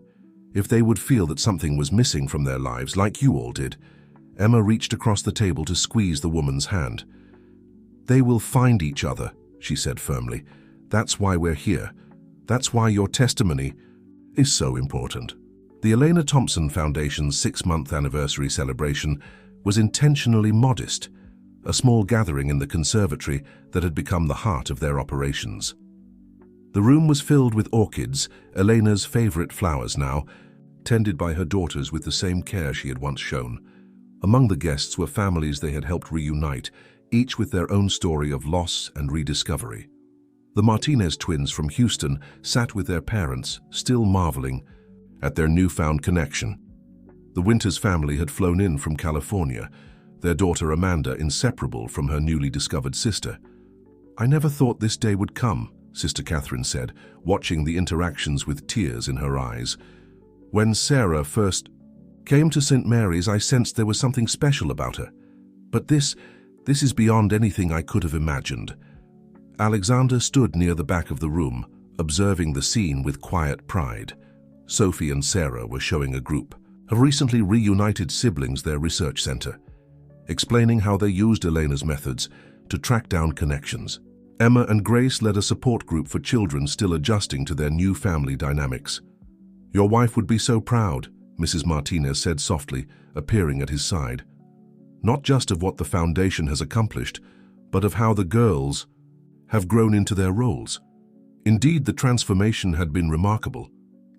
if they would feel that something was missing from their lives like you all did." Emma reached across the table to squeeze the woman's hand. "They will find each other," she said firmly. "That's why we're here. That's why your testimony is so important." The Elena Thompson Foundation's 6-month anniversary celebration was intentionally modest, a small gathering in the conservatory that had become the heart of their operations. The room was filled with orchids, Elena's favorite flowers now, tended by her daughters with the same care she had once shown. Among the guests were families they had helped reunite, each with their own story of loss and rediscovery. The Martinez twins from Houston sat with their parents, still marveling at their newfound connection. The Winters family had flown in from California, their daughter Amanda inseparable from her newly discovered sister. "I never thought this day would come," Sister Catherine said, watching the interactions with tears in her eyes. "When Sarah first came to St. Mary's, I sensed there was something special about her. But this is beyond anything I could have imagined." Alexander stood near the back of the room, observing the scene with quiet pride. Sophie and Sarah were showing a group of recently reunited siblings their research center, explaining how they used Elena's methods to track down connections. Emma and Grace led a support group for children still adjusting to their new family dynamics. "Your wife would be so proud," Mrs. Martinez said softly, appearing at his side. "Not just of what the Foundation has accomplished, but of how the girls have grown into their roles." Indeed, the transformation had been remarkable.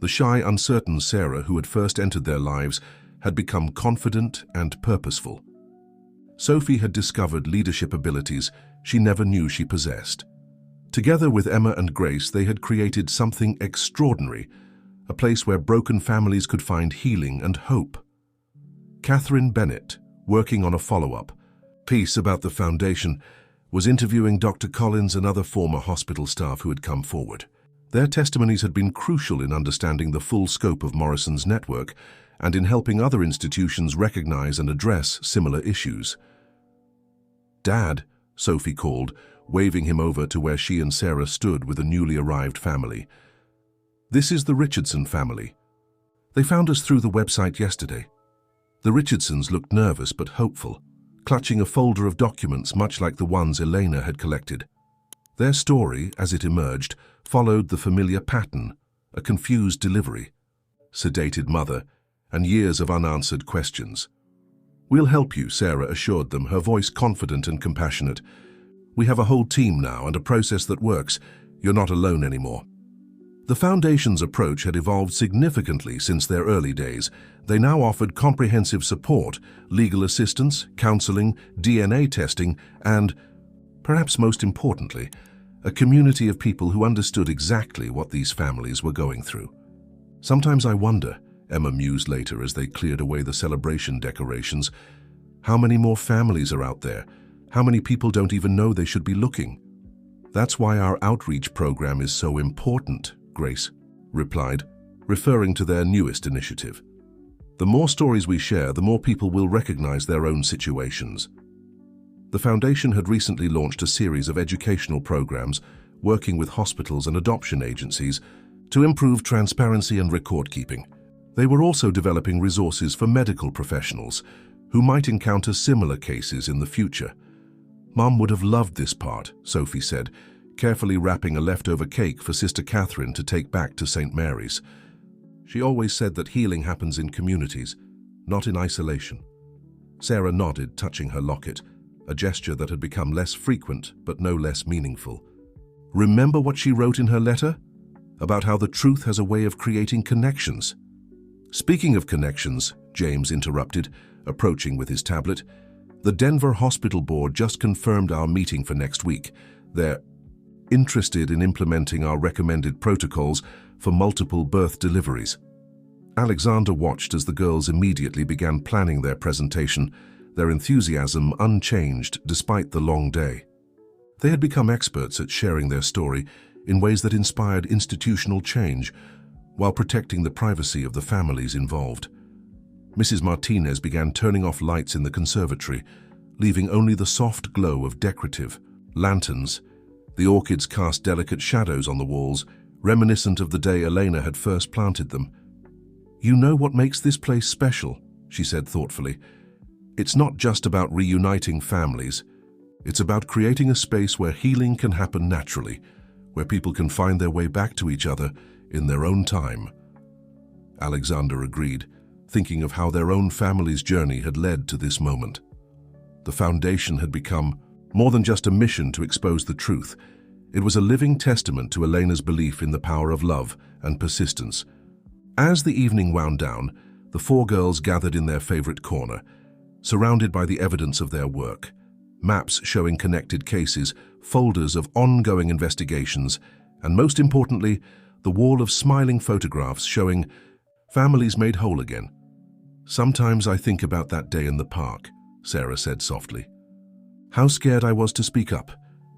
The shy, uncertain Sarah, who had first entered their lives, had become confident and purposeful. Sophie had discovered leadership abilities she never knew she possessed. Together with Emma and Grace, they had created something extraordinary, a place where broken families could find healing and hope. Catherine Bennett, working on a follow-up, piece about the foundation was interviewing Dr. Collins and other former hospital staff who had come forward. Their testimonies had been crucial in understanding the full scope of Morrison's network and in helping other institutions recognize and address similar issues. "Dad," Sophie called, waving him over to where she and Sarah stood with a newly arrived family. "This is the Richardson family. They found us through the website yesterday." The Richardsons looked nervous but hopeful, clutching a folder of documents much like the ones Elena had collected. Their story, as it emerged, followed the familiar pattern: a confused delivery, sedated mother, and years of unanswered questions. "We'll help you," Sarah assured them, her voice confident and compassionate. "We have a whole team now and a process that works. You're not alone anymore." The Foundation's approach had evolved significantly since their early days. They now offered comprehensive support, legal assistance, counseling, DNA testing, and, perhaps most importantly, a community of people who understood exactly what these families were going through. "Sometimes I wonder," Emma mused later as they cleared away the celebration decorations, "how many more families are out there? How many people don't even know they should be looking?" "That's why our outreach program is so important," Grace replied, referring to their newest initiative. "The more stories we share, the more people will recognize their own situations." The Foundation had recently launched a series of educational programs working with hospitals and adoption agencies to improve transparency and record-keeping. They were also developing resources for medical professionals who might encounter similar cases in the future. "Mom would have loved this part," Sophie said, carefully wrapping a leftover cake for Sister Catherine to take back to St. Mary's. "She always said that healing happens in communities, not in isolation." Sarah nodded, touching her locket, a gesture that had become less frequent but no less meaningful. "Remember what she wrote in her letter? About how the truth has a way of creating connections." "Speaking of connections," James interrupted, approaching with his tablet, "the Denver Hospital Board just confirmed our meeting for next week. They're interested in implementing our recommended protocols for multiple birth deliveries." Alexander watched as the girls immediately began planning their presentation, their enthusiasm unchanged despite the long day. They had become experts at sharing their story in ways that inspired institutional change while protecting the privacy of the families involved. Mrs. Martinez began turning off lights in the conservatory, leaving only the soft glow of decorative lanterns. The orchids cast delicate shadows on the walls, reminiscent of the day Elena had first planted them. "You know what makes this place special," she said thoughtfully. "It's not just about reuniting families. It's about creating a space where healing can happen naturally, where people can find their way back to each other in their own time." Alexander agreed, thinking of how their own family's journey had led to this moment. The Foundation had become more than just a mission to expose the truth. It was a living testament to Elena's belief in the power of love and persistence. As the evening wound down, the four girls gathered in their favorite corner, surrounded by the evidence of their work: maps showing connected cases, folders of ongoing investigations, and most importantly, the wall of smiling photographs showing families made whole again. "Sometimes I think about that day in the park," Sarah said softly. "How scared I was to speak up,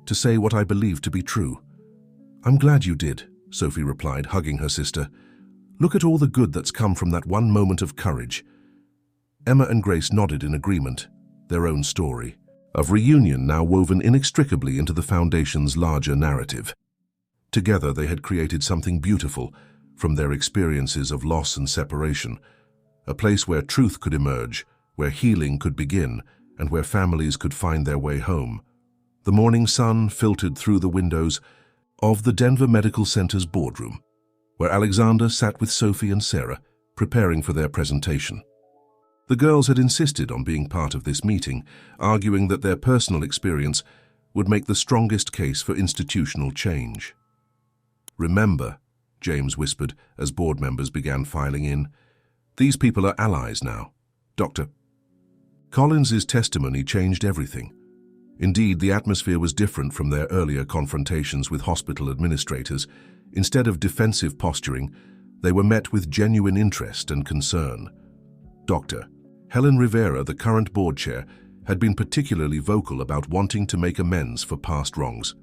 to say what I believed to be true." "I'm glad you did," Sophie replied, hugging her sister. "Look at all the good that's come from that one moment of courage." Emma and Grace nodded in agreement, their own story of reunion now woven inextricably into the Foundation's larger narrative. Together they had created something beautiful from their experiences of loss and separation, a place where truth could emerge, where healing could begin, and where families could find their way home. The morning sun filtered through the windows of the Denver Medical Center's boardroom, where Alexander sat with Sophie and Sarah, preparing for their presentation. The girls had insisted on being part of this meeting, arguing that their personal experience would make the strongest case for institutional change. "Remember," James whispered as board members began filing in, "these people are allies now. Dr. Collins's testimony changed everything. Indeed, the atmosphere was different from their earlier confrontations with hospital administrators. Instead of defensive posturing, they were met with genuine interest and concern. Dr. Helen Rivera, the current board chair, had been particularly vocal about wanting to make amends for past wrongs.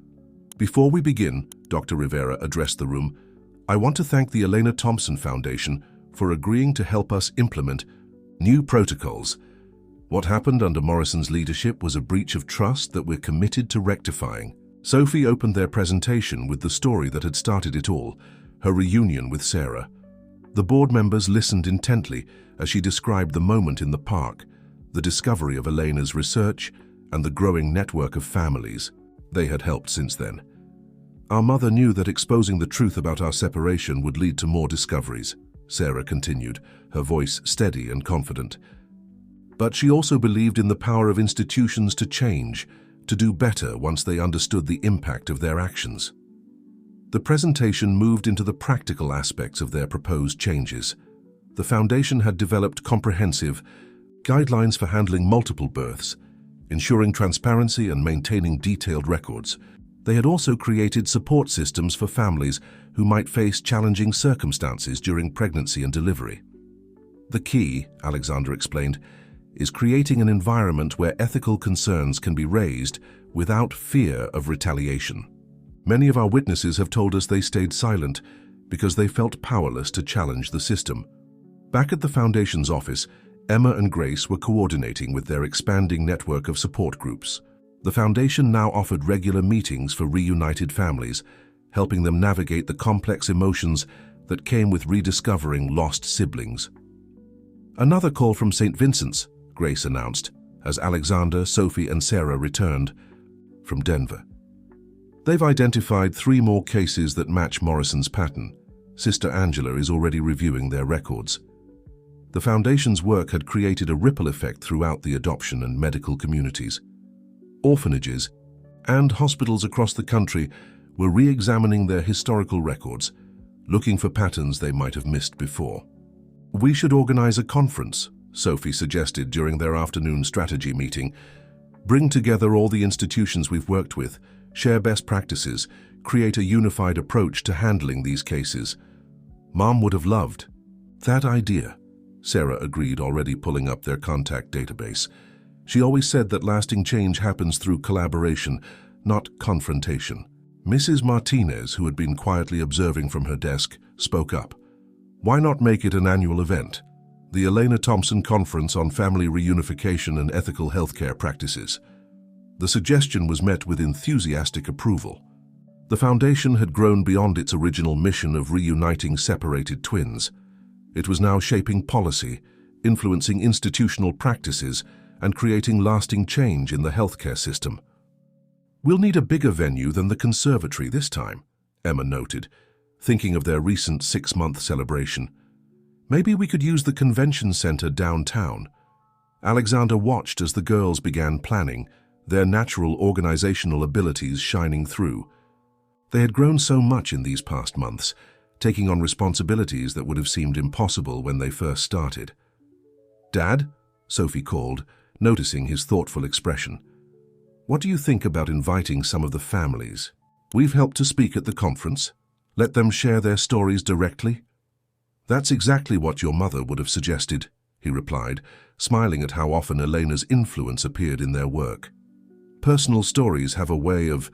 Before we begin, Dr. Rivera addressed the room, I want to thank the Elena Thompson Foundation for agreeing to help us implement new protocols. What happened under Morrison's leadership was a breach of trust that we're committed to rectifying. Sophie opened their presentation with the story that had started it all, her reunion with Sarah. The board members listened intently as she described the moment in the park, the discovery of Elena's research, and the growing network of families they had helped since then. Our mother knew that exposing the truth about our separation would lead to more discoveries, Sarah continued, her voice steady and confident. But she also believed in the power of institutions to change, to do better once they understood the impact of their actions. The presentation moved into the practical aspects of their proposed changes. The foundation had developed comprehensive guidelines for handling multiple births, ensuring transparency and maintaining detailed records. They had also created support systems for families who might face challenging circumstances during pregnancy and delivery. The key, Alexander explained, is creating an environment where ethical concerns can be raised without fear of retaliation. Many of our witnesses have told us they stayed silent because they felt powerless to challenge the system. Back at the Foundation's office, Emma and Grace were coordinating with their expanding network of support groups. The Foundation now offered regular meetings for reunited families, helping them navigate the complex emotions that came with rediscovering lost siblings. Another call from St. Vincent's, Grace announced, as Alexander, Sophie, and Sarah returned from Denver. They've identified 3 more cases that match Morrison's pattern. Sister Angela is already reviewing their records. The Foundation's work had created a ripple effect throughout the adoption and medical communities. Orphanages and hospitals across the country were re-examining their historical records, looking for patterns they might have missed before. We should organize a conference, Sophie suggested during their afternoon strategy meeting. Bring together all the institutions we've worked with, share best practices, create a unified approach to handling these cases. Mom would have loved that idea, Sarah agreed, already pulling up their contact database. She always said that lasting change happens through collaboration, not confrontation. Mrs. Martinez, who had been quietly observing from her desk, spoke up. Why not make it an annual event? The Elena Thompson Conference on Family Reunification and Ethical Healthcare Practices. The suggestion was met with enthusiastic approval. The foundation had grown beyond its original mission of reuniting separated twins. It was now shaping policy, influencing institutional practices, and creating lasting change in the healthcare system. We'll need a bigger venue than the conservatory this time, Emma noted, thinking of their recent 6-month celebration. Maybe we could use the convention center downtown. Alexander watched as the girls began planning, their natural organizational abilities shining through. They had grown so much in these past months, taking on responsibilities that would have seemed impossible when they first started. Dad? Sophie called, noticing his thoughtful expression. What do you think about inviting some of the families? We've helped to speak at the conference. Let them share their stories directly. That's exactly what your mother would have suggested, he replied, smiling at how often Elena's influence appeared in their work. Personal stories have a way of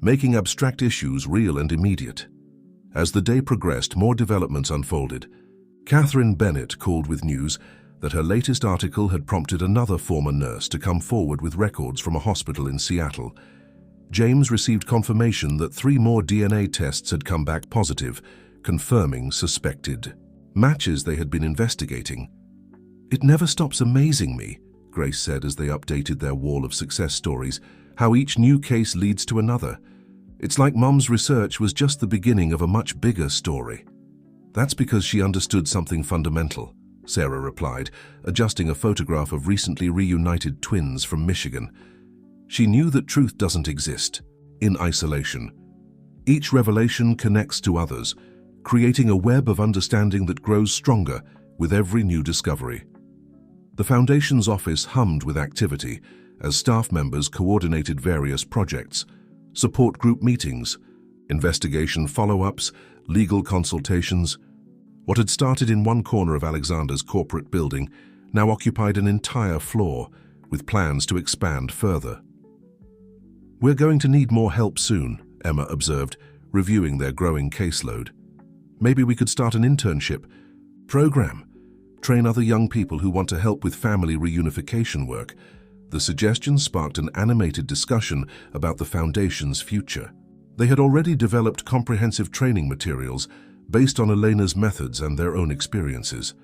making abstract issues real and immediate. As the day progressed, more developments unfolded. Catherine Bennett called with news that her latest article had prompted another former nurse to come forward with records from a hospital in Seattle. James received confirmation that 3 more DNA tests had come back positive, confirming suspected matches they had been investigating. It never stops amazing me, Grace said as they updated their wall of success stories, how each new case leads to another. It's like Mom's research was just the beginning of a much bigger story. That's because she understood something fundamental, Sarah replied, adjusting a photograph of recently reunited twins from Michigan. She knew that truth doesn't exist in isolation. Each revelation connects to others, creating a web of understanding that grows stronger with every new discovery. The Foundation's office hummed with activity as staff members coordinated various projects, support group meetings, investigation follow-ups, legal consultations. What had started in one corner of Alexander's corporate building now occupied an entire floor, with plans to expand further. "We're going to need more help soon," Emma observed, reviewing their growing caseload. "Maybe we could start an internship program, train other young people who want to help with family reunification work." The suggestion sparked an animated discussion about the foundation's future. They had already developed comprehensive training materials based on Elena's methods and their own experiences.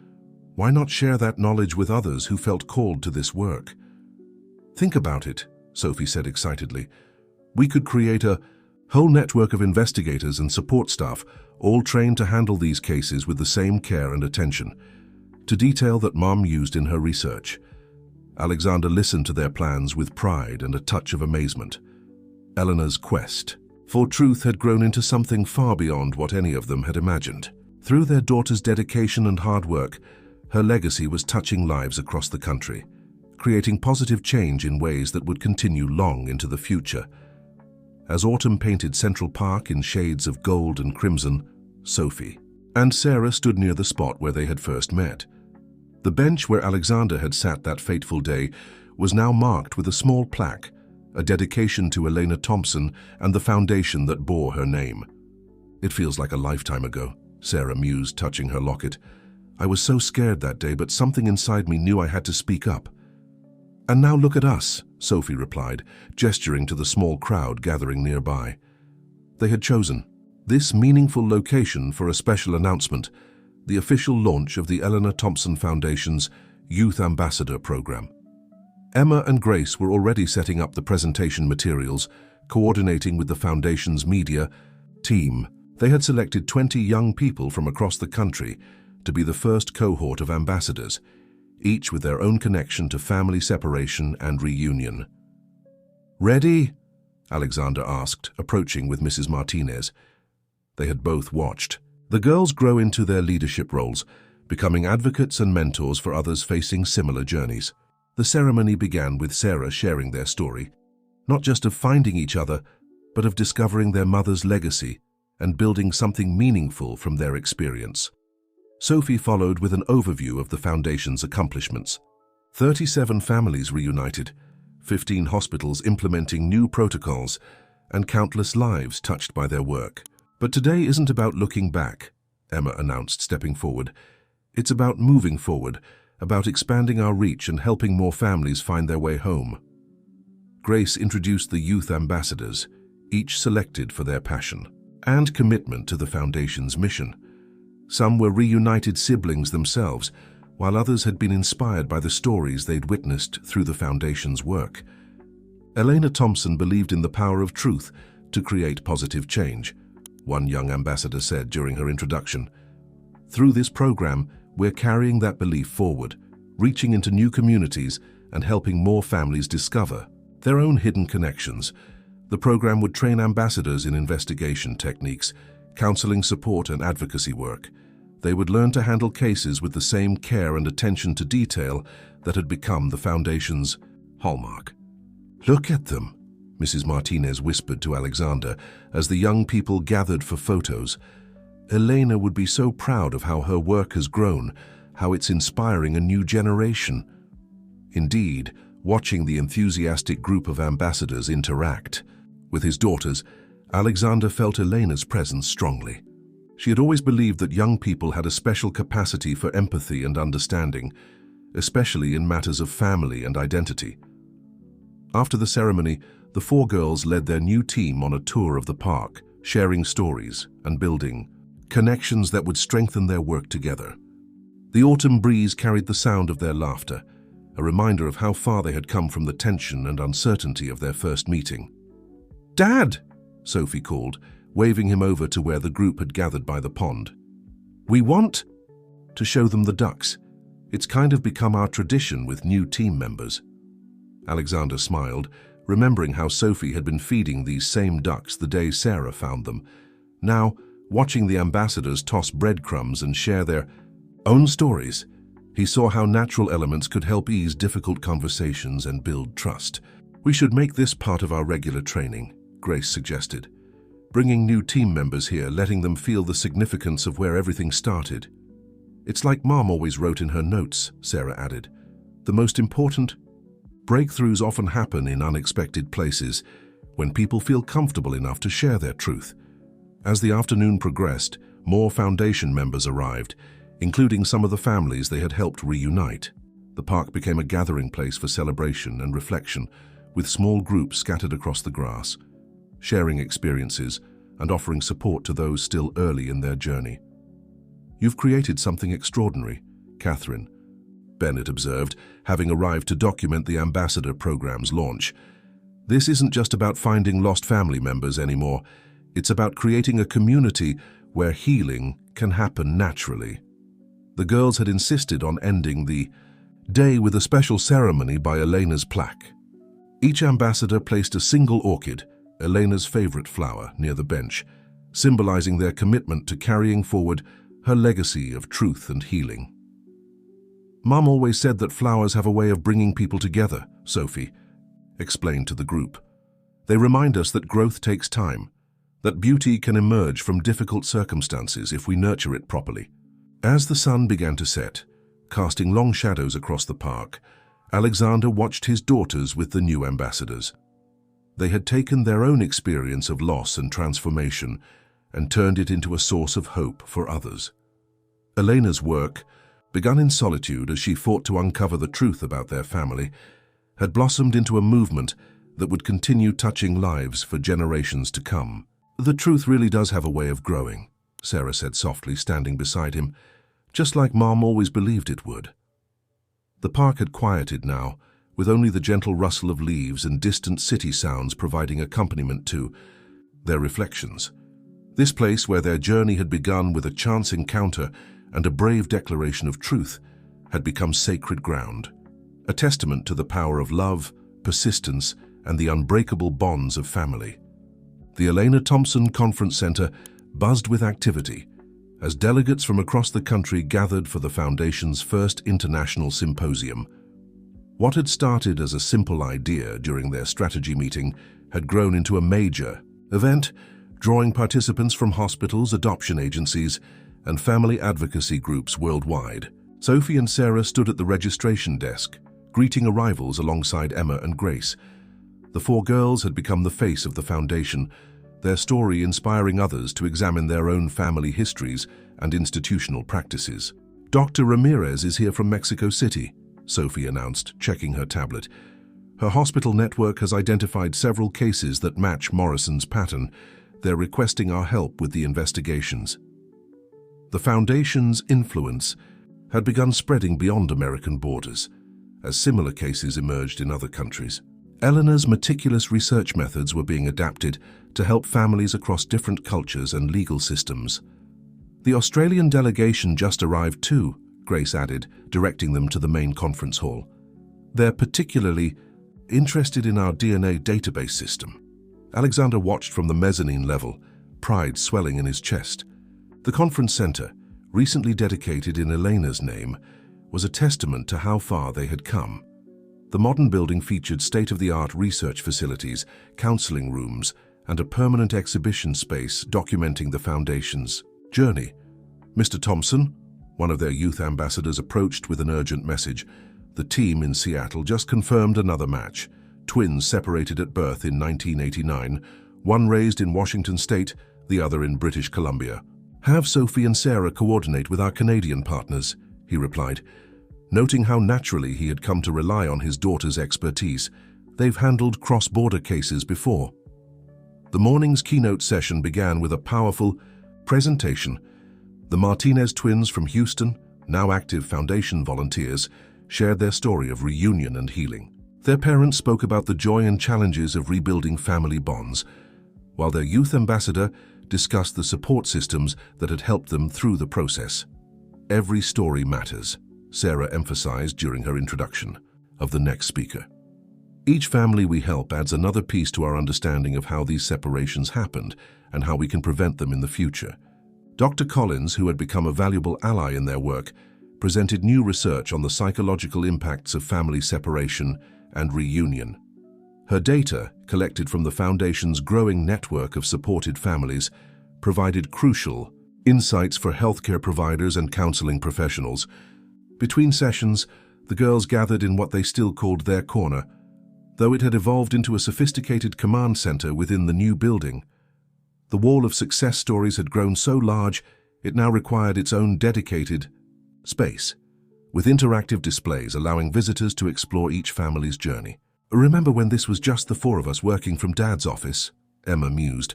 Why not share that knowledge with others who felt called to this work? "Think about it," Sophie said excitedly. "We could create a whole network of investigators and support staff, all trained to handle these cases with the same care and attention, to detail that Mom used in her research." Alexander listened to their plans with pride and a touch of amazement. Eleanor's quest for truth had grown into something far beyond what any of them had imagined. Through their daughter's dedication and hard work, her legacy was touching lives across the country, creating positive change in ways that would continue long into the future. As autumn painted Central Park in shades of gold and crimson, Sophie and Sarah stood near the spot where they had first met. The bench where Alexander had sat that fateful day was now marked with a small plaque, a dedication to Elena Thompson and the foundation that bore her name. "It feels like a lifetime ago," Sarah mused, touching her locket. "I was so scared that day, but something inside me knew I had to speak up." "And now look at us," Sophie replied, gesturing to the small crowd gathering nearby. They had chosen this meaningful location for a special announcement, the official launch of the Elena Thompson Foundation's Youth Ambassador Program. Emma and Grace were already setting up the presentation materials, coordinating with the Foundation's media team. They had selected 20 young people from across the country to be the first cohort of ambassadors, each with their own connection to family separation and reunion. "Ready?" Alexander asked, approaching with Mrs. Martinez. They had both watched. The girls grow into their leadership roles, becoming advocates and mentors for others facing similar journeys. The ceremony began with Sarah sharing their story, not just of finding each other, but of discovering their mother's legacy and building something meaningful from their experience. Sophie followed with an overview of the Foundation's accomplishments. 37 families reunited, 15 hospitals implementing new protocols, and countless lives touched by their work. "But today isn't about looking back," Emma announced, stepping forward. "It's about moving forward, about expanding our reach and helping more families find their way home." Grace introduced the youth ambassadors, each selected for their passion and commitment to the Foundation's mission. Some were reunited siblings themselves, while others had been inspired by the stories they'd witnessed through the Foundation's work. Elena Thompson believed in the power of truth to create positive change, one young ambassador said during her introduction. "Through this program, we're carrying that belief forward, reaching into new communities and helping more families discover their own hidden connections." The program would train ambassadors in investigation techniques, counseling support and advocacy work. They would learn to handle cases with the same care and attention to detail that had become the Foundation's hallmark. "Look at them," Mrs. Martinez whispered to Alexander as the young people gathered for photos. "Elena would be so proud of how her work has grown, how it's inspiring a new generation." Indeed, watching the enthusiastic group of ambassadors interact with his daughters, Alexander felt Elena's presence strongly. She had always believed that young people had a special capacity for empathy and understanding, especially in matters of family and identity. After the ceremony, the four girls led their new team on a tour of the park, sharing stories and building connections that would strengthen their work together. The autumn breeze carried the sound of their laughter, a reminder of how far they had come from the tension and uncertainty of their first meeting. "Dad!" Sophie called, waving him over to where the group had gathered by the pond. "We want to show them the ducks. It's kind of become our tradition with new team members." Alexander smiled, remembering how Sophie had been feeding these same ducks the day Sarah found them. Now, watching the ambassadors toss breadcrumbs and share their own stories, he saw how natural elements could help ease difficult conversations and build trust. "We should make this part of our regular training," Grace suggested. "Bringing new team members here, letting them feel the significance of where everything started." "It's like Mom always wrote in her notes," Sarah added. "The most important Breakthroughs often happen in unexpected places, when people feel comfortable enough to share their truth. As the afternoon progressed, more foundation members arrived, including some of the families they had helped reunite. The park became a gathering place for celebration and reflection, with small groups scattered across the grass, sharing experiences and offering support to those still early in their journey. "You've created something extraordinary, Catherine," Bennett observed, having arrived to document the ambassador program's launch. "This isn't just about finding lost family members anymore. It's about creating a community where healing can happen naturally." The girls had insisted on ending the day with a special ceremony by Elena's plaque. Each ambassador placed a single orchid, Elena's favorite flower, near the bench, symbolizing their commitment to carrying forward her legacy of truth and healing. "Mom always said that flowers have a way of bringing people together," Sophie explained to the group. "They remind us that growth takes time, that beauty can emerge from difficult circumstances if we nurture it properly." As the sun began to set, casting long shadows across the park, Alexander watched his daughters with the new ambassadors. They had taken their own experience of loss and transformation and turned it into a source of hope for others. Elena's work, begun in solitude as she fought to uncover the truth about their family, had blossomed into a movement that would continue touching lives for generations to come. "The truth really does have a way of growing," Sarah said softly, standing beside him, "just like Mom always believed it would." The park had quieted now, with only the gentle rustle of leaves and distant city sounds providing accompaniment to their reflections. This place, where their journey had begun with a chance encounter and a brave declaration of truth, had become sacred ground, a testament to the power of love, persistence, and the unbreakable bonds of family. The Elena Thompson Conference Center buzzed with activity as delegates from across the country gathered for the Foundation's first international symposium. What had started as a simple idea during their strategy meeting had grown into a major event, drawing participants from hospitals, adoption agencies, and family advocacy groups worldwide. Sophie and Sarah stood at the registration desk, greeting arrivals alongside Emma and Grace. The four girls had become the face of the Foundation, their story inspiring others to examine their own family histories and institutional practices. "Dr. Ramirez is here from Mexico City," Sophie announced, checking her tablet. "Her hospital network has identified several cases that match Morrison's pattern. They're requesting our help with the investigations." The Foundation's influence had begun spreading beyond American borders, as similar cases emerged in other countries. Eleanor's meticulous research methods were being adapted to help families across different cultures and legal systems. "The Australian delegation just arrived too," Grace added, directing them to the main conference hall. "They're particularly interested in our DNA database system." Alexander watched from the mezzanine level, pride swelling in his chest. The conference center, recently dedicated in Elena's name, was a testament to how far they had come. The modern building featured state-of-the-art research facilities, counseling rooms, and a permanent exhibition space documenting the Foundation's journey. "Mr. Thompson," one of their youth ambassadors approached with an urgent message. "The team in Seattle just confirmed another match. Twins separated at birth in 1989, one raised in Washington State, the other in British Columbia. Have Sophie and Sarah coordinate with our Canadian partners," he replied, noting how naturally he had come to rely on his daughter's expertise. They've handled cross-border cases before. The morning's keynote session began with a powerful presentation. The Martinez twins from Houston, now active Foundation volunteers, shared their story of reunion and healing. Their parents spoke about the joy and challenges of rebuilding family bonds, while their youth ambassador discussed the support systems that had helped them through the process. "Every story matters," Sarah emphasized during her introduction of the next speaker. "Each family we help adds another piece to our understanding of how these separations happened and how we can prevent them in the future." Dr. Collins, who had become a valuable ally in their work, presented new research on the psychological impacts of family separation and reunion. Her data, collected from the Foundation's growing network of supported families, provided crucial insights for healthcare providers and counseling professionals. Between sessions, the girls gathered in what they still called their corner, though it had evolved into a sophisticated command center within the new building. The wall of success stories had grown so large, it now required its own dedicated space, with interactive displays allowing visitors to explore each family's journey. "Remember when this was just the four of us working from Dad's office?" Emma mused,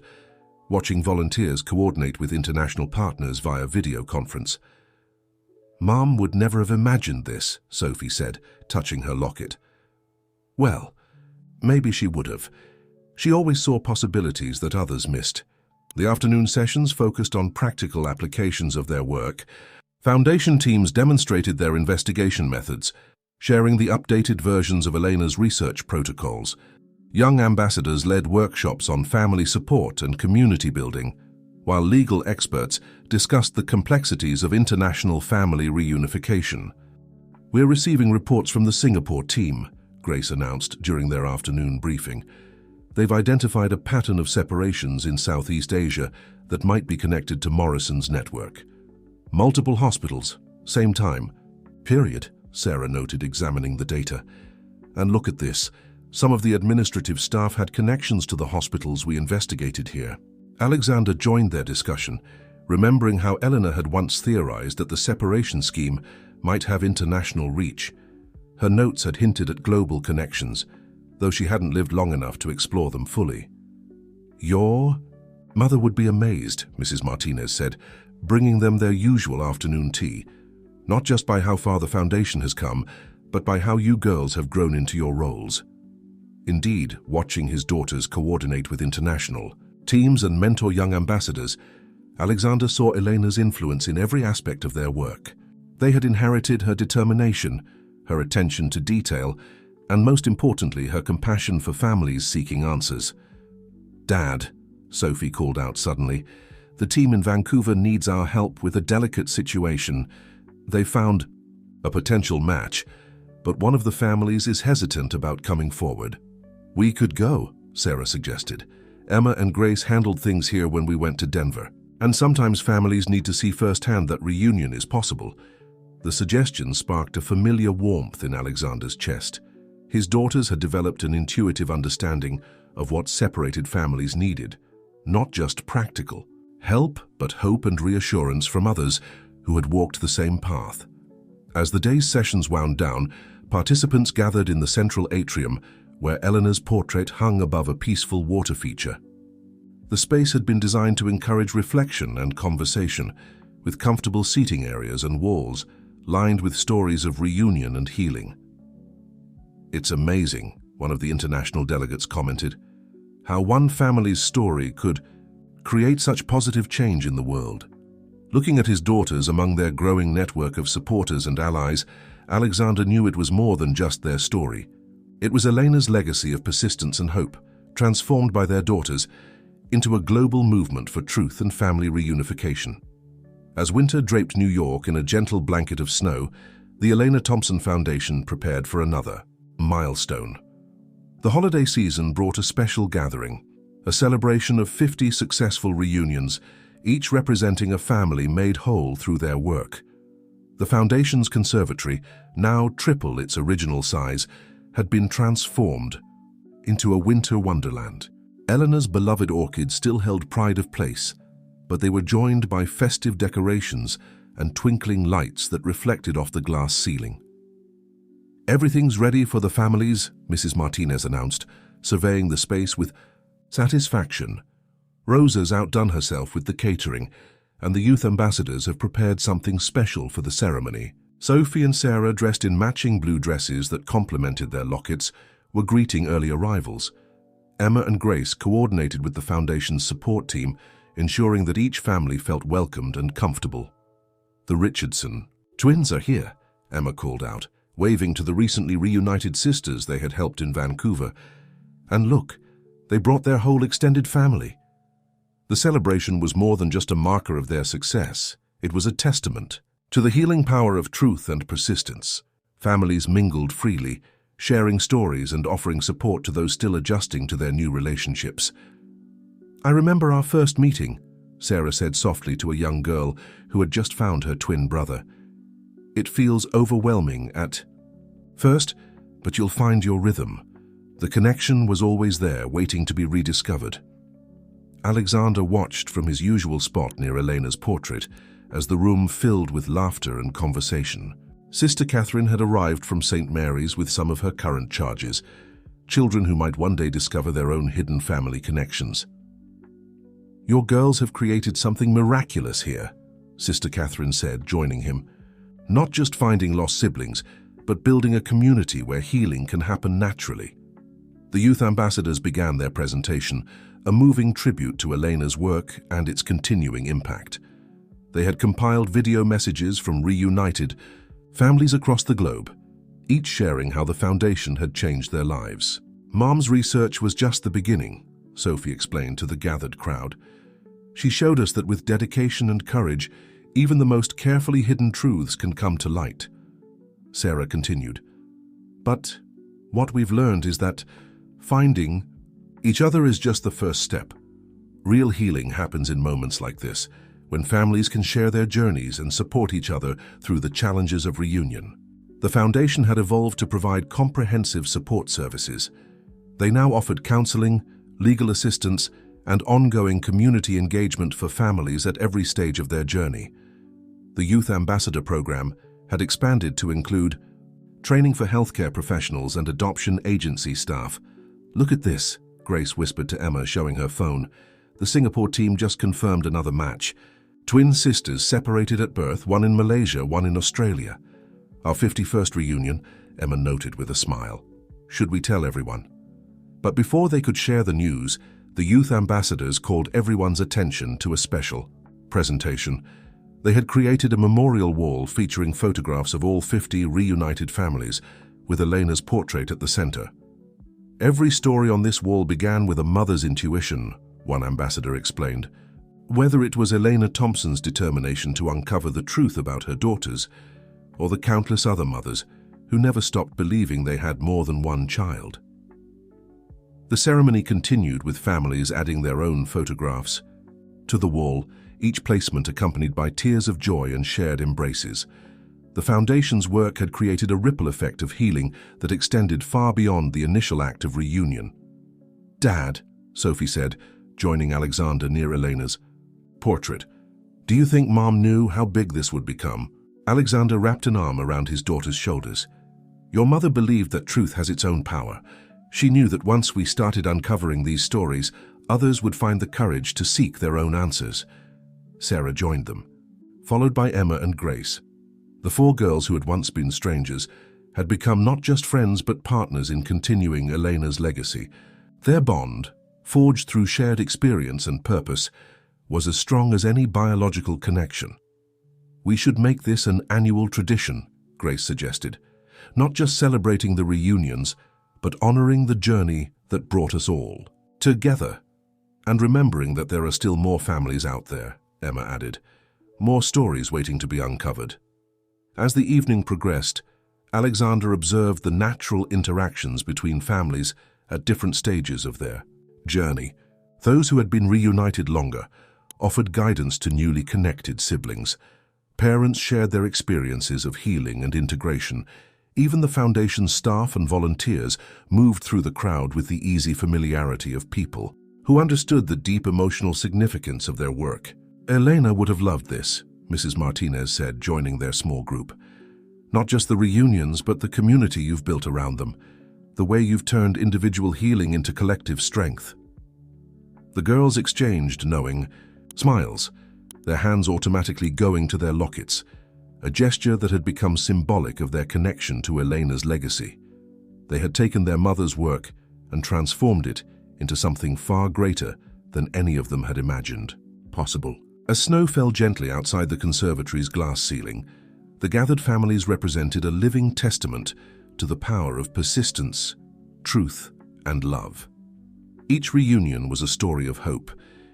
watching volunteers coordinate with international partners via video conference. "Mom would never have imagined this," Sophie said, touching her locket. "Well, maybe she would have. She always saw possibilities that others missed." The afternoon sessions focused on practical applications of their work. Foundation teams demonstrated their investigation methods, sharing the updated versions of Elena's research protocols. Young ambassadors led workshops on family support and community building, while legal experts discussed the complexities of international family reunification. "We're receiving reports from the Singapore team," Grace announced during their afternoon briefing. "They've identified a pattern of separations in Southeast Asia that might be connected to Morrison's network. Multiple hospitals, same time. Period," Sarah noted, examining the data. "And look at this. Some of the administrative staff had connections to the hospitals we investigated here." Alexander joined their discussion, remembering how Eleanor had once theorized that the separation scheme might have international reach. Her notes had hinted at global connections, though she hadn't lived long enough to explore them fully. "Your mother would be amazed," Mrs. Martinez said, bringing them their usual afternoon tea, "not just by how far the foundation has come, but by how you girls have grown into your roles." Indeed, watching his daughters coordinate with international teams and mentor young ambassadors, Alexander saw Elena's influence in every aspect of their work. They had inherited her determination, her attention to detail, and most importantly, her compassion for families seeking answers. "Dad," Sophie called out suddenly, "the team in Vancouver needs our help with a delicate situation. They found a potential match, but one of the families is hesitant about coming forward." "We could go," Sarah suggested. "Emma and Grace handled things here when we went to Denver, and sometimes families need to see firsthand that reunion is possible." The suggestion sparked a familiar warmth in Alexander's chest. His daughters had developed an intuitive understanding of what separated families needed, not just practical help, but hope and reassurance from others who had walked the same path. As the day's sessions wound down, participants gathered in the central atrium where Eleanor's portrait hung above a peaceful water feature. The space had been designed to encourage reflection and conversation, with comfortable seating areas and walls lined with stories of reunion and healing. "It's amazing," one of the international delegates commented, "how one family's story could create such positive change in the world." Looking at his daughters among their growing network of supporters and allies, Alexander knew it was more than just their story. It was Elena's legacy of persistence and hope, transformed by their daughters into a global movement for truth and family reunification. As winter draped New York in a gentle blanket of snow, the Elena Thompson Foundation prepared for another milestone. The holiday season brought a special gathering, a celebration of 50 successful reunions, each representing a family made whole through their work. The Foundation's conservatory, now triple its original size, had been transformed into a winter wonderland. Eleanor's beloved orchids still held pride of place, but they were joined by festive decorations and twinkling lights that reflected off the glass ceiling. "Everything's ready for the families," Mrs. Martinez announced, surveying the space with satisfaction. "Rosa's outdone herself with the catering, and the youth ambassadors have prepared something special for the ceremony." Sophie and Sarah, dressed in matching blue dresses that complemented their lockets, were greeting early arrivals. Emma and Grace coordinated with the Foundation's support team, ensuring that each family felt welcomed and comfortable. "The Richardson twins are here," Emma called out, waving to the recently reunited sisters they had helped in Vancouver. "And look, they brought their whole extended family." The celebration was more than just a marker of their success. It was a testament to the healing power of truth and persistence. Families mingled freely, sharing stories and offering support to those still adjusting to their new relationships. "I remember our first meeting," Sarah said softly to a young girl who had just found her twin brother. "It feels overwhelming at first, but you'll find your rhythm. The connection was always there, waiting to be rediscovered. Alexander watched from his usual spot near Elena's portrait as the room filled with laughter and conversation. Sister Catherine had arrived from St. Mary's with some of her current charges, children who might one day discover their own hidden family connections. "Your girls have created something miraculous here," Sister Catherine said, joining him. "Not just finding lost siblings, but building a community where healing can happen naturally." The youth ambassadors began their presentation, a moving tribute to Elena's work and its continuing impact. They had compiled video messages from reunited families across the globe, each sharing how the foundation had changed their lives. "Mom's research was just the beginning," Sophie explained to the gathered crowd. "She showed us that with dedication and courage, even the most carefully hidden truths can come to light." Sarah continued, "But what we've learned is that finding each other is just the first step. Real healing happens in moments like this, when families can share their journeys and support each other through the challenges of reunion." The foundation had evolved to provide comprehensive support services. They now offered counseling, legal assistance, and ongoing community engagement for families at every stage of their journey. The Youth Ambassador Program had expanded to include training for healthcare professionals and adoption agency staff. "Look at this," Grace whispered to Emma, showing her phone. "The Singapore team just confirmed another match. Twin sisters separated at birth, one in Malaysia, one in Australia. Our 51st reunion," Emma noted with a smile. "Should we tell everyone?" But before they could share the news, the youth ambassadors called everyone's attention to a special presentation. They had created a memorial wall featuring photographs of all 50 reunited families, with Elena's portrait at the center. "Every story on this wall began with a mother's intuition," one ambassador explained. Whether it was Elena Thompson's determination to uncover the truth about her daughters, or the countless other mothers who never stopped believing they had more than one child. The ceremony continued with families adding their own photographs to the wall, each placement accompanied by tears of joy and shared embraces. The foundation's work had created a ripple effect of healing that extended far beyond the initial act of reunion. "Dad," Sophie said, joining Alexander near Elena's portrait, "do you think Mom knew how big this would become?" Alexander wrapped an arm around his daughter's shoulders. "Your mother believed that truth has its own power. She knew that once we started uncovering these stories, others would find the courage to seek their own answers." Sarah joined them, followed by Emma and Grace. The four girls who had once been strangers had become not just friends but partners in continuing Elena's legacy. Their bond, forged through shared experience and purpose, was as strong as any biological connection. "We should make this an annual tradition," Grace suggested, "not just celebrating the reunions, but honoring the journey that brought us all together. And remembering that there are still more families out there," Emma added, "more stories waiting to be uncovered." As the evening progressed, Alexander observed the natural interactions between families at different stages of their journey. Those who had been reunited longer offered guidance to newly connected siblings. Parents shared their experiences of healing and integration. Even the foundation's staff and volunteers moved through the crowd with the easy familiarity of people who understood the deep emotional significance of their work. "Elena would have loved this," Mrs. Martinez said, joining their small group. "Not just the reunions, but the community you've built around them, the way you've turned individual healing into collective strength." The girls exchanged knowing smiles, their hands automatically going to their lockets, a gesture that had become symbolic of their connection to Elena's legacy. They had taken their mother's work and transformed it into something far greater than any of them had imagined possible. As snow fell gently outside the conservatory's glass ceiling, the gathered families represented a living testament to the power of persistence, truth, and love. Each reunion was a story of hope,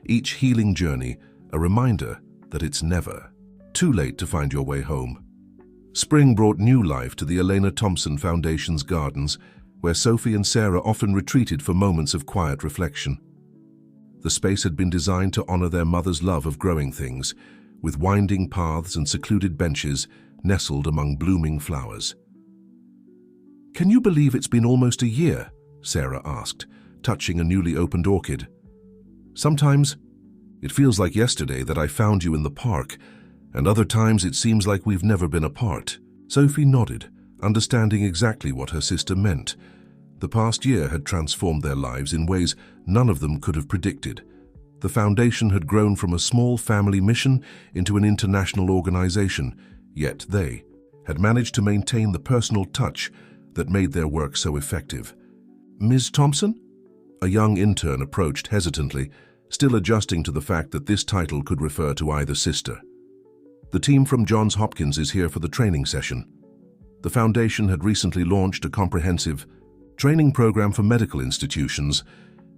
each healing journey a reminder that it's never too late to find your way home. Spring brought new life to the Elena Thompson Foundation's gardens, where Sophie and Sarah often retreated for moments of quiet reflection. The space had been designed to honor their mother's love of growing things, with winding paths and secluded benches nestled among blooming flowers. "Can you believe it's been almost a year?" Sarah asked, touching a newly opened orchid. "Sometimes it feels like yesterday that I found you in the park, and other times it seems like we've never been apart." Sophie nodded, understanding exactly what her sister meant. The past year had transformed their lives in ways none of them could have predicted. The foundation had grown from a small family mission into an international organization, yet they had managed to maintain the personal touch that made their work so effective. "Ms. Thompson?" A young intern approached hesitantly, still adjusting to the fact that this title could refer to either sister. "The team from Johns Hopkins is here for the training session." The foundation had recently launched a comprehensive training program for medical institutions,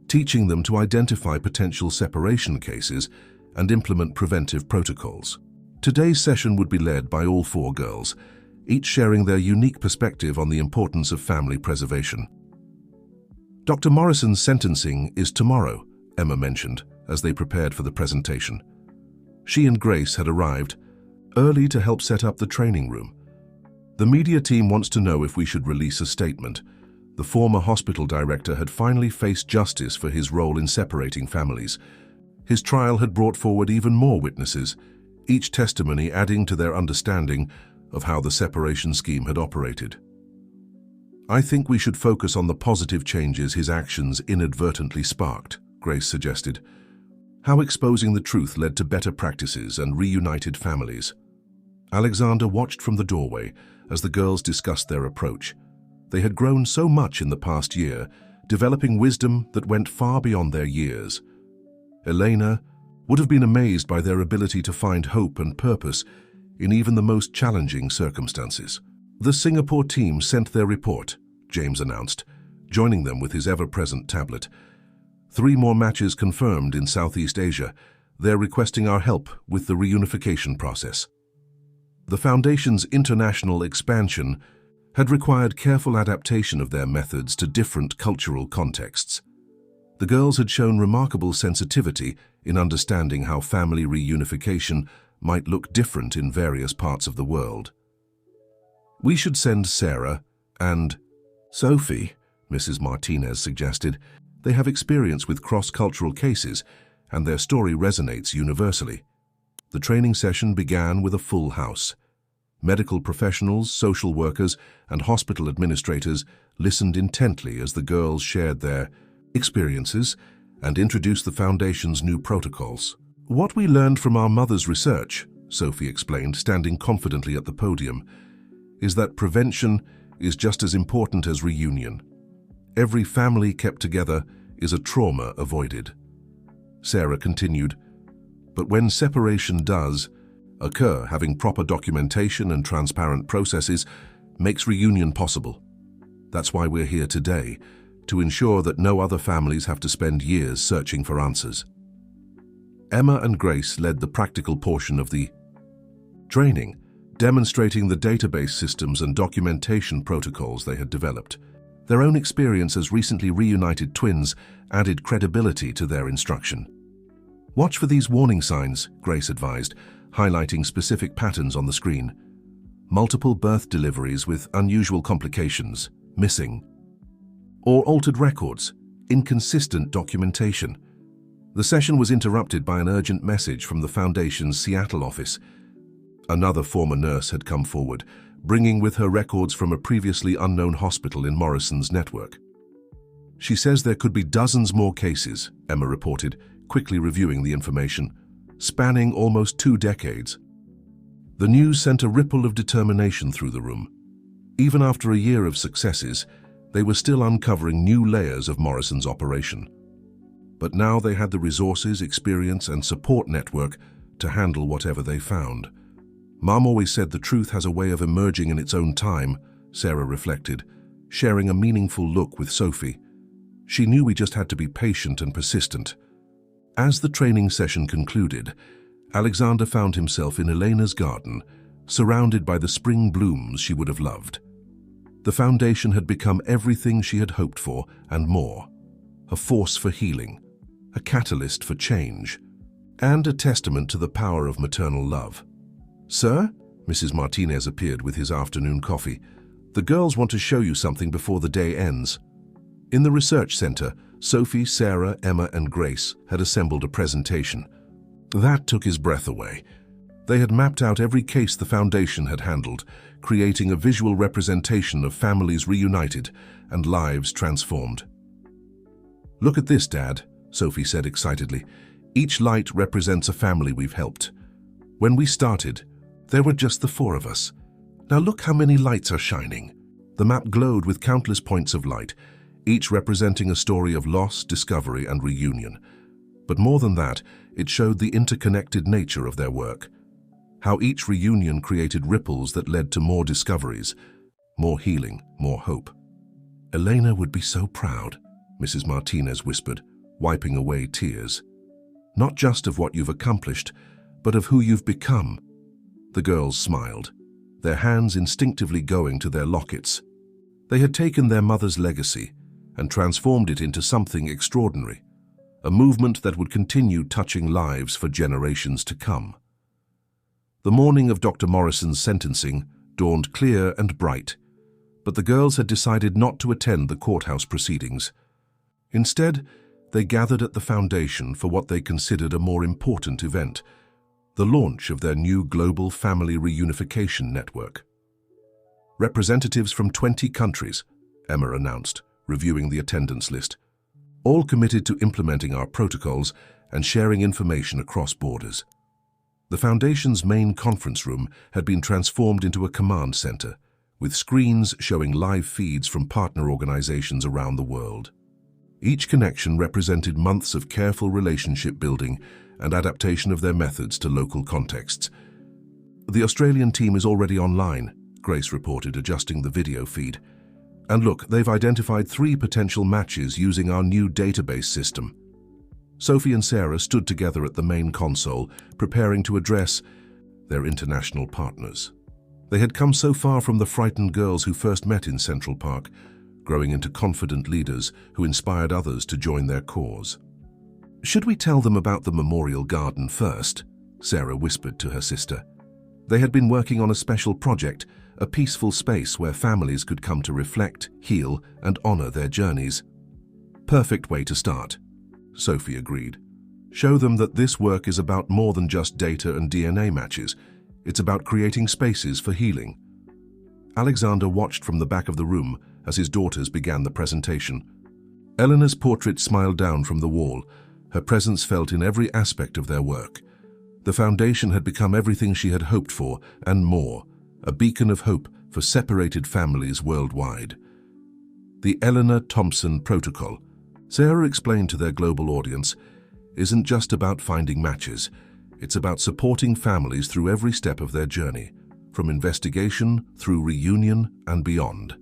teaching them to identify potential separation cases and implement preventive protocols. Today's session would be led by all 4 girls, each sharing their unique perspective on the importance of family preservation. "Dr. Morrison's sentencing is tomorrow," Emma mentioned as they prepared for the presentation. She and Grace had arrived early to help set up the training room. "The media team wants to know if we should release a statement." The former hospital director had finally faced justice for his role in separating families. His trial had brought forward even more witnesses, each testimony adding to their understanding of how the separation scheme had operated. "I think we should focus on the positive changes his actions inadvertently sparked," Grace suggested. "How exposing the truth led to better practices and reunited families." Alexander watched from the doorway as the girls discussed their approach. They had grown so much in the past year, developing wisdom that went far beyond their years. Elena would have been amazed by their ability to find hope and purpose in even the most challenging circumstances. "The Singapore team sent their report," James announced, joining them with his ever-present tablet. 3 more matches confirmed in Southeast Asia. They're requesting our help with the reunification process. The Foundation's international expansion had required careful adaptation of their methods to different cultural contexts. The girls had shown remarkable sensitivity in understanding how family reunification might look different in various parts of the world. "We should send Sarah and Sophie," Mrs. Martinez suggested. "They have experience with cross-cultural cases, and their story resonates universally." The training session began with a full house. Medical professionals, social workers, and hospital administrators listened intently as the girls shared their experiences and introduced the Foundation's new protocols. "What we learned from our mother's research," Sophie explained, standing confidently at the podium, "is that prevention is just as important as reunion. Every family kept together is a trauma avoided." Sarah continued, "But when separation does occur, having proper documentation and transparent processes makes reunion possible. That's why we're here today, to ensure that no other families have to spend years searching for answers." Emma and Grace led the practical portion of the training, demonstrating the database systems and documentation protocols they had developed. Their own experience as recently reunited twins added credibility to their instruction. "Watch for these warning signs," Grace advised, highlighting specific patterns on the screen. Multiple birth deliveries with unusual complications, missing, or altered records, inconsistent documentation. The session was interrupted by an urgent message from the Foundation's Seattle office. Another former nurse had come forward, bringing with her records from a previously unknown hospital in Morrison's network. "She says there could be dozens more cases," Emma reported, quickly reviewing the information, "spanning almost 2 decades. The news sent a ripple of determination through the room. Even after a year of successes, they were still uncovering new layers of Morrison's operation. But now they had the resources, experience, and support network to handle whatever they found. "Mom always said the truth has a way of emerging in its own time," Sarah reflected, sharing a meaningful look with Sophie. She knew we just had to be patient and persistent. As the training session concluded, Alexander found himself in Elena's garden, surrounded by the spring blooms she would have loved. The Foundation had become everything she had hoped for and more: a force for healing, a catalyst for change, and a testament to the power of maternal love. "Sir?" Mrs. Martinez appeared with his afternoon coffee. "The girls want to show you something before the day ends." In the research center, Sophie, Sarah, Emma, and Grace had assembled a presentation. That took his breath away. They had mapped out every case the Foundation had handled, creating a visual representation of families reunited and lives transformed. "Look at this, Dad," Sophie said excitedly. "Each light represents a family we've helped. When we started, there were just the 4 of us. Now look how many lights are shining." The map glowed with countless points of light, each representing a story of loss, discovery, and reunion. But more than that, it showed the interconnected nature of their work. How each reunion created ripples that led to more discoveries, more healing, more hope. "Elena would be so proud," Mrs. Martinez whispered, wiping away tears. "Not just of what you've accomplished, but of who you've become." The girls smiled, their hands instinctively going to their lockets. They had taken their mother's legacy and transformed it into something extraordinary, a movement that would continue touching lives for generations to come. The morning of Dr. Morrison's sentencing dawned clear and bright, but the girls had decided not to attend the courthouse proceedings. Instead, they gathered at the Foundation for what they considered a more important event, the launch of their new global family reunification network. "Representatives from 20 countries," Emma announced, reviewing the attendance list, "all committed to implementing our protocols and sharing information across borders." The Foundation's main conference room had been transformed into a command center, with screens showing live feeds from partner organizations around the world. Each connection represented months of careful relationship building and adaptation of their methods to local contexts. "The Australian team is already online," Grace reported, adjusting the video feed. "And look, they've identified 3 potential matches using our new database system." Sophie and Sarah stood together at the main console, preparing to address their international partners. They had come so far from the frightened girls who first met in Central Park, growing into confident leaders who inspired others to join their cause. "Should we tell them about the memorial garden first?" Sarah whispered to her sister. They had been working on a special project, a peaceful space where families could come to reflect, heal, and honor their journeys. "Perfect way to start," Sophie agreed. "Show them that this work is about more than just data and DNA matches. It's about creating spaces for healing." Alexander watched from the back of the room as his daughters began the presentation. Eleanor's portrait smiled down from the wall, her presence felt in every aspect of their work. The Foundation had become everything she had hoped for, and more, a beacon of hope for separated families worldwide. The Eleanor Thompson Protocol, Sarah explained to their global audience, isn't just about finding matches. It's about supporting families through every step of their journey, from investigation through reunion and beyond.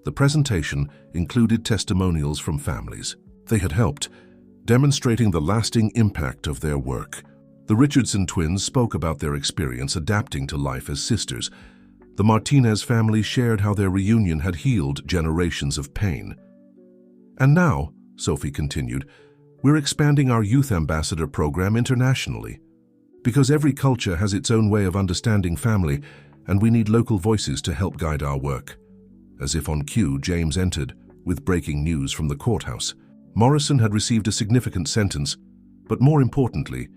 The presentation included testimonials from families they had helped, demonstrating the lasting impact of their work. The Richardson twins spoke about their experience adapting to life as sisters. The Martinez family shared how their reunion had healed generations of pain. "And now," Sophie continued, "we're expanding our youth ambassador program internationally. Because every culture has its own way of understanding family, and we need local voices to help guide our work." As if on cue, James entered, with breaking news from the courthouse. Morrison had received a significant sentence, but more importantly,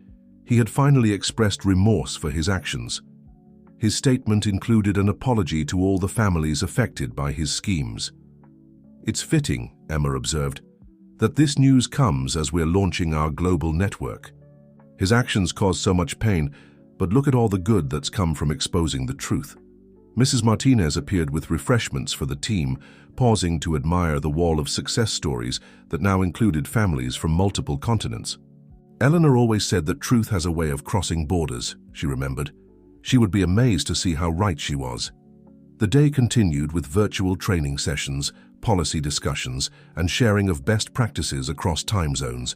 he had finally expressed remorse for his actions. His statement included an apology to all the families affected by his schemes. "It's fitting," Emma observed, "that this news comes as we're launching our global network. His actions caused so much pain, but look at all the good that's come from exposing the truth." Mrs. Martinez appeared with refreshments for the team, pausing to admire the wall of success stories that now included families from multiple continents. "Eleanor always said that truth has a way of crossing borders," she remembered. She would be amazed to see how right she was. The day continued with virtual training sessions, policy discussions, and sharing of best practices across time zones.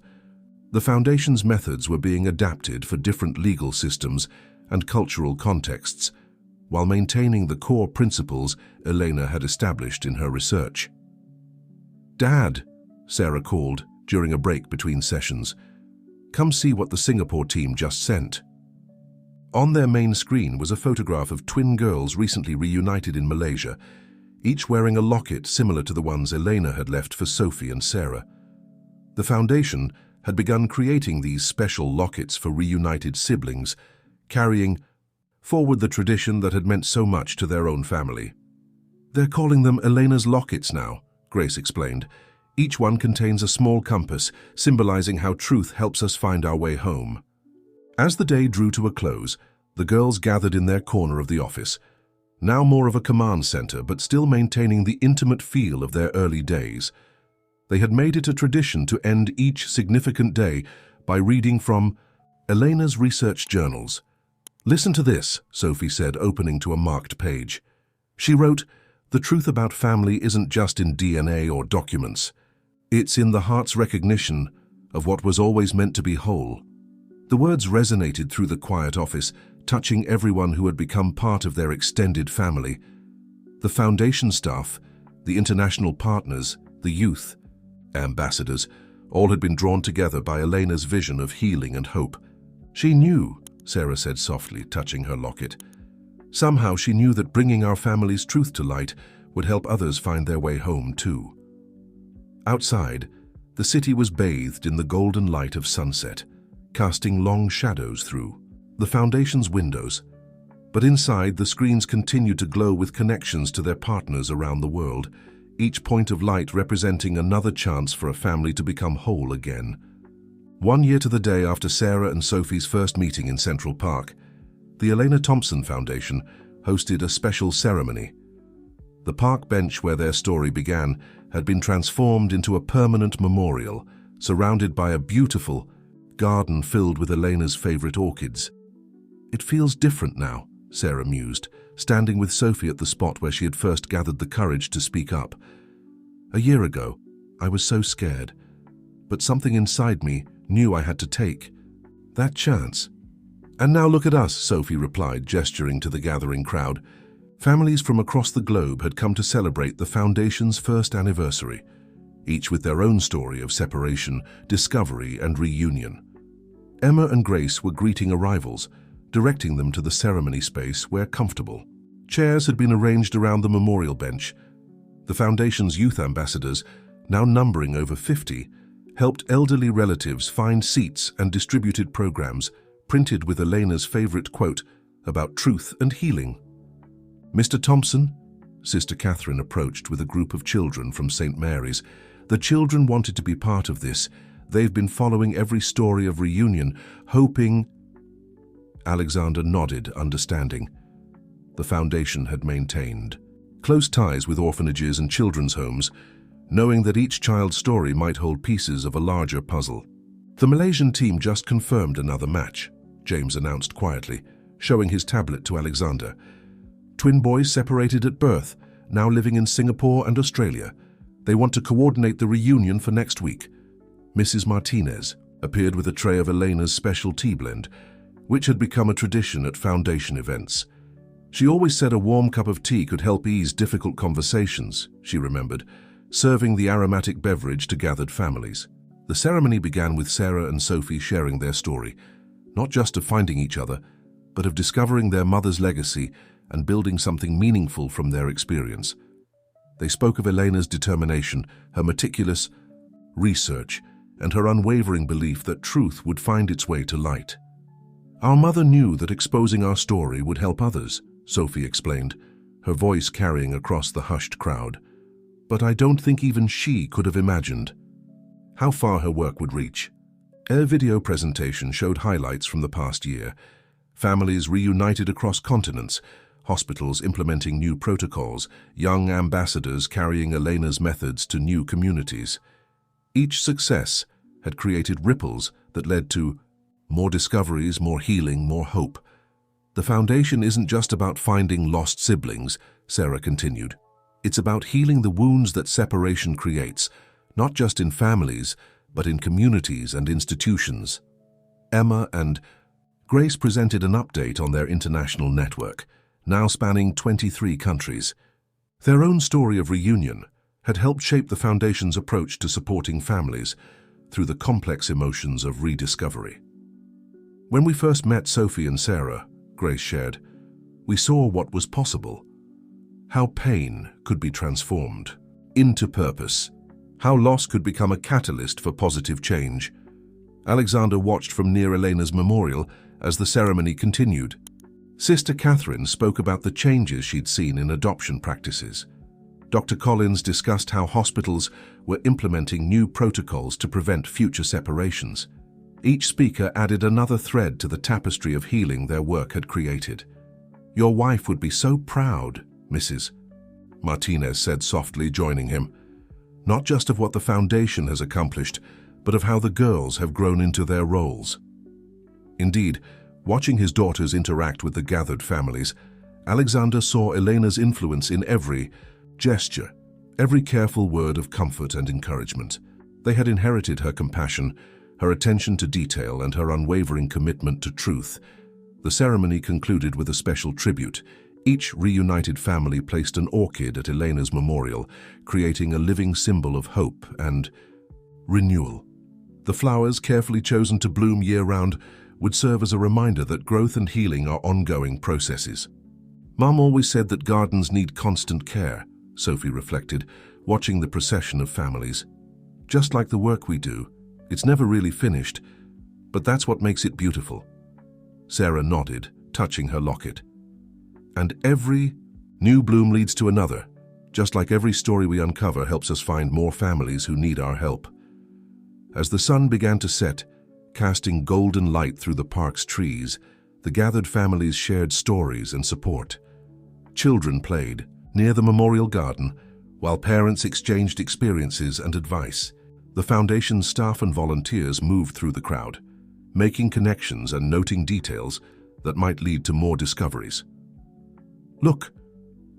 The Foundation's methods were being adapted for different legal systems and cultural contexts, while maintaining the core principles Elena had established in her research. "Dad," Sarah called during a break between sessions, "come see what the Singapore team just sent." On their main screen was a photograph of twin girls recently reunited in Malaysia. each wearing a locket similar to the ones Elena had left for Sophie and Sarah. The foundation had begun creating these special lockets for reunited siblings, carrying forward the tradition that had meant so much to their own family. "They're calling them Elena's lockets now," Grace explained. "Each one contains a small compass, symbolizing how truth helps us find our way home." As the day drew to a close, the girls gathered in their corner of the office, now more of a command center but still maintaining the intimate feel of their early days. They had made it a tradition to end each significant day by reading from Elena's research journals. "Listen to this," Sophie said, opening to a marked page. She wrote, "The truth about family isn't just in DNA or documents. It's in the heart's recognition of what was always meant to be whole." The words resonated through the quiet office, touching everyone who had become part of their extended family. The foundation staff, the international partners, the youth, ambassadors, all had been drawn together by Elena's vision of healing and hope. "She knew," Sarah said softly, touching her locket. "Somehow she knew that bringing our family's truth to light would help others find their way home too." Outside, the city was bathed in the golden light of sunset, casting long shadows through the foundation's windows. But inside, the screens continued to glow with connections to their partners around the world, each point of light representing another chance for a family to become whole again. 1 year to the day after Sarah and Sophie's first meeting in Central Park, the Elena Thompson Foundation hosted a special ceremony. The park bench where their story began had been transformed into a permanent memorial, surrounded by a beautiful garden filled with Elena's favorite orchids. "It feels different now," Sarah mused, standing with Sophie at the spot where she had first gathered the courage to speak up. "A year ago, I was so scared, but something inside me knew I had to take that chance." "And now look at us," Sophie replied, gesturing to the gathering crowd. Families from across the globe had come to celebrate the Foundation's first anniversary, each with their own story of separation, discovery, and reunion. Emma and Grace were greeting arrivals, directing them to the ceremony space where comfortable chairs had been arranged around the memorial bench. The Foundation's youth ambassadors, now numbering over 50, helped elderly relatives find seats and distributed programs printed with Elena's favorite quote about truth and healing. "Mr. Thompson," Sister Catherine approached with a group of children from St. Mary's. "The children wanted to be part of this. They've been following every story of reunion, hoping—" Alexander nodded, understanding. The Foundation had maintained close ties with orphanages and children's homes, knowing that each child's story might hold pieces of a larger puzzle. "The Malaysian team just confirmed another match," James announced quietly, showing his tablet to Alexander. "Twin boys separated at birth, now living in Singapore and Australia. They want to coordinate the reunion for next week." Mrs. Martinez appeared with a tray of Elena's special tea blend, which had become a tradition at Foundation events. She always said a warm cup of tea could help ease difficult conversations, she remembered, serving the aromatic beverage to gathered families. The ceremony began with Sarah and Sophie sharing their story, not just of finding each other, but of discovering their mother's legacy and building something meaningful from their experience. They spoke of Elena's determination, her meticulous research, and her unwavering belief that truth would find its way to light. "Our mother knew that exposing our story would help others," Sophie explained, her voice carrying across the hushed crowd. "But I don't think even she could have imagined how far her work would reach." A video presentation showed highlights from the past year. Families reunited across continents, hospitals implementing new protocols, young ambassadors carrying Elena's methods to new communities. Each success had created ripples that led to more discoveries, more healing, more hope. "The Foundation isn't just about finding lost siblings," Sarah continued. "It's about healing the wounds that separation creates, not just in families, but in communities and institutions." Emma and Grace presented an update on their international network, now spanning 23 countries. Their own story of reunion had helped shape the Foundation's approach to supporting families through the complex emotions of rediscovery. "When we first met Sophie and Sarah," Grace shared, "we saw what was possible. how pain could be transformed into purpose, how loss could become a catalyst for positive change. Alexander watched from near Elena's memorial as the ceremony continued. Sister Catherine spoke about the changes she'd seen in adoption practices. Dr. Collins discussed how hospitals were implementing new protocols to prevent future separations. Each speaker added another thread to the tapestry of healing their work had created. "Your wife would be so proud, Mrs. Martinez said softly, joining him. "Not just of what the foundation has accomplished, but of how the girls have grown into their roles." Indeed, watching his daughters interact with the gathered families, Alexander saw Elena's influence in every gesture, every careful word of comfort and encouragement. They had inherited her compassion, her attention to detail, and her unwavering commitment to truth. The ceremony concluded with a special tribute. Each reunited family placed an orchid at Elena's memorial, creating a living symbol of hope and renewal. The flowers, carefully chosen to bloom year-round, would serve as a reminder that growth and healing are ongoing processes. "Mum always said that gardens need constant care," Sophie reflected, watching the procession of families. "Just like the work we do, it's never really finished, but that's what makes it beautiful." Sarah nodded, touching her locket. "And every new bloom leads to another, just like every story we uncover helps us find more families who need our help." As the sun began to set, casting golden light through the park's trees, the gathered families shared stories and support. Children played near the memorial garden, while parents exchanged experiences and advice. The foundation's staff and volunteers moved through the crowd, making connections and noting details that might lead to more discoveries. "Look,"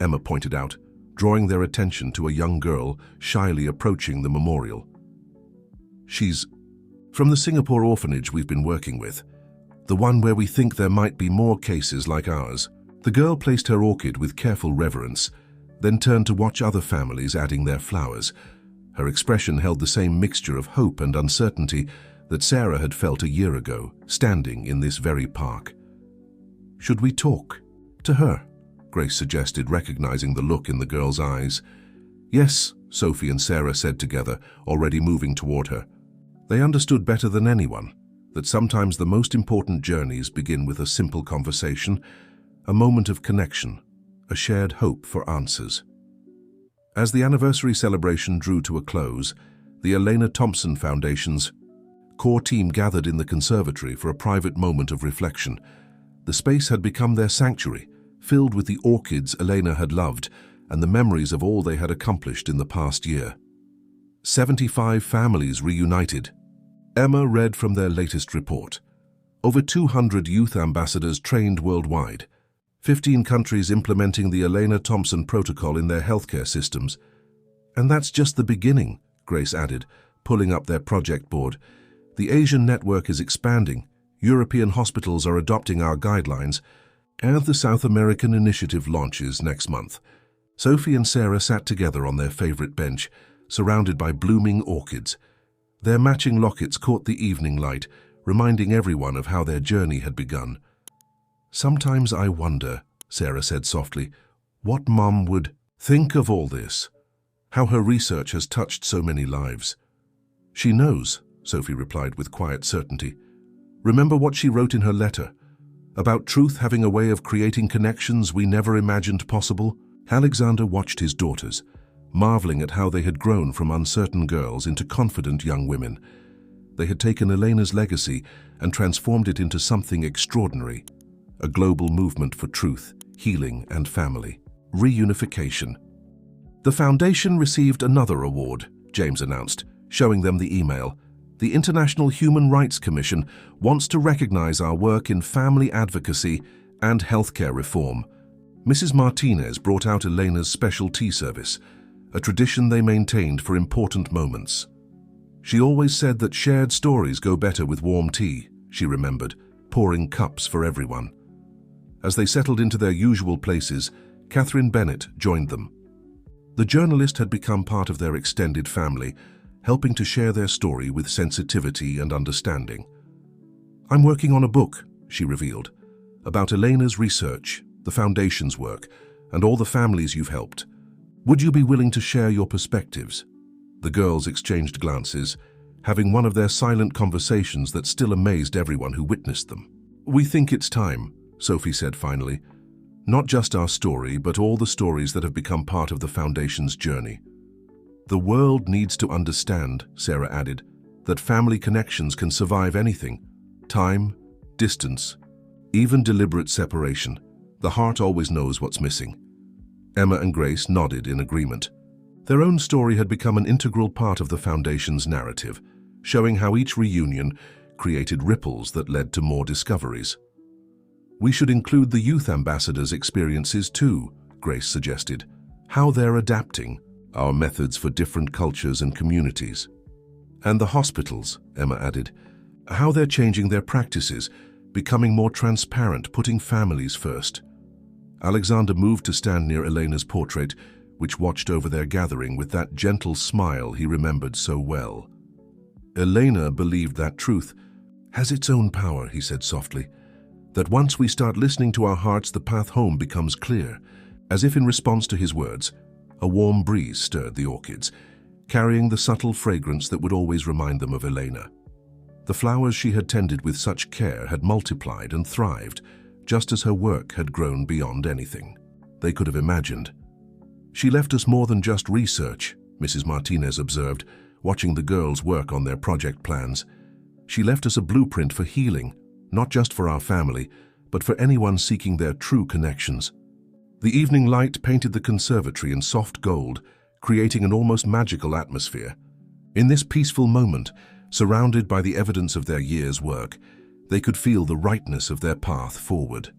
Emma pointed out, drawing their attention to a young girl shyly approaching the memorial. "She's from the Singapore orphanage we've been working with, the one where we think there might be more cases like ours." The girl placed her orchid with careful reverence, then turned to watch other families adding their flowers. Her expression held the same mixture of hope and uncertainty that Sarah had felt a year ago, standing in this very park. "Should we talk to her?" Grace suggested, recognizing the look in the girl's eyes. "Yes," Sophie and Sarah said together, already moving toward her. They understood better than anyone that sometimes the most important journeys begin with a simple conversation, a moment of connection, a shared hope for answers. As the anniversary celebration drew to a close, the Elena Thompson Foundation's core team gathered in the conservatory for a private moment of reflection. The space had become their sanctuary, filled with the orchids Elena had loved and the memories of all they had accomplished in the past year. 75 families reunited. Emma read from their latest report. Over 200 youth ambassadors trained worldwide. 15 countries implementing the Elena Thompson Protocol in their healthcare systems. "And that's just the beginning," Grace added, pulling up their project board. "The Asian network is expanding, European hospitals are adopting our guidelines, and the South American initiative launches next month." Sophie and Sarah sat together on their favorite bench, surrounded by blooming orchids. Their matching lockets caught the evening light, reminding everyone of how their journey had begun. "Sometimes I wonder," Sarah said softly, "what Mum would think of all this, how her research has touched so many lives." "She knows," Sophie replied with quiet certainty. "Remember what she wrote in her letter, about truth having a way of creating connections we never imagined possible?" Alexander watched his daughters, marveling at how they had grown from uncertain girls into confident young women. They had taken Elena's legacy and transformed it into something extraordinary, a global movement for truth, healing, and family. Reunification. The foundation received another award, James announced, showing them the email. "The International Human Rights Commission wants to recognize our work in family advocacy and healthcare reform." Mrs. Martinez brought out Elena's special tea service, a tradition they maintained for important moments. "She always said that shared stories go better with warm tea," she remembered, pouring cups for everyone. As they settled into their usual places, Catherine Bennett joined them. The journalist had become part of their extended family, helping to share their story with sensitivity and understanding. "I'm working on a book," she revealed, "about Elena's research, the Foundation's work, and all the families you've helped. Would you be willing to share your perspectives?" The girls exchanged glances, having one of their silent conversations that still amazed everyone who witnessed them. "We think it's time," Sophie said finally. "Not just our story, but all the stories that have become part of the Foundation's journey." "The world needs to understand," Sarah added, "that family connections can survive anything. Time, distance, even deliberate separation. The heart always knows what's missing." Emma and Grace nodded in agreement. Their own story had become an integral part of the Foundation's narrative, showing how each reunion created ripples that led to more discoveries. "We should include the youth ambassadors' experiences too," Grace suggested. "How they're adapting our methods for different cultures and communities." "And the hospitals," Emma added. "How they're changing their practices, becoming more transparent, putting families first." Alexander moved to stand near Elena's portrait, which watched over their gathering with that gentle smile he remembered so well. "Elena believed that truth has its own power," he said softly. "That once we start listening to our hearts, the path home becomes clear." As if in response to his words, a warm breeze stirred the orchids, carrying the subtle fragrance that would always remind them of Elena. The flowers she had tended with such care had multiplied and thrived, just as her work had grown beyond anything they could have imagined. "She left us more than just research," Mrs. Martinez observed, watching the girls work on their project plans. "She left us a blueprint for healing, not just for our family, but for anyone seeking their true connections." The evening light painted the conservatory in soft gold, creating an almost magical atmosphere. In this peaceful moment, surrounded by the evidence of their year's work, they could feel the rightness of their path forward.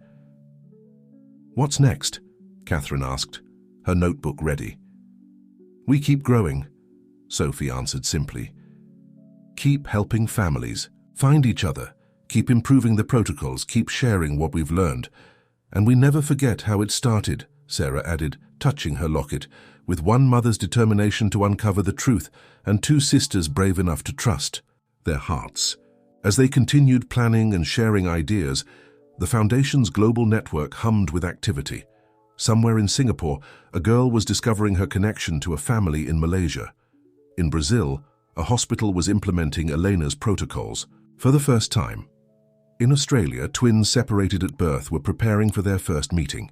"What's next?" Catherine asked, her notebook ready. "We keep growing," Sophie answered simply. "Keep helping families, find each other, keep improving the protocols, keep sharing what we've learned. And we never forget how it started," Sarah added, touching her locket, "with one mother's determination to uncover the truth and two sisters brave enough to trust their hearts." As they continued planning and sharing ideas, the Foundation's global network hummed with activity. Somewhere in Singapore, a girl was discovering her connection to a family in Malaysia. In Brazil, a hospital was implementing Elena's protocols for the first time. In Australia, twins separated at birth were preparing for their first meeting.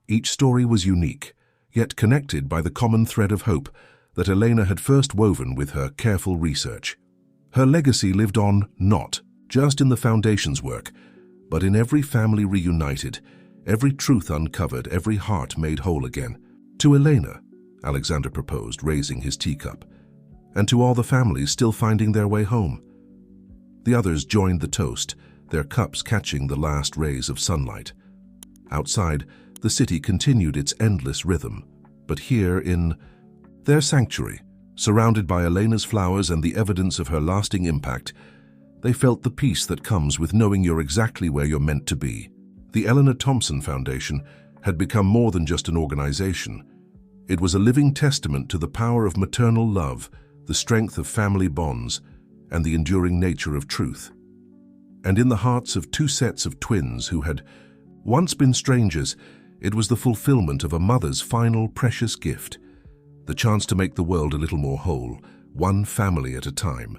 Each story was unique, yet connected by the common thread of hope that Elena had first woven with her careful research. Her legacy lived on not just in the Foundation's work, but in every family reunited, every truth uncovered, every heart made whole again. "To Elena," Alexander proposed, raising his teacup, "and to all the families still finding their way home." The others joined the toast, their cups catching the last rays of sunlight. Outside, the city continued its endless rhythm, but here in their sanctuary, surrounded by Elena's flowers and the evidence of her lasting impact, they felt the peace that comes with knowing you're exactly where you're meant to be. The Eleanor Thompson Foundation had become more than just an organization. It was a living testament to the power of maternal love, the strength of family bonds, and the enduring nature of truth. And in the hearts of two sets of twins who had once been strangers, it was the fulfillment of a mother's final precious gift, the chance to make the world a little more whole, one family at a time.